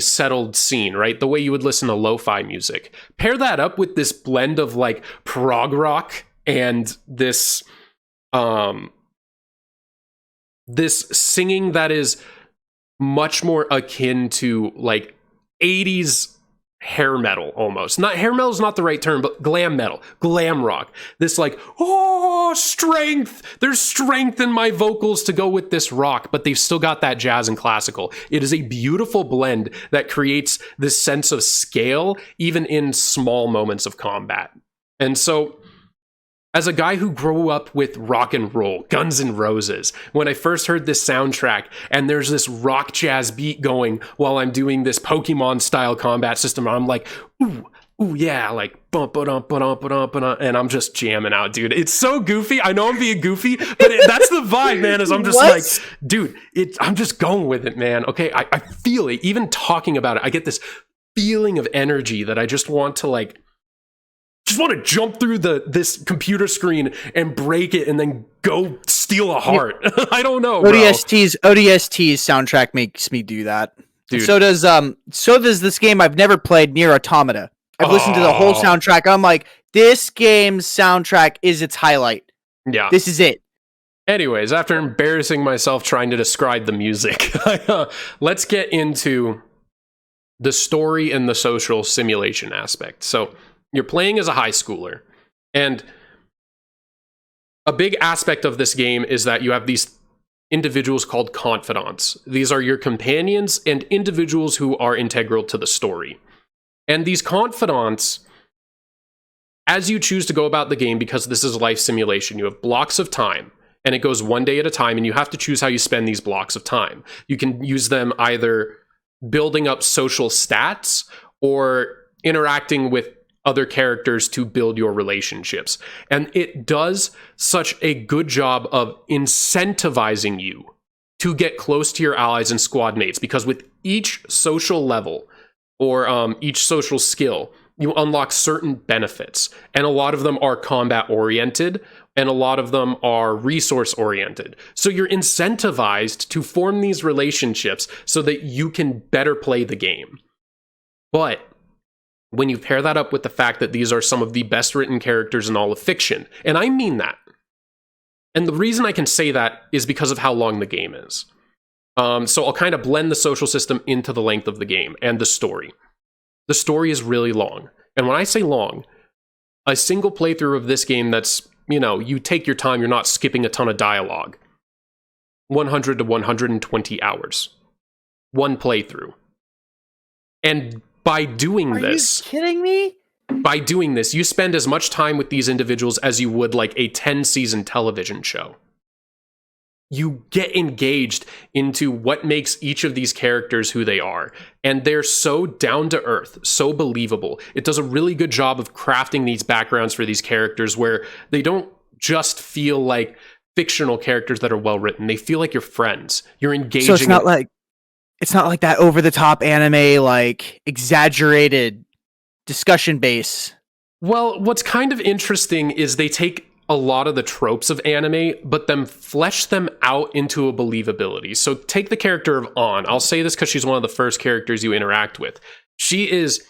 settled scene, right? The way you would listen to lo-fi music. Pair that up with this blend of like prog rock and this singing that is much more akin to like 80s hair metal almost. Not hair metal is not the right term, but glam metal, glam rock. This like, oh, strength. There's strength in my vocals to go with this rock, but they've still got that jazz and classical. It is a beautiful blend that creates this sense of scale, even in small moments of combat. And so, as a guy who grew up with rock and roll, Guns N' Roses, when I first heard this soundtrack and there's this rock jazz beat going while I'm doing this Pokemon style combat system, I'm like, ooh yeah, like bump and I'm just jamming out, dude. It's so goofy. I know I'm being goofy, but that's the vibe, man. Is I'm just like, dude, I'm just going with it, man. Okay, I feel it. Even talking about it, I get this feeling of energy that I just want to jump through this computer screen and break it and then go steal a heart. I don't know, bro. ODST's soundtrack makes me do that. Dude. So does this game I've never played, Nier Automata. I've listened to the whole soundtrack. I'm like, this game's soundtrack is its highlight. Yeah. This is it. Anyways, after embarrassing myself trying to describe the music, let's get into the story and the social simulation aspect. So you're playing as a high schooler, and a big aspect of this game is that you have these individuals called confidants. These are your companions and individuals who are integral to the story. And these confidants, as you choose to go about the game, because this is a life simulation, you have blocks of time, and it goes one day at a time, and you have to choose how you spend these blocks of time. You can use them either building up social stats or interacting with other characters to build your relationships. And it does such a good job of incentivizing you to get close to your allies and squad mates, because with each social level or each social skill, you unlock certain benefits. And a lot of them are combat oriented, and a lot of them are resource oriented. So you're incentivized to form these relationships so that you can better play the game. But when you pair that up with the fact that these are some of the best written characters in all of fiction, and I mean that, and the reason I can say that is because of how long the game is. So I'll kind of blend the social system into the length of the game and the story. The story is really long. And when I say long, a single playthrough of this game that's, you take your time, you're not skipping a ton of dialogue. 100 to 120 hours. One playthrough. And by doing this... Are you kidding me? By doing this, you spend as much time with these individuals as you would like a 10-season television show. You get engaged into what makes each of these characters who they are. And they're so down to earth, so believable. It does a really good job of crafting these backgrounds for these characters where they don't just feel like fictional characters that are well written. They feel like your friends. You're engaging. So it's not like that over the top anime, like exaggerated discussion base. Well, what's kind of interesting is they take a lot of the tropes of anime, but then flesh them out into a believability. So take the character of An. I'll say this because she's one of the first characters you interact with. She is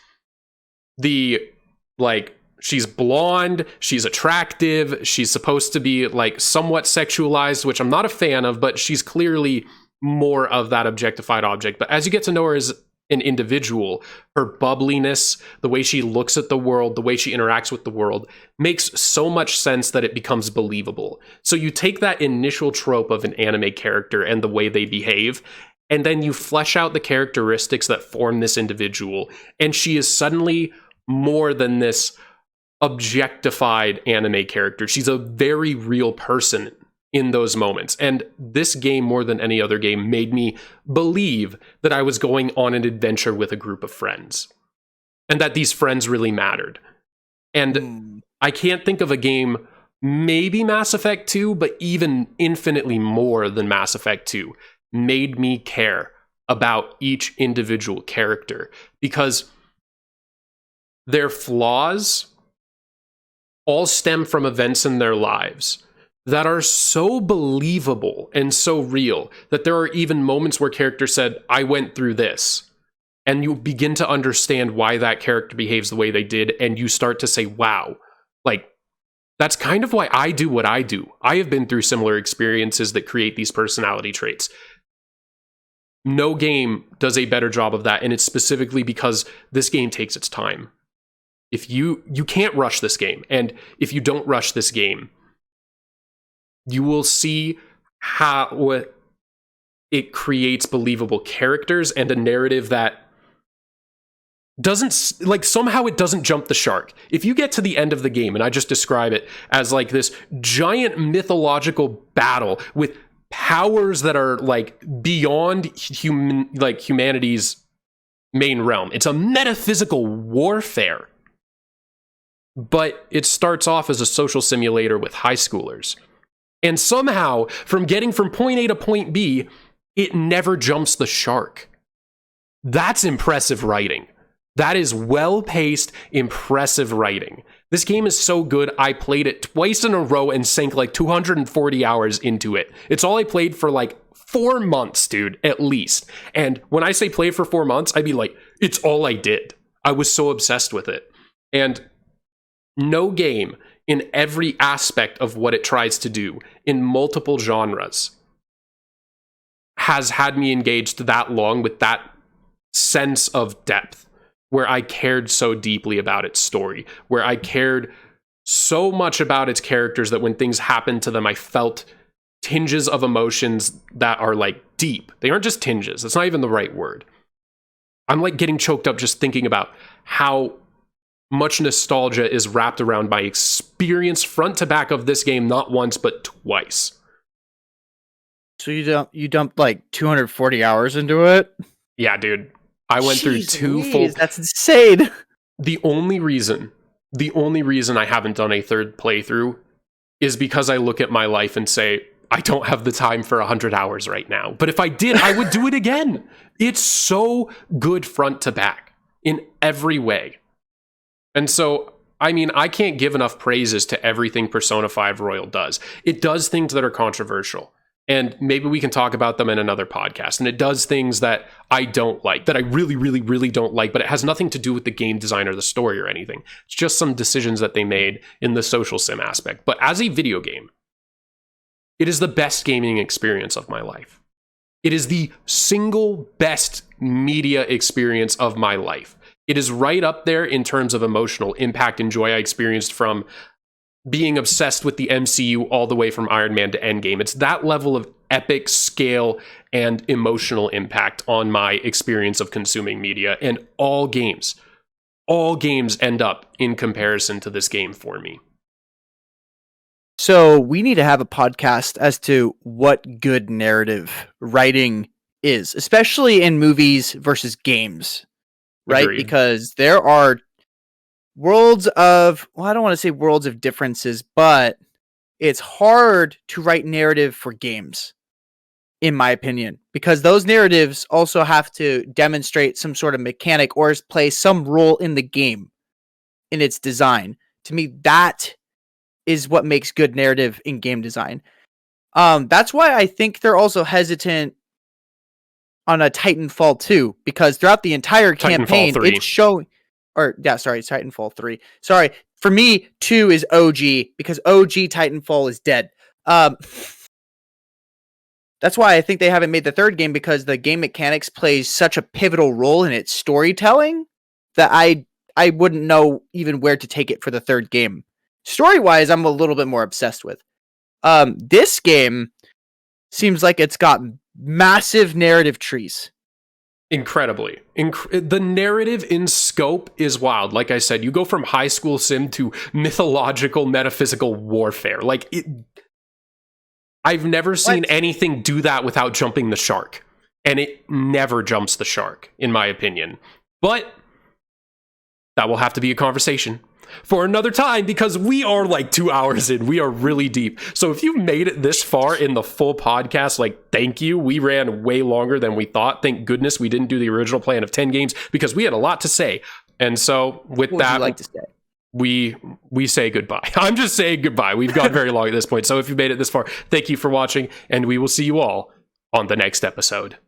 she's blonde, she's attractive, she's supposed to be like somewhat sexualized, which I'm not a fan of, but she's clearly more of that objectified object. But as you get to know her as an individual, her bubbliness, the way she looks at the world, the way she interacts with the world, makes so much sense that it becomes believable. So you take that initial trope of an anime character and the way they behave, and then you flesh out the characteristics that form this individual, and she is suddenly more than this objectified anime character. She's a very real person in those moments. And this game, more than any other game, made me believe that I was going on an adventure with a group of friends. And that these friends really mattered. And I can't think of a game, maybe Mass Effect 2, but even infinitely more than Mass Effect 2, made me care about each individual character. Because their flaws all stem from events in their lives that are so believable and so real that there are even moments where characters said, I went through this. And you begin to understand why that character behaves the way they did. And you start to say, wow, like, that's kind of why I do what I do. I have been through similar experiences that create these personality traits. No game does a better job of that. And it's specifically because this game takes its time. If you can't rush this game. And if you don't rush this game, you will see how it creates believable characters and a narrative that doesn't, like, somehow it doesn't jump the shark. If you get to the end of the game, and I just describe it as like this giant mythological battle with powers that are like beyond humanity's main realm. It's a metaphysical warfare. But it starts off as a social simulator with high schoolers. And somehow, from getting from point A to point B, it never jumps the shark. That's impressive writing. That is well-paced, impressive writing. This game is so good, I played it twice in a row and sank like 240 hours into it. It's all I played for like 4 months, dude, at least. And when I say played for 4 months, I'd be like, it's all I did. I was so obsessed with it. And no game in every aspect of what it tries to do in multiple genres has had me engaged that long with that sense of depth, where I cared so deeply about its story, where I cared so much about its characters that when things happened to them, I felt tinges of emotions that are like deep. They aren't just tinges. That's not even the right word. I'm like getting choked up just thinking about how much nostalgia is wrapped around my experience front to back of this game, not once, but twice. So you dumped like 240 hours into it? Yeah, dude. I went through two full... That's insane. The only reason the only reason I haven't done a third playthrough is because I look at my life and say, I don't have the time for 100 hours right now. But if I did, I would do it again. It's so good front to back in every way. And so, I mean, I can't give enough praises to everything Persona 5 Royal does. It does things that are controversial, and maybe we can talk about them in another podcast. And it does things that I don't like, that I really, really, really don't like, but it has nothing to do with the game design or the story or anything. It's just some decisions that they made in the social sim aspect. But as a video game, it is the best gaming experience of my life. It is the single best media experience of my life. It is right up there in terms of emotional impact and joy I experienced from being obsessed with the MCU all the way from Iron Man to Endgame. It's that level of epic scale and emotional impact on my experience of consuming media. And all games end up in comparison to this game for me. So we need to have a podcast as to what good narrative writing is, especially in movies versus games. Right? Agreed. Because there are worlds of, well, I don't want to say worlds of differences, but it's hard to write narrative for games, in my opinion, because those narratives also have to demonstrate some sort of mechanic or play some role in the game, in its design. To me, that is what makes good narrative in game design. That's why I think they're also hesitant on a Titanfall 2, because throughout the entire campaign, it's showing, Titanfall 3. Sorry, for me, 2 is OG, because OG Titanfall is dead. That's why I think they haven't made the third game, because the game mechanics plays such a pivotal role in its storytelling that I wouldn't know even where to take it for the third game. Story-wise, I'm a little bit more obsessed with. This game seems like it's got massive narrative trees. Incredibly. The narrative in scope is wild. Like I said, you go from high school sim to mythological, metaphysical warfare. I've never seen anything do that without jumping the shark. And it never jumps the shark, in my opinion. But that will have to be a conversation for another time, because we are like 2 hours in. We are really deep. So if you made it this far in the full podcast, thank you. We ran way longer than we thought. Thank goodness we didn't do the original plan of 10 games, because we had a lot to say. And so with what that, would you like to say? We say goodbye. I'm just saying goodbye. We've got very long at this point. So if you made it this far, thank you for watching, and we will see you all on the next episode.